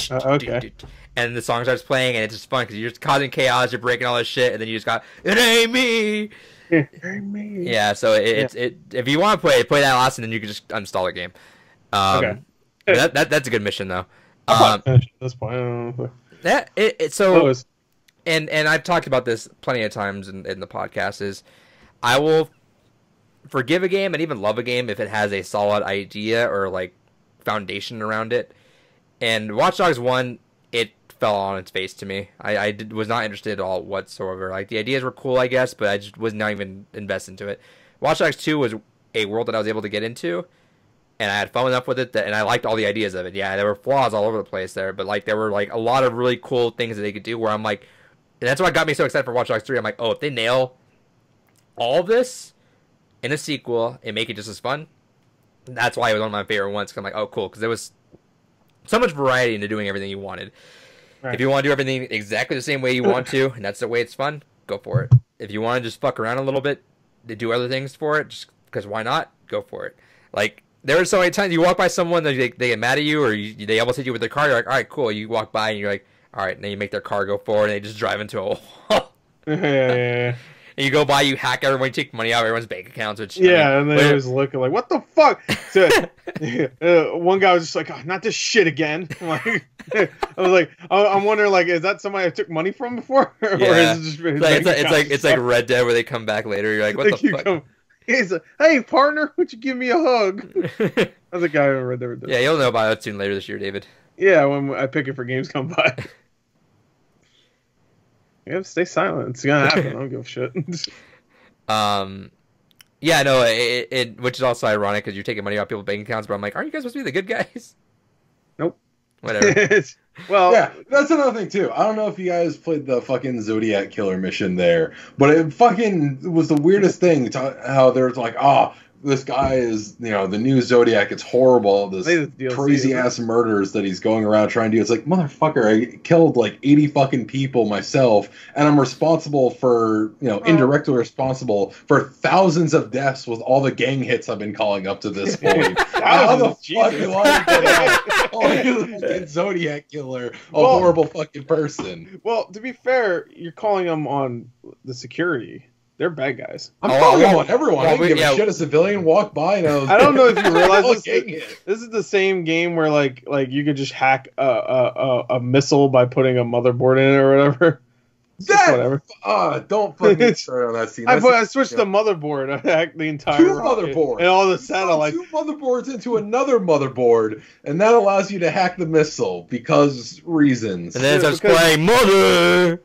Okay. And the song starts playing, and it's just fun because you're just causing chaos. You're breaking all this shit, and then you just got it ain't me. It ain't me. Yeah. So it if you want to play that last, and then you can just uninstall the game. Okay. That's a good mission though. At this point, and I've talked about this plenty of times in the podcast is. I will forgive a game and even love a game if it has a solid idea or foundation around it. And Watch Dogs 1, it fell on its face to me. I was not interested at all whatsoever. The ideas were cool, I guess, but I just was not even invested into it. Watch Dogs 2 was a world that I was able to get into, and I had fun enough with it, and I liked all the ideas of it. Yeah, there were flaws all over the place there, but there were a lot of really cool things that they could do where I'm and that's what got me so excited for Watch Dogs 3. I'm like, oh, if they nail all of this in a sequel and make it just as fun, that's why it was one of my favorite ones. Cause I'm like, oh, cool, because there was so much variety into doing everything you wanted. Right. If you want to do everything exactly the same way you want to, and that's the way it's fun, go for it. If you want to just fuck around a little bit, to do other things for it, just because why not? Go for it. There are so many times you walk by someone, they get mad at you, or they almost hit you with their car. You're like, all right, cool. You walk by and you're like, all right, and then you make their car go forward, and they just drive into a wall. Yeah. And you go by, you hack everyone, you take money out of everyone's bank accounts. Which and they always look like, what the fuck? So, one guy was just like, oh, not this shit again. I was like, I'm wondering, like, is that somebody I took money from before? Or is it just it's like Red Dead where they come back later. You're like, what the fuck? He's like, hey, partner, would you give me a hug? That's a guy who read Red Dead. Yeah, you'll know about it soon later this year, David. Yeah, when I pick it for games come by. Yeah, stay silent. It's gonna happen. I don't give a shit. Yeah, no, it which is also ironic because you're taking money out people's bank accounts, but I'm like, aren't you guys supposed to be the good guys? Nope. Whatever. Well, yeah, that's another thing too. I don't know if you guys played the fucking Zodiac Killer mission there, but it fucking was the weirdest thing. How there's like, this guy is, the new Zodiac. It's horrible. This crazy ass murders that he's going around trying to do. It's like, motherfucker, I killed like 80 fucking people myself, and I'm responsible for, indirectly responsible for thousands of deaths with all the gang hits I've been calling up to this point. How the fuck do I get Zodiac Killer, horrible fucking person? Well, to be fair, you're calling them on the security. They're bad guys. I'm calling them on everyone. I don't give a shit. A civilian walk by and I don't know if you realize this is the same game where like you could just hack a missile by putting a motherboard in it or whatever. Whatever. Don't fucking start on that scene. I switched the motherboard. I hacked the entire motherboards and all the satellite. 2 motherboards into another motherboard, and that allows you to hack the missile because reasons. And then it starts playing Mother.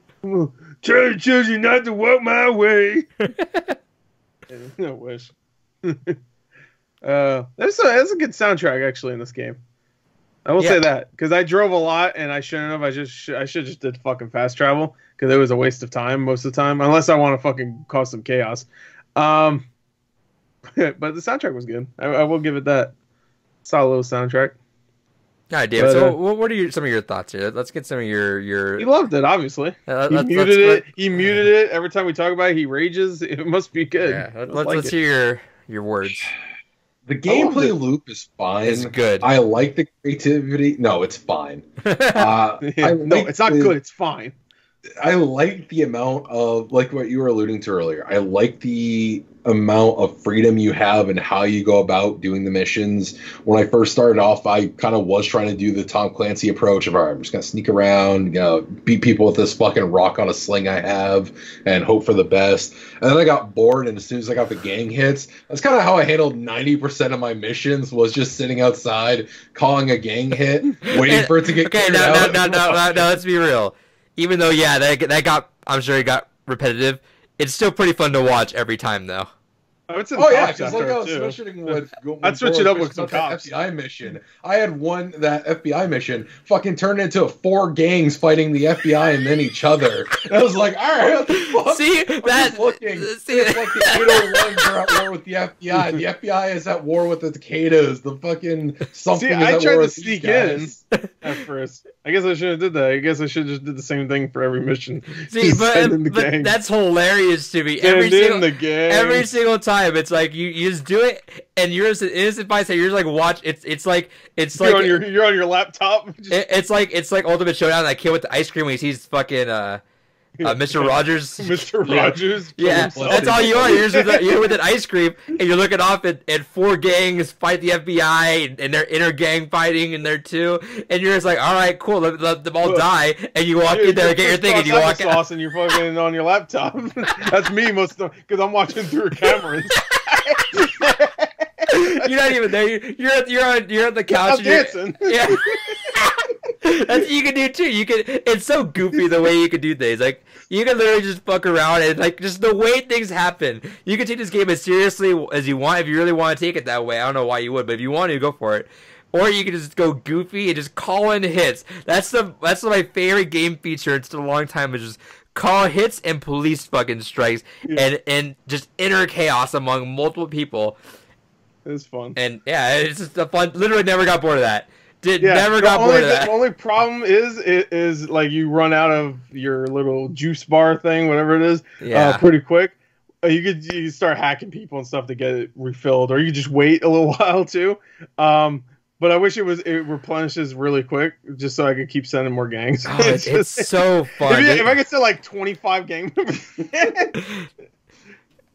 Tell the children not to walk my way. I wish. That's a good soundtrack actually in this game. I will say that because I drove a lot and I shouldn't have. I should just did fucking fast travel because it was a waste of time most of the time, unless I want to fucking cause some chaos. But the soundtrack was good. I will give it that. Solid little soundtrack. All right, David. So, what are some of your thoughts here? Let's get some of your. He loved it, obviously. He muted it. He muted it every time we talk about it. He rages. It must be good. Yeah, let's hear your words. The gameplay loop is fine. It's good. I like the creativity. No, it's fine. No, it's not good. It's fine. I like the amount of, like what you were alluding to earlier, I like the amount of freedom you have and how you go about doing the missions. When I first started off, I kind of was trying to do the Tom Clancy approach of, all right, I'm just going to sneak around, beat people with this fucking rock on a sling I have and hope for the best. And then I got bored, and as soon as I got the gang hits, that's kind of how I handled 90% of my missions, was just sitting outside, calling a gang hit, waiting for it to get cleared out. No, let's be real. Even though, that got, I'm sure it got repetitive, it's still pretty fun to watch every time, though. Because like I was switching with... I'd switch it up with some cops. FBI mission. I had that FBI mission fucking turned into 4 gangs fighting the FBI and then each other. And I was like, all right, what the fuck? It's like the 801s are at war with the FBI. The FBI is at war with the cicadas. The fucking something is at war with these guys. I tried to sneak in at first. I guess I should have did that. I guess I should have just did the same thing for every mission. See, but that's hilarious to me. Every single time, it's like you just do it, and you're just an innocent bystander. You're just like watch. It's like you're on your laptop. It's like Ultimate Showdown. That kid with the ice cream when he sees fucking Mr. Rogers. Mr. Rogers. Yeah, that's all you are. You're with an ice cream, and you're looking off at 4 gangs fight the FBI, and they're inner gang fighting in there too. And you're just like, all right, cool, let them all die. And you walk in there and get your thing, and you walk out. And you're fucking on your laptop. That's me most of the time, because I'm watching through cameras. You're not even there. You're on the couch. I'm dancing. Yeah. That's what you can do too. It's so goofy the way you can do things. Like, you can literally just fuck around and like just the way things happen. You can take this game as seriously as you want if you really want to take it that way. I don't know why you would, but if you want to, go for it. Or you can just go goofy and just call in hits. That's my favorite game feature. It's been a long time. Is just call hits and police fucking strikes and just inner chaos among multiple people. It's fun. And yeah, it's just a fun. Literally never got bored of that. Never got bored of that. The only problem is like you run out of your little juice bar thing, whatever it is, pretty quick. You start hacking people and stuff to get it refilled, or you just wait a little while too. But I wish it replenishes really quick, just so I could keep sending more gangs. Oh, it's so fun. If I could send like 25 gang members.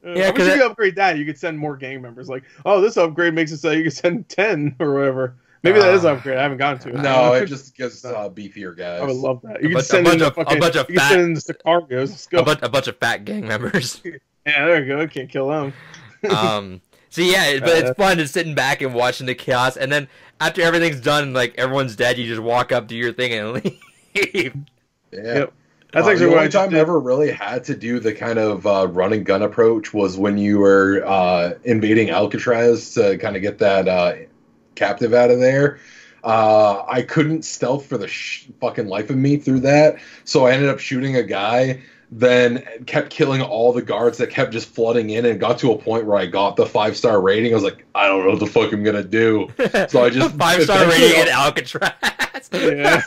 Yeah, I wish you could upgrade that. You could send more gang members. Like, oh, this upgrade makes it so you can send 10 or whatever. Maybe that is an upgrade. I haven't gotten to it. No, it just gives beefier guys. I would love that. You can send in a bunch of cargos. Let's go. A bunch of fat gang members. Yeah, there we go. Can't kill them. So yeah, but it's fun just sitting back and watching the chaos, and then after everything's done, like everyone's dead, you just walk up, do your thing, and leave. Yeah. Yep. That's actually the only time I ever really had to do the kind of run and gun approach was when you were invading Alcatraz to kind of get that captive out of there. I couldn't stealth for the fucking life of me through that, so I ended up shooting a guy, then kept killing all the guards that kept just flooding in, and got to a point where I got the 5-star rating. I was like, I don't know what the fuck I'm gonna do. So I just 5-star rating in Alcatraz. Yeah.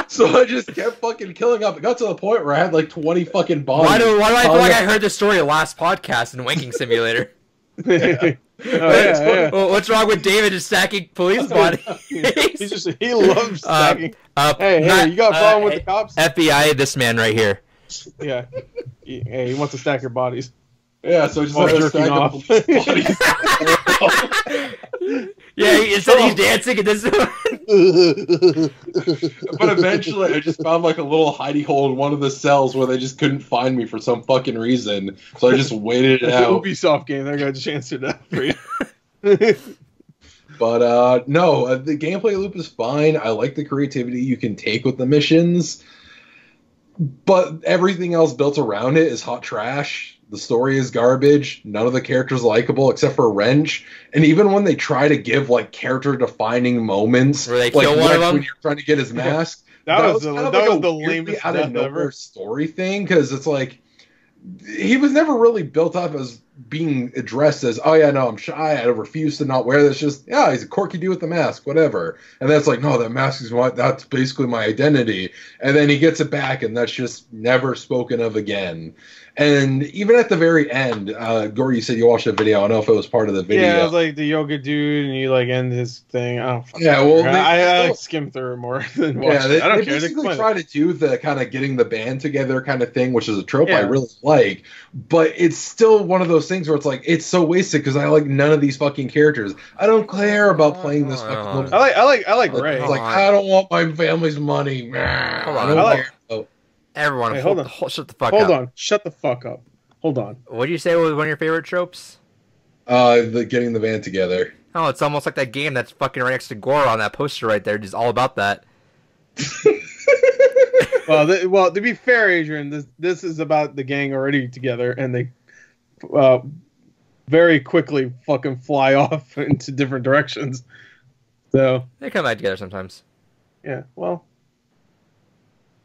So I just kept fucking killing up. It got to the point where I had like 20 fucking bodies. Why do I feel like I heard this story last podcast in Wanking Simulator? What's wrong with David just stacking police bodies? He loves stacking. Hey, you got a problem with the cops? FBI, this man right here. Yeah. Hey, he wants to stack your bodies. Yeah, so just jerking off. Yeah, he's dancing at this one. But eventually I just found like a little hidey hole in one of the cells where they just couldn't find me for some fucking reason. So I just waited it out. Ubisoft game, I got a chance to that for you. But no, the gameplay loop is fine. I like the creativity you can take with the missions. But everything else built around it is hot trash. The story is garbage. None of the characters are likable except for Wrench. And even when they try to give like character-defining moments, where they like kill one of them? When you're trying to get his mask, that was the lamest out of nowhere story thing, because it's like he was never really built up as being addressed as, oh yeah, no, I'm shy, I refuse to not wear this. Just, yeah, he's a quirky dude with a mask, whatever. And that's like, no, that mask is that's basically my identity. And then he gets it back, and that's just never spoken of again. And even at the very end, Gore, you said you watched a video. I don't know if it was part of the video. Yeah, it was like the yoga dude, and you like end his thing. I don't yeah, well, I skimmed through it more than watched it. I don't care. Basically try to do the kind of getting the band together kind of thing, which is a trope I really like. But it's still one of those things where it's like, it's so wasted because I like none of these fucking characters. I don't care about playing this fucking. I like Ray. It's like, I don't want my family's money. Hold on. Everyone, hold on. Shut the fuck up. Hold on. Shut the fuck up. Hold on. What do you say was one of your favorite tropes? The getting the band together. Oh, it's almost like that game that's fucking right next to Gore on that poster right there. Just all about that. Well, to be fair, Adrian, this is about the gang already together, and they very quickly fucking fly off into different directions. So they come back together sometimes. Yeah, well,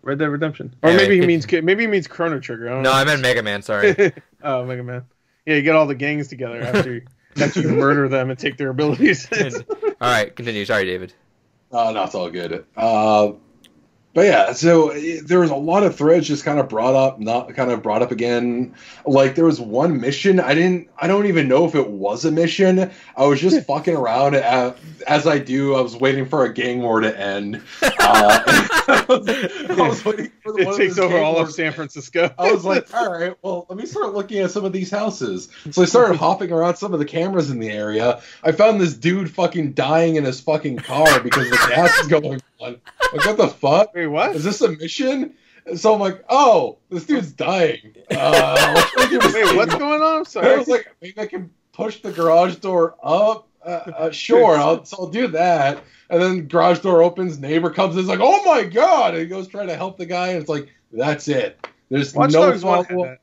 Red Dead Redemption, or maybe he means Chrono Trigger. I don't know. I meant Mega Man. Sorry. Oh, Mega Man. Yeah, you get all the gangs together after you murder them and take their abilities. All right, continue. Sorry, David. No, it's all good. But yeah, so there was a lot of threads just kind of brought up again. Like there was one mission, I don't even know if it was a mission. I was just fucking around as I do. I was waiting for a gang war to end. I was waiting for it takes over all of San Francisco. I was like, all right, well, let me start looking at some of these houses. So I started hopping around some of the cameras in the area. I found this dude fucking dying in his fucking car because the gas is going on. Like, what the fuck? Wait, what? Is this a mission? So I'm like, oh, this dude's dying. Wait, what's going on? I'm sorry. I was like, maybe I can push the garage door up. Sure, I'll do that. And then garage door opens, neighbor comes in, is like, oh my god! And he goes trying to help the guy, and it's like, that's it. There's no follow-up.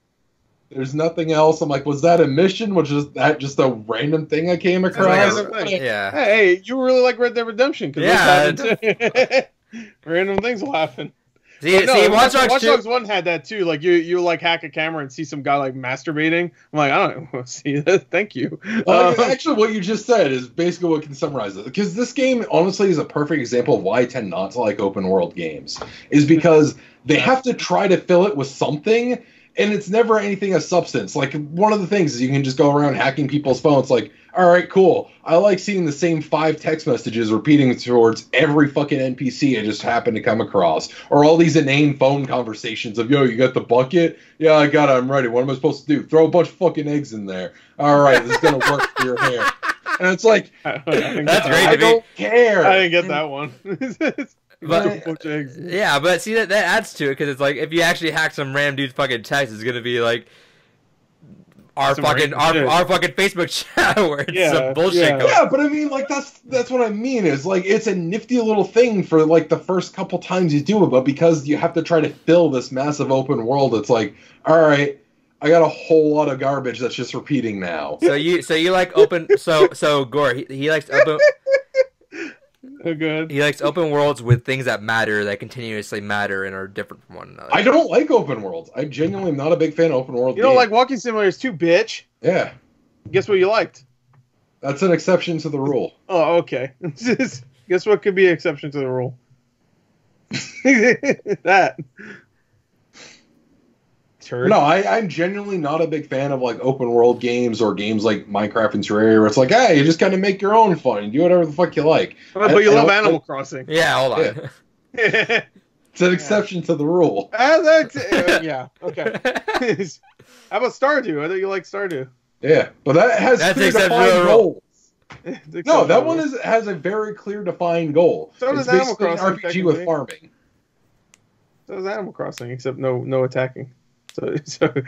There's nothing else. I'm like, was that a mission? Was that just a random thing I came across? Yeah. Hey, you really like Red Dead Redemption? Yeah. Random things will happen. See, Watch Dogs 1 had that too. Like you like hack a camera and see some guy like masturbating. I'm like, I don't want to see that. Thank you. Actually, what you just said is basically what can summarize it. Because this game, honestly, is a perfect example of why I tend not to like open world games. Is because they have to try to fill it with something, and it's never anything of substance. Like, one of the things is you can just go around hacking people's phones. Like, all right, cool. I like seeing the same 5 text messages repeating towards every fucking NPC I just happen to come across. Or all these inane phone conversations of, yo, you got the bucket? Yeah, I got it. I'm ready. What am I supposed to do? Throw a bunch of fucking eggs in there. All right, this is going to work for your hair. And it's like, That's great. I don't care. I didn't get that one. But, yeah, but see, that adds to it, because it's like, if you actually hack some random dude's fucking text, it's going to be like, our fucking Facebook chat where it's some bullshit going. Yeah, but I mean, like, that's what I mean, is like, it's a nifty little thing for like the first couple times you do it, but because you have to try to fill this massive open world, it's like, all right, I got a whole lot of garbage that's just repeating now. So you like open so Gore, he likes open. Oh, good. He likes open worlds with things that matter, that continuously matter and are different from one another. I don't like open worlds. I genuinely am not a big fan of open world. You don't like walking simulators too, bitch? Yeah. Guess what you liked? That's an exception to the rule. Oh, okay. Guess what could be an exception to the rule? That. Turd. No, I'm genuinely not a big fan of like open world games or games like Minecraft and Terraria where it's like, hey, you just kind of make your own fun and do whatever the fuck you like. But you love Animal Crossing. Yeah, hold on. Yeah. It's an exception to the rule. Yeah, okay. How about Stardew? I thought you like Stardew. Yeah, but that has clear defined goals. No, that one has a very clear defined goal. So it's does Animal basically Crossing, an RPG with farming. So does Animal Crossing, except no attacking. So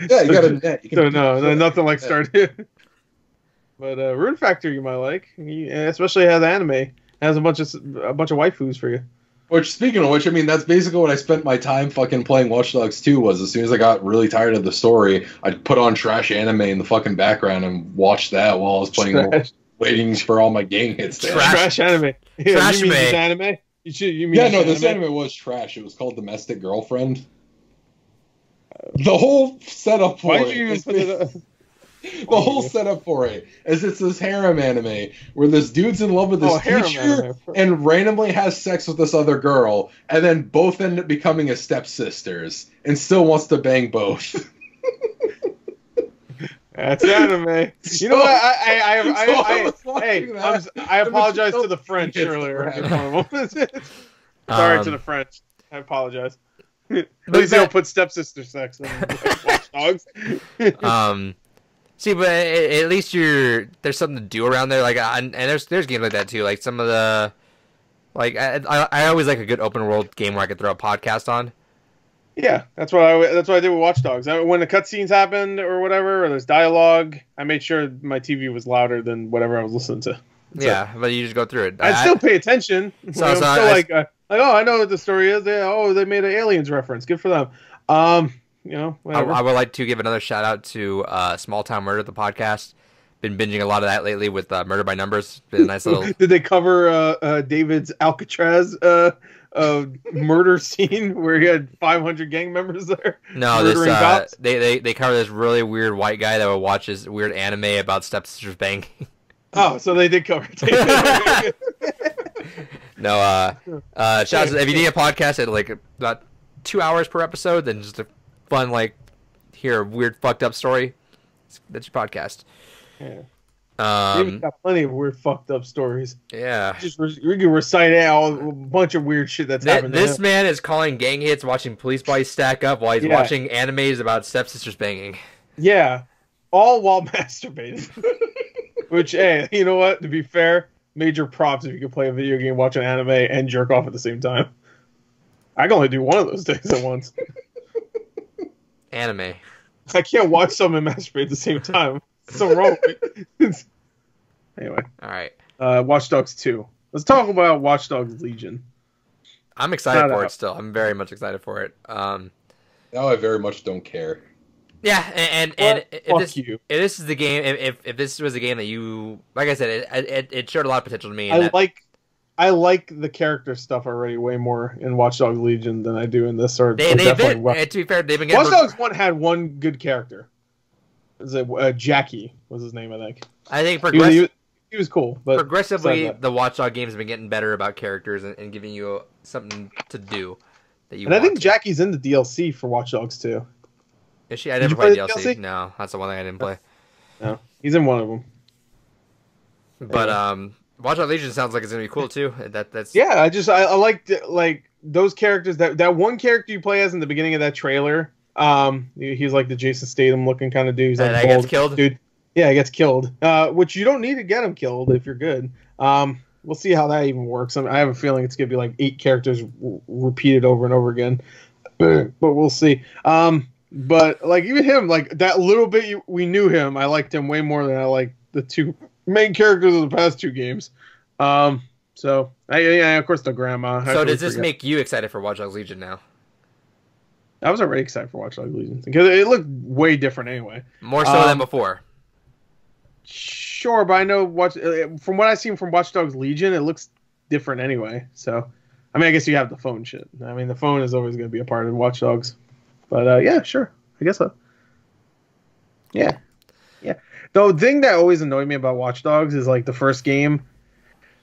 yeah, you got a net. So no, nothing like Stardew. But Rune Factor you might like, especially has anime. It has a bunch of waifus for you. Which, speaking of which, I mean, that's basically what I spent my time fucking playing Watch Dogs 2 was. As soon as I got really tired of the story, I'd put on trash anime in the fucking background and watch that while I was playing, waiting for all my gang hits. Trash anime. Yeah, trash you mean this anime? You mean this anime was trash. It was called Domestic Girlfriend. The whole setup for it is it's this harem anime where this dude's in love with this teacher and randomly has sex with this other girl, and then both end up becoming his stepsisters and still wants to bang both. That's anime. You know what? I apologize to the French earlier. Sorry to the French. I apologize. At least they don't put stepsister sex in Watch Dogs. See, but at least there's something to do around there. Like, and there's games like that too. Like some of the, like I always like a good open world game where I could throw a podcast on. Yeah, that's what I did with Watch Dogs. When the cutscenes happened or whatever, or there's dialogue, I made sure my TV was louder than whatever I was listening to. Yeah, but you just go through it. I'd still pay attention. I know what the story is. They made an Aliens reference. Good for them. Whatever. I would like to give another shout out to Small Town Murder, the podcast. Been binging a lot of that lately with Murder by Numbers. Been a nice little. Did they cover David's Alcatraz murder scene where he had 500 gang members there? No, they cover this really weird white guy that would watch this weird anime about stepsisters banging. Oh, so they did cover it. No, shout out to, if you need a podcast at like about 2 hours per episode, then just a fun, like, hear a weird fucked up story, that's your podcast. Yeah. You've got plenty of weird fucked up stories. Yeah. We can recite out a bunch of weird shit that's happened. This man is calling gang hits, watching police bodies stack up while he's watching animes about stepsisters banging. Yeah. All while masturbating. Which, hey, you know what? To be fair, major props if you can play a video game, watch an anime, and jerk off at the same time. I can only do one of those things at once. Anime. I can't watch something and masturbate at the same time. It's so wrong. Anyway. All right. Watch Dogs 2. Let's talk about Watch Dogs Legion. I'm excited for it still. I'm very much excited for it. Now I very much don't care. Yeah, and if this is the game, if this was a game that you, like I said, it showed a lot of potential to me. I like the character stuff already way more in Watch Dogs Legion than I do in this. To be fair, they've been Watch Dogs 1 had one good character. Jackie was his name, I think. I think he was cool, but progressively the Watch Dogs games have been getting better about characters and giving you something to do that you. And I think Jackie's in the DLC for Watch Dogs 2. Is she? I never played DLC. No, that's the one thing I didn't play. No, he's in one of them. But Watch Dogs Legion sounds like it's gonna be cool too. That's yeah. I liked like those characters. That one character you play as in the beginning of that trailer. He's like the Jason Statham looking kind of dude. He's like that gets killed, dude. Yeah, he gets killed. Which you don't need to get him killed if you're good. We'll see how that even works. I have a feeling it's gonna be like 8 characters repeated over and over again. But we'll see. But like even him, like that little bit we knew him, I liked him way more than I liked the 2 main characters of the past 2 games. So of course the grandma. So does this make you excited for Watch Dogs Legion now? I was already excited for Watch Dogs Legion because it looked way different anyway. More so than before. Sure, but I know from what I've seen from Watch Dogs Legion, it looks different anyway. So, I mean, I guess you have the phone shit. I mean, the phone is always going to be a part of Watch Dogs. But yeah, sure, I guess so. Yeah. The thing that always annoyed me about Watch Dogs is like the first game.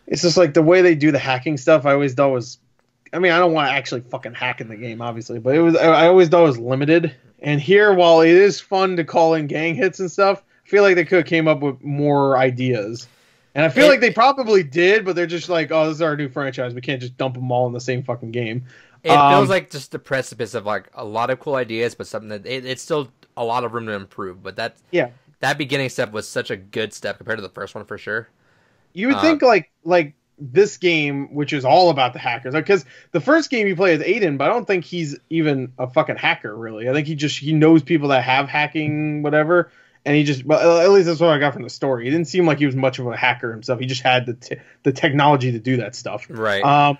It's just like the way they do the hacking stuff. I always thought was, I mean, I don't want to actually fucking hack in the game, obviously, but I always thought it was limited. And here, while it is fun to call in gang hits and stuff, I feel like they could have came up with more ideas. And I feel like they probably did, but they're just like, oh, this is our new franchise. We can't just dump them all in the same fucking game. It feels like just the precipice of like a lot of cool ideas, but something that it's still a lot of room to improve. But that beginning step was such a good step compared to the first one for sure. You would think like this game, which is all about the hackers, because the first game you play is Aiden, but I don't think he's even a fucking hacker really. I think he knows people that have hacking, whatever. And well, at least that's what I got from the story. He didn't seem like he was much of a hacker himself. He just had the technology to do that stuff. Right.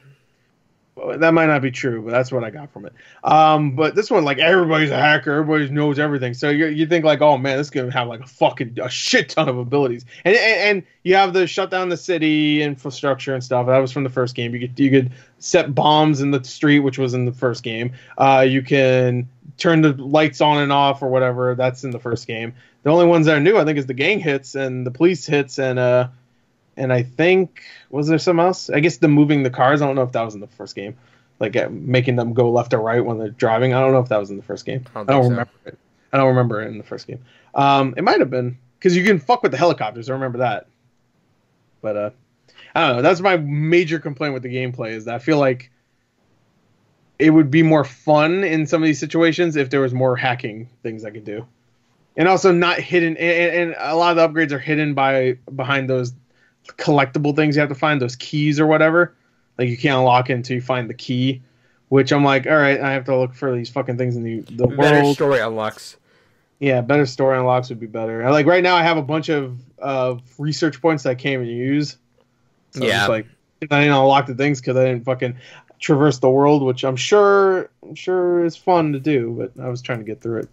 That might not be true, but that's what I got from it. But this one, like, everybody's a hacker. Everybody knows everything. So you think, like, oh, man, this is going to have, like, a shit ton of abilities. And you have the shut down the city infrastructure and stuff. That was from the first game. You could set bombs in the street, which was in the first game. You can turn the lights on and off or whatever. That's in the first game. The only ones that are new, I think, is the gang hits and the police hits and I think, was there something else? I guess the moving the cars. I don't know if that was in the first game. Like making them go left or right when they're driving. I don't know if that was in the first game. I don't remember it. I don't remember it in the first game. It might have been. Because you can fuck with the helicopters. I remember that. But, I don't know. That's my major complaint with the gameplay is that I feel like it would be more fun in some of these situations if there was more hacking things I could do. And also not hidden. And a lot of the upgrades are hidden behind those collectible things you have to find, those keys or whatever. Like you can't unlock it until you find the key, which I'm like, all right, I have to look for these fucking things in the world. Better story unlocks. Yeah, better story unlocks would be better. Like right now I have a bunch of research points that I can't even use. So yeah. It's like I didn't unlock the things because I didn't fucking traverse the world, which I'm sure is fun to do, but I was trying to get through it.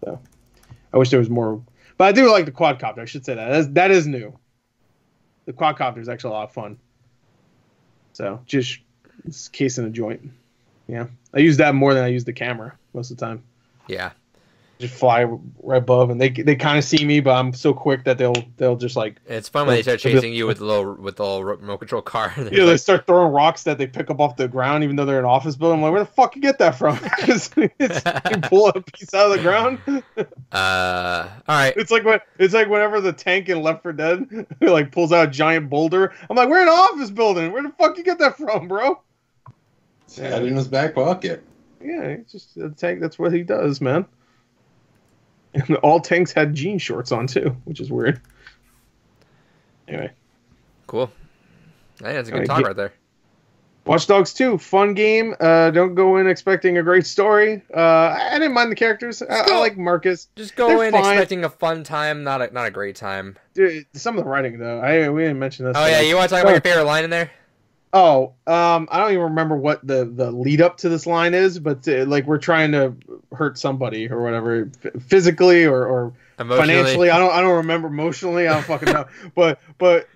So I wish there was more. But I do like the quadcopter. I should say that is new. The quadcopter is actually a lot of fun. So, just it's case in a joint. Yeah. I use that more than I use the camera most of the time. Yeah. Just fly right above, and they kind of see me, but I'm so quick that they'll just like. It's fun when they start chasing you with the little remote control car. Yeah, they start throwing rocks that they pick up off the ground, even though they're in an office building. I'm like, where the fuck you get that from? You pull a piece out of the ground. All right. It's like whenever the tank in Left 4 Dead like pulls out a giant boulder. I'm like, we're in an office building. Where the fuck you get that from, bro? Yeah, in his back pocket. Yeah, it's just a tank. That's what he does, man. And all tanks had jean shorts on too, which is weird. Anyway. Cool. Hey, that's a good talk right there. Watch Dogs 2, fun game. Don't go in expecting a great story. I didn't mind the characters. I like Marcus. Just go in expecting a fun time, not a great time. Dude, some of the writing though. We didn't mention this. Oh yeah, you want to talk about your favorite line in there? Oh, I don't even remember what the lead up to this line is, but like we're trying to hurt somebody or whatever, physically or financially. I don't remember. Emotionally, I don't fucking know. But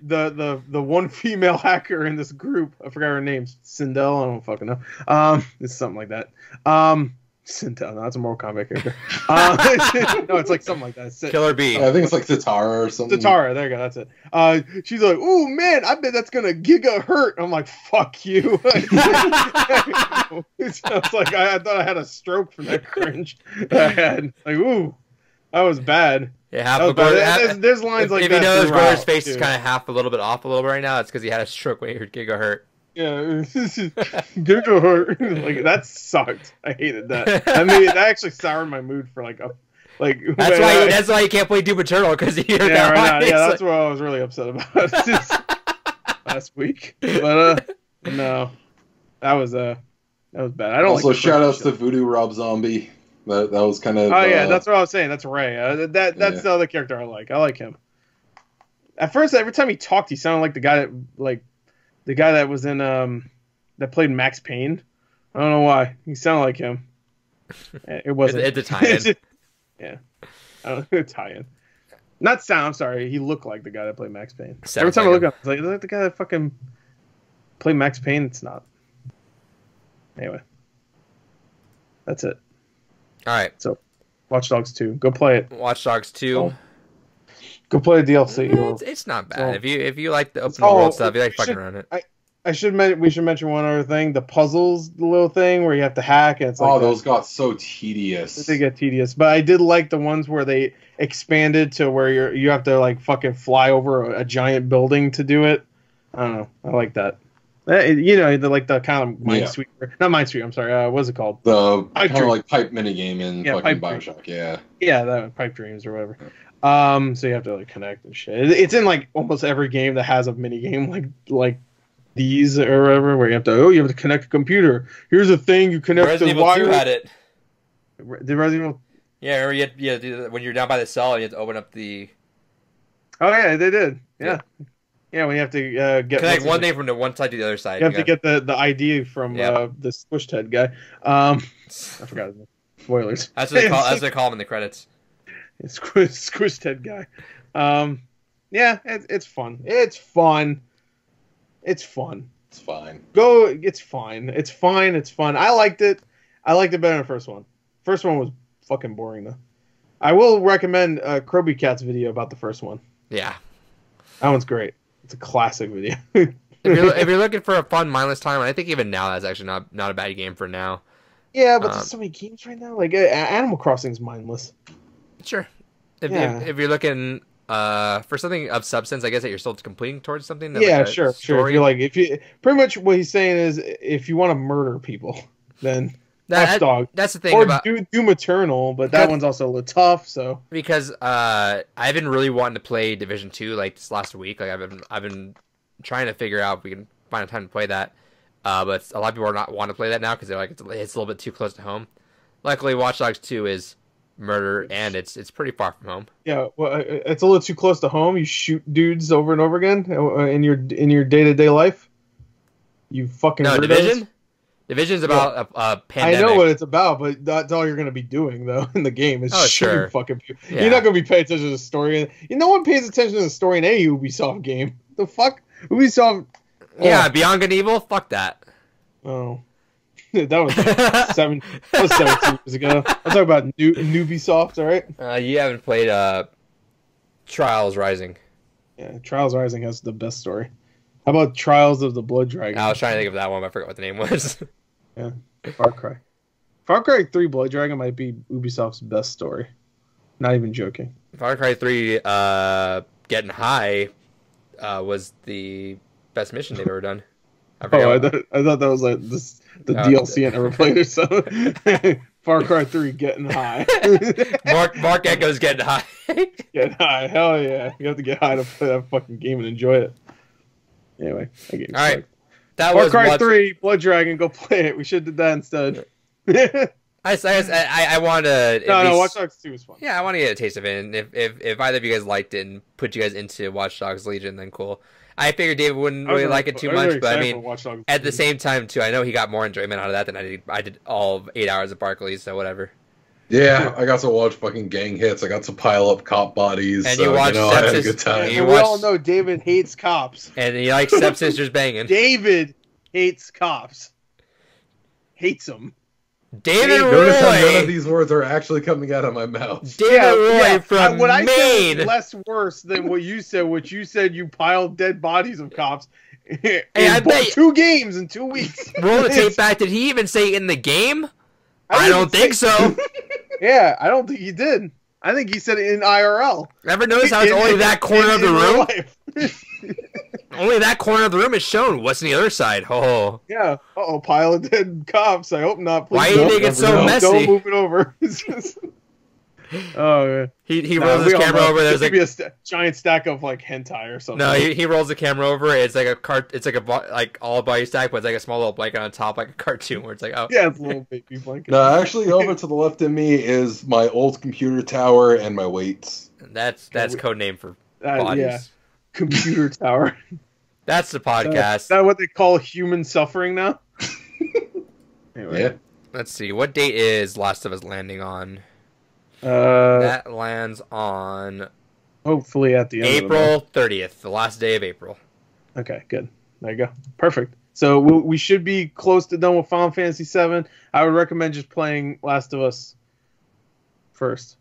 the one female hacker in this group, I forgot her name, Sindel. I don't fucking know. It's something like that. Sindel, no, that's a Mortal Kombat character. No, it's like something like that. Killer Bee. I think it's like Tatara or something. Tatara, there you go, that's it. She's like, "Ooh, man, I bet that's gonna giga hurt." I'm like, "Fuck you." It's like I thought I had a stroke from that cringe that I had. Like, ooh, that was bad. Yeah, half of Gore, there's lines like if that. If you notice Gore's face too. is kind of a little bit off right now, it's because he had a stroke when he heard Giga hurt. Yeah, Giga hurt. Like, that sucked. I hated that. I mean, that actually soured my mood for that's why you can't play Doom Eternal, because you hear that right now. Yeah, that's what I was really upset about last week. But no, that was bad. I don't. Also, shout outs to Voodoo Rob Zombie. That was kind of. Oh yeah, that's what I was saying. That's Ray. That's the other character I like. I like him. At first, every time he talked, he sounded like the guy that was in that played Max Payne. I don't know why. He sounded like him. It wasn't. It's a tie-in. Yeah, I don't know, tie-in. Not sound. I'm sorry. He looked like the guy that played Max Payne. Every time I look at him, it's like, is that the guy that fucking played Max Payne? It's not. Anyway, that's it. All right. So, Watch Dogs 2. Go play it. Watch Dogs 2. Go play the DLC. It's not bad. If you like the open world stuff, you like fucking around it. We should mention one other thing. The puzzles, the little thing where you have to hack. And it's like those got so tedious. They get tedious. But I did like the ones where they expanded to where you have to like fucking fly over a giant building to do it. I don't know. I like that. The kind of Minesweeper. Not Minesweeper, I'm sorry. What's it called? The kind of like pipe minigame in fucking Bioshock, yeah. Yeah, that Pipe Dreams or whatever. So you have to like connect and shit. It's in like almost every game that has a minigame like these or whatever, where you have to connect a computer. Here's a thing you connect Resident the wire. Evil 2 had it. Did Resident Evil? Yeah, remember you had to do that when you're down by the cell, you have to open up the. Oh yeah, they did. Yeah. Yeah, we have to get connect one thing from the one side to the other side. You have to get the ID from the Squished Head guy. I forgot his name. Spoilers. That's what they call him in the credits. Squished Head guy. Yeah, it's fun. It's fun. It's fine. It's fine. It's fine. It's fun. I liked it. I liked it better than the first one. First one was fucking boring though. I will recommend Kroby Cat's video about the first one. Yeah. That one's great. It's a classic video. if you're looking for a fun, mindless time, I think even now that's actually not a bad game for now. Yeah, but there's so many games right now. Like Animal Crossing's mindless. Sure. If you're looking for something of substance, I guess that you're still completing towards something. Sure. If you pretty much what he's saying is, if you want to murder people, then Watch Dogs. That's the thing or about Doom Eternal, but that one's also a little tough. So because I've been really wanting to play Division 2 like this last week. Like I've been trying to figure out if we can find a time to play that. But a lot of people are not want to play that now because they're like it's a little bit too close to home. Luckily, Watch Dogs 2 is murder and it's pretty far from home. Yeah, well, it's a little too close to home. You shoot dudes over and over again in your day-to-day life. You fucking Division. Division's about a pandemic. I know what it's about, but that's all you're going to be doing though in the game is shooting fucking people. Yeah. You're not going to be paying attention to the story. No one pays attention to the story in any Ubisoft game. The fuck, Ubisoft. Yeah, Beyond Good and Evil. Fuck that. Oh. That was 17 years ago. I'm talking about Ubisoft, all right? You haven't played Trials Rising. Yeah, Trials Rising has the best story. How about Trials of the Blood Dragon? I was trying to think of that one, but I forgot what the name was. Yeah, Far Cry. Far Cry 3 Blood Dragon might be Ubisoft's best story. Not even joking. Far Cry 3 Getting High was the best mission they've ever done. I thought that was like the DLC I never played or something. Far Cry 3 Getting High. Mark Echo's Getting High. Getting high, hell yeah! You have to get high to play that fucking game and enjoy it. Anyway, that game's all right. That Far Cry 3 Blood Dragon. Go play it. We should have did that instead. I want to. No, Watch Dogs 2 was fun. Yeah, I want to get a taste of it. And if either of you guys liked it and put you guys into Watch Dogs Legion, then cool. I figured David wouldn't really like it too much, but I mean, at the same time too, I know he got more enjoyment out of that than I did all of 8 hours of Barclays, so whatever. Yeah, I got to watch fucking gang hits. I got to pile up cop bodies. And you watched I had a good time. We all know David hates cops. And he likes stepsisters banging. David hates cops. Hates them. David Roy. Notice how none of these words are actually coming out of my mouth. David Roy from what Maine. I said was less worse than what you said. What you said, you piled dead bodies of cops. Hey, I bet 2 games in 2 weeks. Roll the tape back. Did he even say in the game? I don't think so. Yeah, I don't think he did. I think he said it in IRL. Never noticed how it's only that corner of the room? Only that corner of the room is shown. What's on the other side? Oh. Yeah. Uh-oh, pile of dead cops. I hope not. Please why do you think it's so messy? Don't move it over. Oh, man. He rolls his camera over. There's like a giant stack of like hentai or something. No, he rolls the camera over. It's like it's like a all body stack, but it's like a small little blanket on top, like a cartoon where it's like, oh yeah, it's a little baby blanket. No, actually, over to the left of me is my old computer tower and my weights. That's code name for bodies. Yeah. Computer tower. That's the podcast. Is that what they call human suffering now? Anyway. Yeah. Let's see. What date is Last of Us landing on? That lands on hopefully at the end April 30th, the last day of April. Okay, good. There you go. Perfect. So we should be close to done with Final Fantasy VII. I would recommend just playing Last of Us first.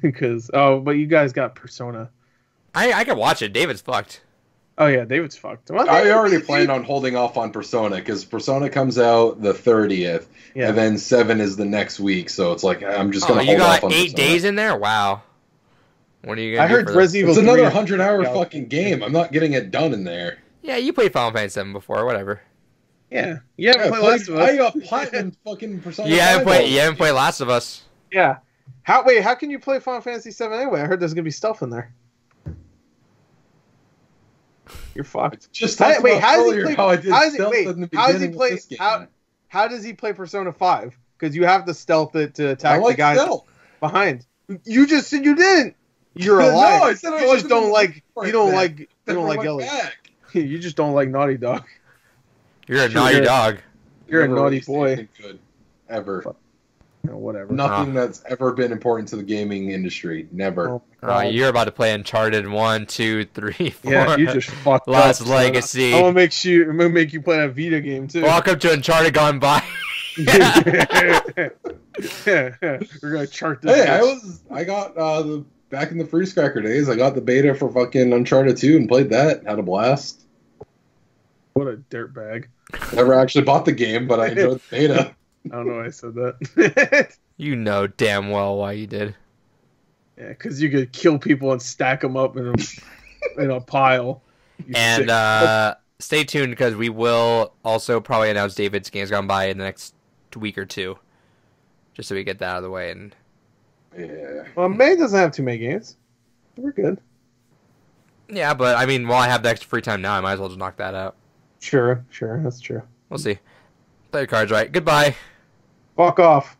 Because but you guys got Persona. I can watch it. David's fucked. Oh yeah, David's fucked. Well, I already planned on holding off on Persona because Persona comes out the 30th, and then 7 is the next week. So it's like I'm just gonna hold off on you got 8 Persona. days in there. Wow. What are you gonna I do heard for Resident Evil. It's 3 another 100-hour fucking game. I'm not getting it done in there. Yeah, you played Final Fantasy 7 before. Whatever. Yeah, you haven't played Last of Us. I got platinum fucking Persona. You haven't played Last of Us. Yeah. How can you play Final Fantasy 7 anyway? I heard there's gonna be stealth in there. You're fucked. Just how does he play Persona 5? Because you have to stealth it to attack the guy behind. You just said you didn't. You're a liar. No, I said you just don't like Ellie. You just don't like Naughty Dog. You're a naughty dog. You're a naughty boy. Good ever. Whatever. Nothing that's ever been important to the gaming industry. Never. You're about to play Uncharted 1, 2, 3, 4. Yeah, you just fucked Lost up. Legacy. I'm gonna make you play that Vita game too. Welcome to Uncharted Gone By. We're gonna chart this. Hey, I got back in the Freeze Cracker days. I got the beta for fucking Uncharted 2 and played that. Had a blast. What a dirtbag. Never actually bought the game, but I enjoyed the beta. I don't know why I said that. You know damn well why you did. Yeah, because you could kill people and stack them up in a pile. And stay tuned because we will also probably announce David's Games Gone By in the next week or two, just so we get that out of the way. And well, May doesn't have too many games. We're good. Yeah, but I mean, while I have the extra free time now, I might as well just knock that out. Sure, that's true. We'll see. Play your cards right. Goodbye. Fuck off.